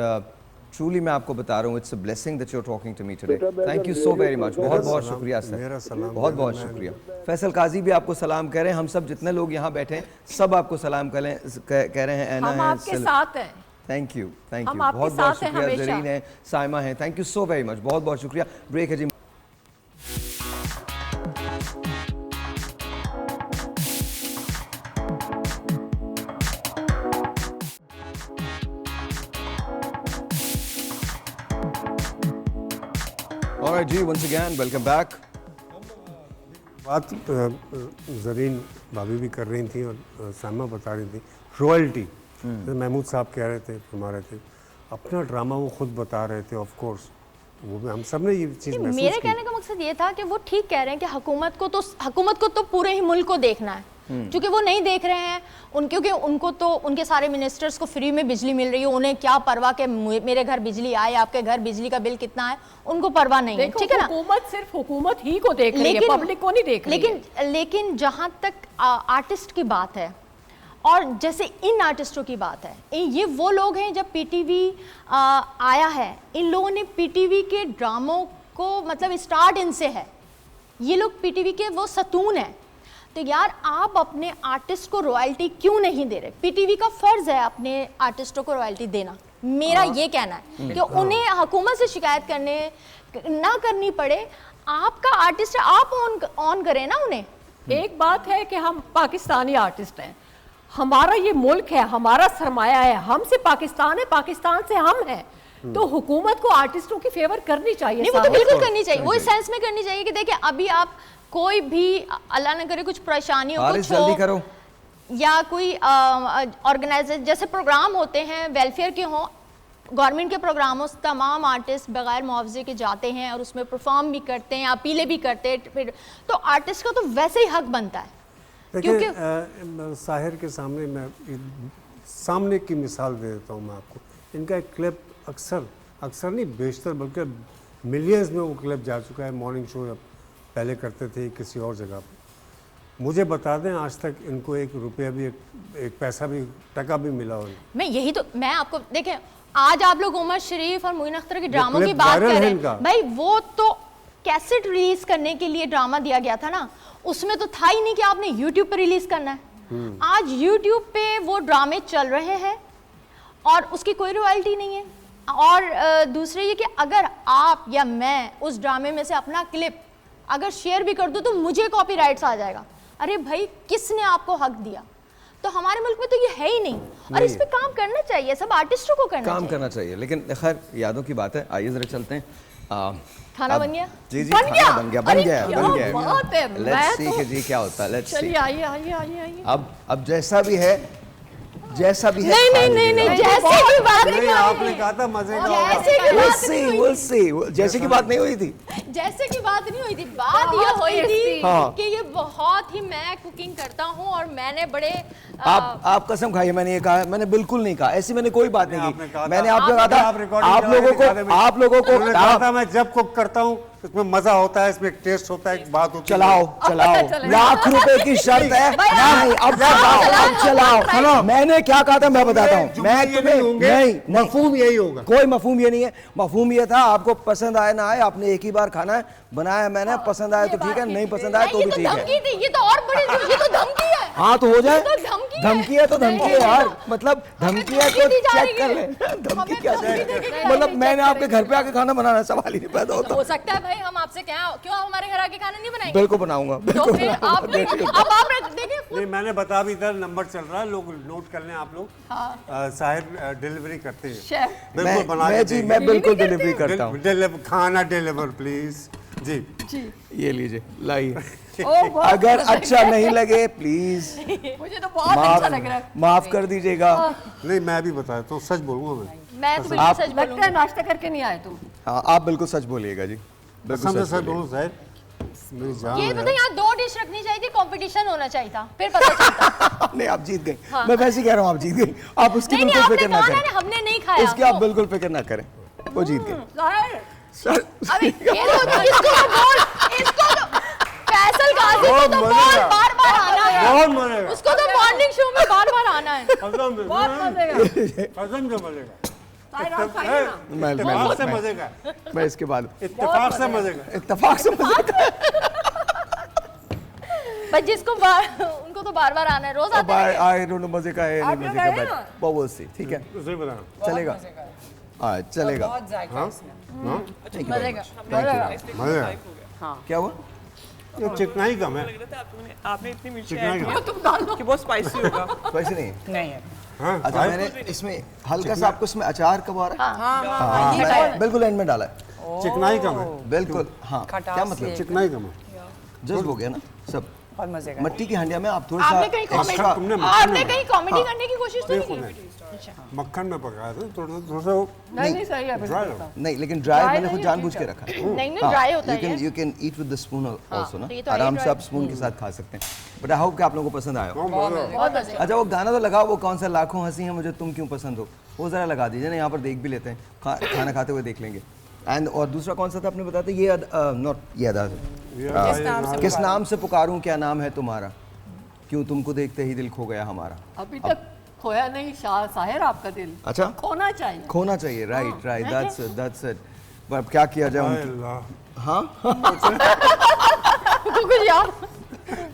B: ट्रूली मैं आपको बता रहा हूँ, it's a blessing that you are talking to me today. Thank you so very much, बहुत बहुत शुक्रिया सर, बहुत बहुत शुक्रिया। फैसल काजी भी आपको सलाम कह रहे हैं, हम सब जितने लोग यहाँ बैठे हैं सब आपको सलाम कह रहे हैं। ऐना
C: हम आपके साथ हैं।
B: थैंक यू, थैंक
C: हम
B: यू,
C: आपके
B: बहुत बहुत
C: साथ हैं
B: शुक्रिया।
C: हमेशा।
B: जरीन है, साइमा है, thank you so very much, बहुत बहुत शुक्रिया। ब्रेक है जी। Alright जी, once again welcome back.
E: बात ज़रीन भाभी भी कर रही थी और सामा बता रही थी, रॉयल्टी। महमूद साहब कह रहे थे, फरमा रहे थे, अपना ड्रामा वो खुद बता रहे थे। ऑफ कोर्स वो भी हम सब ने ये चीज़ महसूस की।
D: मेरे कहने का मकसद ये था कि वो ठीक कह रहे हैं कि हुकूमत को तो पूरे ही मुल्क को देखना है, क्योंकि वो नहीं देख रहे हैं क्योंकि उनको तो उनके सारे मिनिस्टर्स को फ्री में बिजली मिल रही है, उन्हें क्या परवाह कि मेरे घर बिजली आए, आपके घर बिजली का बिल कितना है, उनको परवाह नहीं है। ठीक है ना,
C: हुकूमत सिर्फ हुकूमत ही को देख रही है, पब्लिक को नहीं देख रही है।
D: लेकिन जहाँ तक आर्टिस्ट की बात है, और जैसे इन आर्टिस्टों की बात है, ये वो लोग हैं, जब पीटीवी आया है, इन लोगों ने पीटीवी के ड्रामों को मतलब स्टार्ट इनसे है, ये लोग पीटीवी के वो सतून हैं। तो यार आप अपने आर्टिस्ट को रॉयल्टी क्यों नहीं दे रहे? पीटीवी का फर्ज है अपने आर्टिस्टों को रॉयल्टी देना, मेरा ये कहना है कि उन्हें हुकूमत से शिकायत करने ना करनी पड़े। आपका आर्टिस्ट है, आप ऑन करें ना उन्हें।
C: एक बात है कि हम पाकिस्तानी आर्टिस्ट हैं, हमारा ये मुल्क है, हमारा सरमाया है, हमसे पाकिस्तान है, पाकिस्तान से हम हैं, तो हुकूमत को आर्टिस्टों की फेवर करनी चाहिए।
D: नहीं, वो तो बिल्कुल करनी चाहिए, वो इस सेंस में करनी चाहिए कि देखिए अभी आप कोई भी अल्लाह न करे कुछ परेशानी हो, कुछ
B: जल्दी करो,
D: या कोई ऑर्गेनाइजेशन जैसे प्रोग्राम होते हैं वेलफेयर के हों, गवर्नमेंट के प्रोग्रामों से तमाम आर्टिस्ट बगैर मुआवजे के जाते हैं और उसमें परफॉर्म भी करते हैं, अपीलें भी करते हैं, फिर तो आर्टिस्ट का तो वैसे ही हक बनता है।
E: देखिए साहिर के सामने मैं सामने की मिसाल दे देता हूँ मैं आपको। इनका एक क्लिप अक्सर नहीं बेशतर बल्कि मिलियंस में वो क्लिप जा चुका है। मॉर्निंग शो पहले करते थे किसी और जगह पर। मुझे बता दें आज तक इनको एक रुपया भी एक पैसा भी टका भी मिला हो?
D: मैं आपको देखें, आज आप लोग उमर शरीफ और मोइन अख्तर के ड्रामों की बात कर रहे हैं, भाई वो तो कैसेट रिलीज करने के लिए ड्रामा दिया गया था ना, उसमें तो था ही नहीं कि आपने यूट्यूब पे रिलीज करना है। आज यूट्यूब पे वो ड्रामे चल रहे हैं और उसकी कोई रॉयल्टी नहीं है। और दूसरे ये कि अगर आप या मैं उस ड्रामे में से अपना क्लिप अगर शेयर भी कर दूं तो मुझे कॉपीराइट्स आ जाएगा। अरे भाई किसने आपको हक दिया? तो हमारे मुल्क में तो ये है ही नहीं, और इस पे काम करना चाहिए, सब आर्टिस्टों को करना चाहिए।
B: लेकिन खैर यादों की बात है, आइए जरा चलते हैं।
D: खाना बन गया?
B: जी खाना बन गया।
C: लेट्स
B: सी कि जी क्या होता है, लेट्स सी।
C: चलिए आइए।
B: अब जैसा भी है
D: नहीं, जैसे की बात
E: नहीं, आपने कहा था मजे का होगा।
B: जैसे की बात नहीं हुई थी,
D: जैसे की बात नहीं हुई थी, बात ये हुई थी कि ये बहुत ही, मैं कुकिंग करता हूँ और मैंने बड़े
B: आप कसम खाइए, मैंने ये कहा? मैंने बिल्कुल नहीं कहा, ऐसी मैंने कोई बात नहीं की। मैंने आपको कहा था, आप लोगों को
E: कहा था मैं जब कुक करता हूँ इसमें मजा होता है, इसमें एक टेस्ट होता है, एक बात होती है।
B: चलाओ लाख रुपए की शर्त है। नहीं अब चलाओ। मैंने क्या कहा था मैं बताता हूँ। मैं तुम्हें नहीं
E: मफहूम यही होगा।
B: कोई मफहूम ये नहीं है। मफहूम ये था आपको पसंद आए ना आए, आपने एक ही बार खाना है, बनाया मैंने, पसंद आए तो ठीक है, नहीं पसंद आए तो भी ठीक है।
D: ये तो और बड़ी, ये तो धमकी है।
B: हाँ तो हो जाए,
D: धमकी
B: धमकी है तो धमकी है यार, मतलब धमकी है तो चेक कर ले। धमकी क्या है? मतलब मैंने आपके घर पे आके खाना बनाना सवाल ही नहीं पैदा होता।
D: हो सकता है भाई हम आपसे क्यों आप हमारे घर आके खाना नहीं बनाएंगे?
B: बिल्कुल बनाऊंगा।
D: तो फिर आप देखिए
E: नहीं मैंने बता भी इधर नंबर चल रहा है, लोग नोट कर लें आप लोग। साहिर डिलीवरी करते हैं, बिल्कुल बना के देंगे।
B: मैं बिल्कुल डिलीवरी करता हूँ।
E: खाना डिलीवर प्लीज। जी
B: ये लीजिए लाइए। अगर अच्छा नहीं लगे प्लीज
C: मुझे तो बहुत अच्छा लग रहा है,
B: माफ कर दीजिएगा।
E: नहीं मैं भी बताया तो सच बोलूंगा
D: मैं तो बिल्कुल सच बोलूंगा।
C: लगता है नाश्ता करके नहीं आए तुम।
B: हाँ आप बिल्कुल सच बोलिएगा जी, बिल्कुल सच
E: बोलूं साहिर। मेरी जान
D: ये पता यहाँ 2 डिश रखनी चाहिए थी, कंपटीशन होना चाहिए था, फिर पता चलता।
B: नहीं आप जीत गई। मैं वैसे ही कह रहा हूँ आप जीत गई। आप उसकी
D: नहीं
B: बिल्कुल फिक्र ना
D: आपने
B: करें,
D: कहा ना हमने नहीं खाया।
B: उसकी आप बिल्कुल फिक्र ना करें, वो जीत गई।
D: अबे ये तो इसको बोल, इसको तो फैसल गाजी को तो बार-बार आना है।
E: बहुत मजेगा।
D: उसको तो मॉर्निंग शो में बार-बार आना है।
C: बहुत मजेगा।
E: कसम से मजेगा।
B: इत्तेफाक
E: से मजेगा।
B: मैं इसके बाद
E: इत्तेफाक से मजेगा।
B: इत्तेफाक से मजेगा।
D: बस जिसको उनको तो बार-बार आना है, रोज आते हैं।
B: आई डोंट नो मजे का है नहीं मजे का, बट वो सी ठीक है,
E: सही बता।
B: चलेगा। हाँ चलेगा।
F: बहुत जायका इसमें।
D: मजेगा।
B: हाँ क्या हुआ?
E: ये चिकनाई कम है।
H: आपने इतनी मिर्ची
E: चिकनाई
H: ऐड
E: कम।
H: की कि बहुत स्पाइसी होगा।
B: वैसे नहीं
F: नहीं है।
E: हाँ
B: अच्छा मैंने इसमें हल्का सा आपको इसमें अचार कब आ रहा है?
F: हाँ
B: मैं बिल्कुल एंड में डाला है।
E: चिकनाई कम है।
B: बिल्कुल हाँ क्या मतलब
E: चिकनाई कम है।
B: जज्ब हो गया ना सब।
F: बहुत मजे का।
B: मट्टी की हांडिया में आप थोड़ा सा
D: आपने कहीं
B: एक्स्ट्रा
D: कॉमेडी करने की कोशिश तो नहीं की?
E: मक्खन में पकाया था थोड़ा सा।
C: नहीं सही है
E: ड्राई
C: बिल्कुल।
B: नहीं लेकिन ड्राई मैंने खुद जानबूझ के रखा है।
D: नहीं ड्राई होता है।
B: You can eat with the spoon also ना,
D: तो ये तो
B: आराम
D: है
B: से आप स्पून के साथ खा सकते हैं। बट आई होप कि आप लोगों को पसंद आया हो।
D: बहुत मजे।
B: अच्छा वो गाना तो लगाओ, वो कौन सा लाखों हंसी है मुझे तुम क्यों पसंद हो, वो जरा लगा दीजिए ना, यहाँ पर देख भी लेते हैं, खाना खाते हुए देख लेंगे। एंड और दूसरा कौन सा था आपने बताया था? ये नॉट ये अदा, किस नाम से पुकारूं क्या नाम है तुम्हारा, क्यों तुमको देखते ही दिल खो गया हमारा।
C: अभी तक खोया नहीं साहिर आपका दिल।
B: अच्छा
C: खोना चाहिए।
B: खोना चाहिए, राइट राइट, दैट्स इट। पर क्या किया जाए हाँ
D: कुछ याद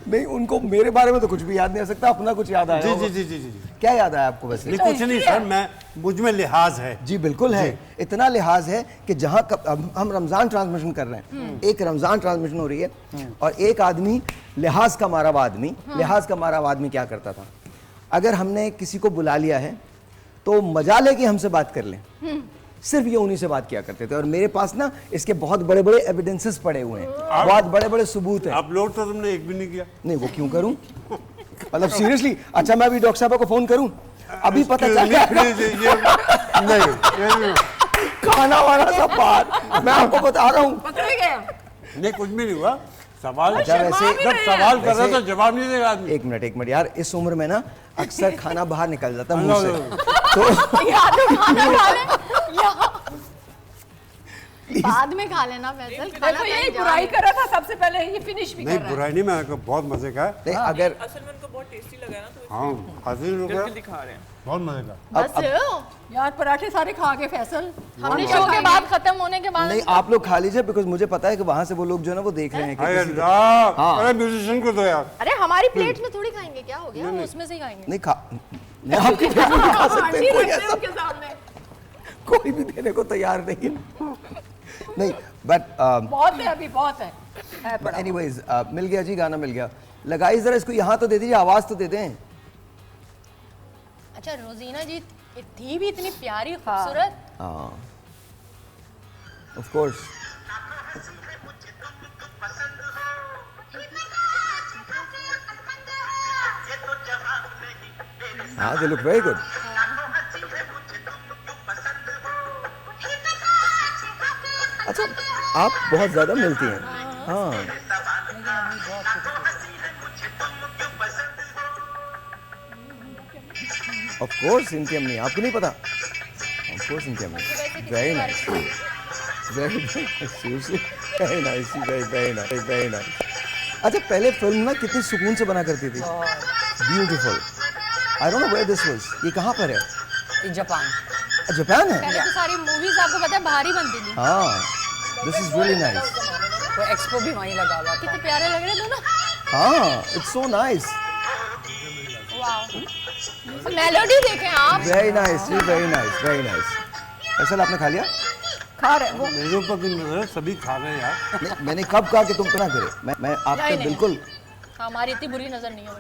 B: नहीं, उनको मेरे बारे में तो कुछ भी याद नहीं आ सकता, अपना कुछ याद आया।
E: जी जी जी जी जी।
B: क्या याद आया आपको वैसे?
E: कुछ नहीं सर, मैं मुझ में लिहाज है।
B: जी बिल्कुल है, इतना लिहाज है कि जहाँ हम रमजान ट्रांसमिशन कर रहे हैं, एक रमजान ट्रांसमिशन हो रही है और एक आदमी लिहाज का मारा हुआ आदमी, लिहाज का मारा हुआ आदमी क्या करता था, अगर हमने किसी को बुला लिया है तो मजा ले कि हमसे बात कर लें, सिर्फ ये उन्हीं से बात किया करते थे। और मेरे पास ना इसके बहुत बड़े बड़े एविडेंसेस पड़े हुए हैं, बहुत बड़े बड़े सबूत हैं।
E: अपलोड तो तुमने एक भी नहीं किया।
B: नहीं वो क्यों करूं, मतलब सीरियसली। अच्छा मैं अभी डॉक्टर साहब को फोन करूं, अभी पता चल गया
E: नहीं
B: खाना वाला सब बात मैं आपको बता रहा हूँ।
E: नहीं कुछ भी नहीं हुआ। सवाल
B: अच्छा वैसे
E: जब सवाल कर रहे तो जवाब नहीं देगा आदमी।
B: एक मिनट यार, इस उम्र में ना अक्सर खाना बाहर निकल जाता मुंह से, तो
D: बाद में खा लेना फैसल।
C: देखो यही बुराई कर रहा था सबसे पहले, ये फिनिश भी कर
E: नहीं
C: रहा है।
E: बुराई नहीं, मैं बहुत मजे का है।
B: नहीं अगर
H: असल में उनको बहुत टेस्टी लगा ना, तो
E: हाँ हाजिर हो गया,
H: दिखा रहे हैं।
E: बहुत मजे का।
D: बस
C: यार पराठे सारे खा के फैसल,
D: हमने शो के बाद खत्म होने के बाद
B: नहीं आप लोग खा लीजिए, बिकॉज मुझे पता है कि वहां से वो लोग जो है ना वो देख रहे हैं कि
E: अरे
B: किसी-
E: अल्लाह,
B: हाँ।
E: अरे म्यूजिशियन को दो यार।
D: अरे हमारी प्लेट में थोड़ी खाएंगे, क्या हो गया, हम उसमें से ही खाएंगे।
B: नहीं खा नहीं, आपकी प्लेट में भी खा सकते हैं, कोई ऐसा
C: उनके सामने
B: कोई भी देने को तैयार नहीं है। नहीं बट
C: बहुत है, अभी बहुत है पड़ा।
B: एनीवेज मिल गया जी, गाना मिल गया। लगाई जरा इसको, यहाँ तो दे दीजिए, आवाज तो दे दें।
D: अच्छा रोजीना जी थी भी इतनी प्यारी खूबसूरत।
B: हाँ ऑफ कोर्स। हाँ दे लुक वेरी गुड। अच्छा आप बहुत ज्यादा मिलती हैं। हाँ ऑफ कोर्स इनकी अम्मी, आपको नहीं पता? ऑफ कोर्स इनकी अम्मी, very nice. Very nice. Seriously, very nice. Very nice. Very nice. अच्छा पहले फिल्म ना कितनी सुकून से बना करती थी. Beautiful. I don't know where this was. ये कहाँ पर है?
F: ये जापान।
B: जापान है?
D: पहले तो सारी मूवीज आपको पता है बाहर ही बनती थी।
B: हाँ. This is really nice.
F: वो एक्सपो भी वहीं लगा हुआ था।
D: कितने प्यारे लग रहे थे ना।
B: हाँ. It's so nice.
D: वाह। मेलोडी देखें आप।
B: Very nice. Very nice. Very nice. Faisal आपने खा लिया?
C: खा रहे वो
E: मेरे ऊपर भी नजर है, सभी खा रहे हैं यार।
B: मैंने कब कहा कि तुम ना करे? मैं आप पे
D: नहीं।
B: बिल्कुल.
D: हमारी इतनी बुरी नजर नहीं है।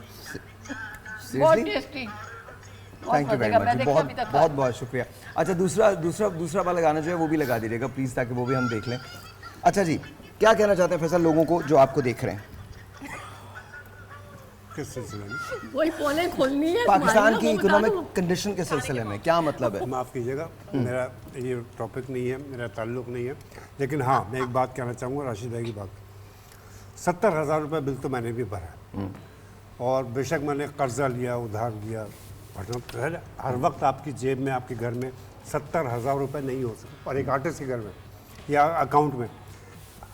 C: बहुत
B: Seriously?
C: Tasty.
B: Thank you very much. बहुत बहुत शुक्रिया. अच्छा दूसरा वाला गाना जो है वो भी लगा दीजिएगा प्लीज, ताकि वो भी हम देख लें. अच्छा जी, क्या कहना चाहते हैं फैसल लोगों को जो आपको देख रहे हैं?
E: किस सिलसिले में?
C: वही पोलें खोलनी है
B: पाकिस्तान की इकोनॉमिक कंडीशन के सिलसिले में क्या मतलब है?
E: माफ़ कीजिएगा, मेरा ये टॉपिक नहीं है, मेरा ताल्लुक नहीं है, लेकिन हाँ मैं एक बात कहना चाहूँगा राशिद भाई की बात. 70,000 रुपये बिल तो मैंने भी भरा और बेशक मैंने कर्जा लिया, उधार लिया, वरना हर वक्त आपकी जेब में, आपके घर में 70,000 रुपये नहीं हो सकता, और एक आर्टिस्ट के घर में या अकाउंट में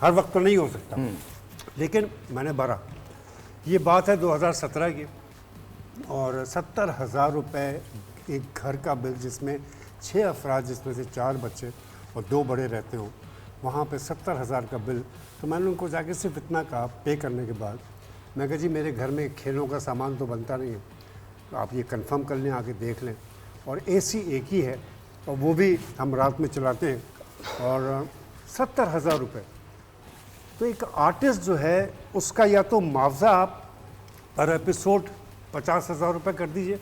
E: हर वक्त तो नहीं हो सकता, लेकिन मैंने भरा. ये बात है 2017 की, और 70,000 रुपये एक घर का बिल जिसमें 6 अफराद, जिसमें से 4 बच्चे और 2 बड़े रहते हों, वहाँ पे 70,000 का बिल. तो मैंने उनको जाके सिर्फ इतना कहा पे करने के बाद, मैं कहा जी मेरे घर में खेलों का सामान तो बनता नहीं है, तो आप ये कंफर्म कर लें, आके देख लें, और एसी एक ही है और वो भी हम रात में चलाते हैं, और 70,000 रुपये. तो एक आर्टिस्ट जो है उसका या तो मुआवजा आप पर एपिसोड 50,000 रुपये कर दीजिए,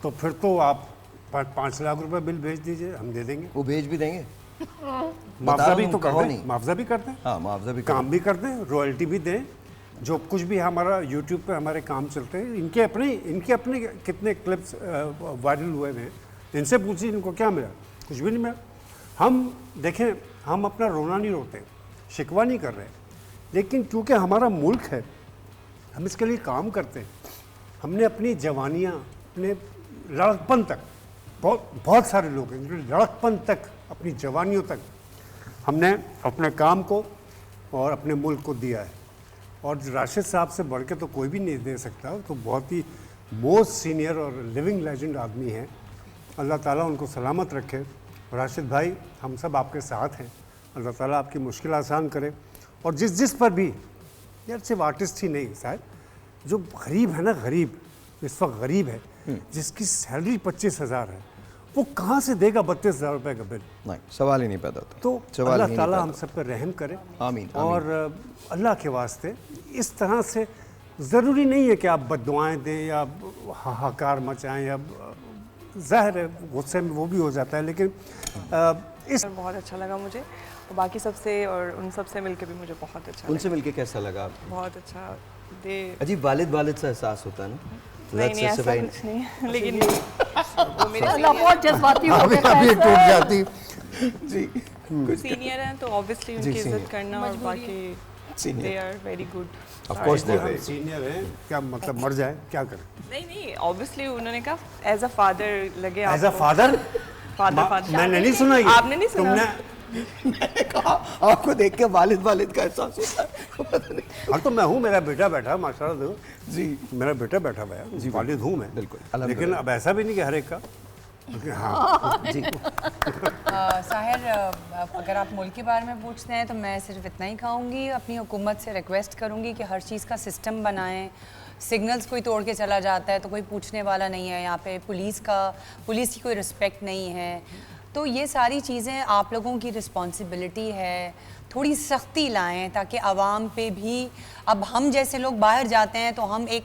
E: तो फिर तो आप 5 लाख रुपए बिल भेज दीजिए, हम दे देंगे.
B: वो भेज भी देंगे?
E: मुआवजा भी तो कर दें, मुआवजा भी कर दें,
B: हाँ मुआवजा भी
E: काम भी कर दें, रॉयल्टी भी दें. जो कुछ भी हमारा यूट्यूब पे हमारे काम चलते हैं, इनके अपने कितने क्लिप्स वायरल हुए हैं, इनसे पूछिए इनको क्या मिला. कुछ भी नहीं मिला. हम देखें, हम अपना रोना नहीं रोते, शिकवा नहीं कर रहे, लेकिन क्योंकि हमारा मुल्क है, हम इसके लिए काम करते हैं. हमने अपनी जवानियाँ, अपने लड़कपन तक, बहुत सारे लोग हैं जो लड़कपन तक, अपनी जवानियों तक हमने अपने काम को और अपने मुल्क को दिया है. और राशिद साहब से बढ़ के तो कोई भी नहीं दे सकता. तो बहुत ही मोस्ट सीनियर और लिविंग लेजेंड आदमी हैं. अल्लाह ताला उनको सलामत रखे. राशिद भाई, हम सब आपके साथ हैं. अल्लाह ताला आपकी मुश्किल आसान करे. और जिस पर भी, यार सिर्फ आर्टिस्ट ही नहीं साहब, जो गरीब है ना, गरीब इस वक्त गरीब है, जिसकी सैलरी 25,000 है, वो कहाँ से देगा 32,000 रुपये का बिल?
B: नहीं, सवाल ही नहीं पैदा होता.
E: तो
B: सवाल
E: अल्लाह
B: ही
E: ताला
B: नहीं
E: हम सब पर रहम करे.
B: आमीन.
E: और अल्लाह के वास्ते इस तरह से ज़रूरी नहीं है कि आप बद्दुआएं दें या हाहाकार मचाएं, या ज़ाहिर है गुस्से में वो भी हो जाता है, लेकिन इस
H: बहुत अच्छा लगा मुझे, और बाकी सबसे और उन सबसे मिलके भी मुझे बहुत अच्छा
B: उनसे मिलके कैसा लगा आपको?
H: बहुत अच्छा.
B: अजीब वालिद सा एहसास होता है ना.
H: नहीं नहीं, ऐसा कुछ नहीं है, लेकिन वो मेरे
C: बहुत जज्बाती हो गए
B: अभी टूट जाती जी.
H: सीनियर हैं तो ऑब्वियसली उनकी इज्जत करना, और बाकी they are very good.
B: Of course they
E: हम सीनियर हैं, क्या मतलब मर जाए क्या करें?
H: नहीं ऑब्वियसली उन्होंने कहा एज अ फादर लगे.
E: एज अ फादर मैंने नहीं सुना ये.
H: आपने नहीं सुना?
B: मैंने कहा आपको देख के वालिद का एहसास होता है.
E: हाँ तो मैं हूँ, मेरा बेटा बैठा माशाल्लाह
B: जी,
E: मेरा बेटा बैठा हुआ है जी, वालिद हूँ मैं
B: बिल्कुल.
E: लेकिन अब ऐसा भी नहीं कि हर एक का. हाँ
B: जी.
F: साहिर, अगर आप मुल्क के बारे में पूछते हैं तो मैं सिर्फ इतना ही कहूँगी, अपनी हुकूमत से रिक्वेस्ट करूँगी कि हर चीज़ का सिस्टम बनाएं. सिग्नल्स कोई तोड़ के चला जाता है तो कोई पूछने वाला नहीं है. यहाँ पे पुलिस की कोई रिस्पेक्ट नहीं है. तो ये सारी चीज़ें आप लोगों की रिस्पॉन्सिबिलिटी है. थोड़ी सख्ती लाएं ताकि आवाम पे भी, अब हम जैसे लोग बाहर जाते हैं तो हम एक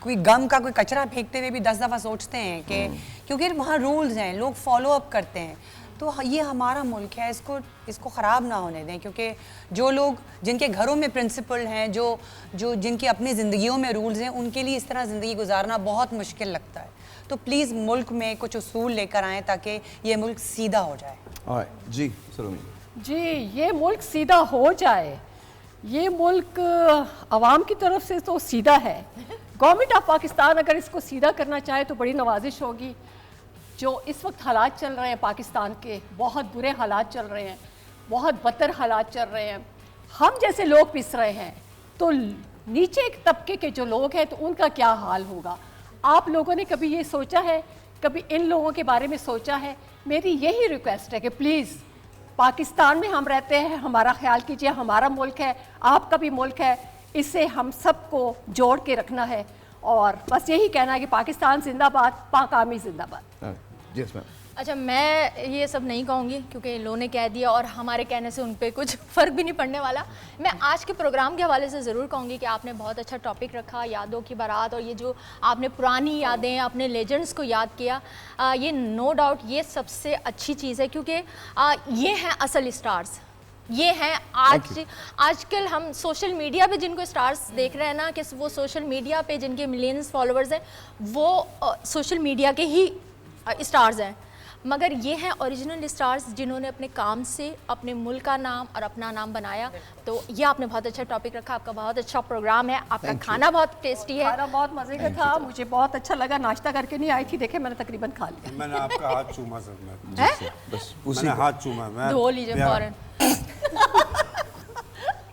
F: कोई गम का कोई कचरा फेंकते हुए भी 10 दफ़ा सोचते हैं कि क्योंकि वहाँ रूल्स हैं, लोग फॉलो अप करते हैं. तो ये हमारा मुल्क है, इसको ख़राब ना होने दें. क्योंकि जो लोग जिनके घरों में प्रिंसिपल हैं, जो जिनकी अपनी ज़िंदगियों में रूल्स हैं, उनके लिए इस तरह ज़िंदगी गुजारना बहुत मुश्किल लगता है. तो प्लीज़ मुल्क में कुछ उसूल लेकर आएँ ताकि ये मुल्क सीधा हो जाए.
B: जी सलोनी
C: जी, ये मुल्क सीधा हो जाए. ये मुल्क आवाम की तरफ से तो सीधा है. गवर्नमेंट ऑफ पाकिस्तान अगर इसको सीधा करना चाहे तो बड़ी नवाजिश होगी. जो इस वक्त हालात चल रहे हैं पाकिस्तान के, बहुत बुरे हालात चल रहे हैं, बहुत बदतर हालात चल रहे हैं, हम जैसे लोग पिस रहे हैं, तो नीचे एक तबके के जो लोग हैं तो उनका क्या हाल होगा? आप लोगों ने कभी ये सोचा है, कभी इन लोगों के बारे में सोचा है? मेरी यही रिक्वेस्ट है कि प्लीज़, पाकिस्तान में हम रहते हैं, हमारा ख्याल कीजिए, हमारा मुल्क है, आपका भी मुल्क है, इससे हम सबको जोड़ के रखना है। और बस यही कहना है कि पाकिस्तान जिंदाबाद, पाक आर्मी जिंदाबाद।
B: Yes ma'am.
D: अच्छा, मैं ये सब नहीं कहूँगी क्योंकि इन लोगों ने कह दिया और हमारे कहने से उन पर कुछ फ़र्क भी नहीं पड़ने वाला। मैं आज के प्रोग्राम के हवाले से ज़रूर कहूँगी कि आपने बहुत अच्छा टॉपिक रखा, यादों की बारात, और ये जो आपने पुरानी यादें, अपने लेजेंड्स को याद किया, ये नो डाउट ये सबसे अच्छी चीज़ है, क्योंकि ये हैं असल स्टार्स। ये हैं आजकल हम सोशल मीडिया पे जिनको स्टार्स देख रहे हैं ना, कि वो सोशल मीडिया पे जिनके मिलियंस फॉलोअर्स हैं, वो सोशल मीडिया के ही स्टार्स हैं, मगर ये हैं ओरिजिनल स्टार्स जिन्होंने अपने काम से अपने मुल्क का नाम और अपना नाम बनाया। तो ये आपने बहुत अच्छा टॉपिक रखा, आपका बहुत अच्छा प्रोग्राम है, आपका खाना बहुत टेस्टी है।
C: खाना बहुत मज़े का था, मुझे बहुत अच्छा लगा। नाश्ता करके नहीं आई थी, देखे मैंने तकरीबन खा लिया।
E: मैंने आपका हाथ चूमा सर,
B: बस
E: मैंने हाथ चूमा। मैं
D: धो लीजिए फौरन।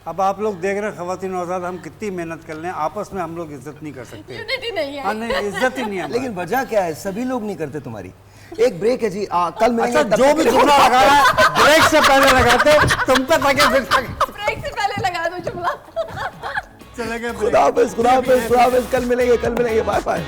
E: अब आप लोग देख रहे हैं ख़वातीन और हज़रात, हम कितनी मेहनत कर लें, आपस में हम लोग इज्जत नहीं कर सकते।
C: यूनिटी नहीं है।
E: हाँ, नहीं, इज्जत ही नहीं है।
A: लेकिन वजह क्या है, सभी लोग नहीं करते तुम्हारी। एक ब्रेक है जी, कल मिलेंगे।
E: अच्छा, जो भी जुमला लगा रहा है ब्रेक से पहले लगाते, तुम तक आगे
C: ब्रेक से पहले लगा दो जुमला।
E: चले गए।
B: खुदा हाफिज़, खुदा हाफिज़, खुदा हाफिज़। कल मिलेंगे, बाय बाय।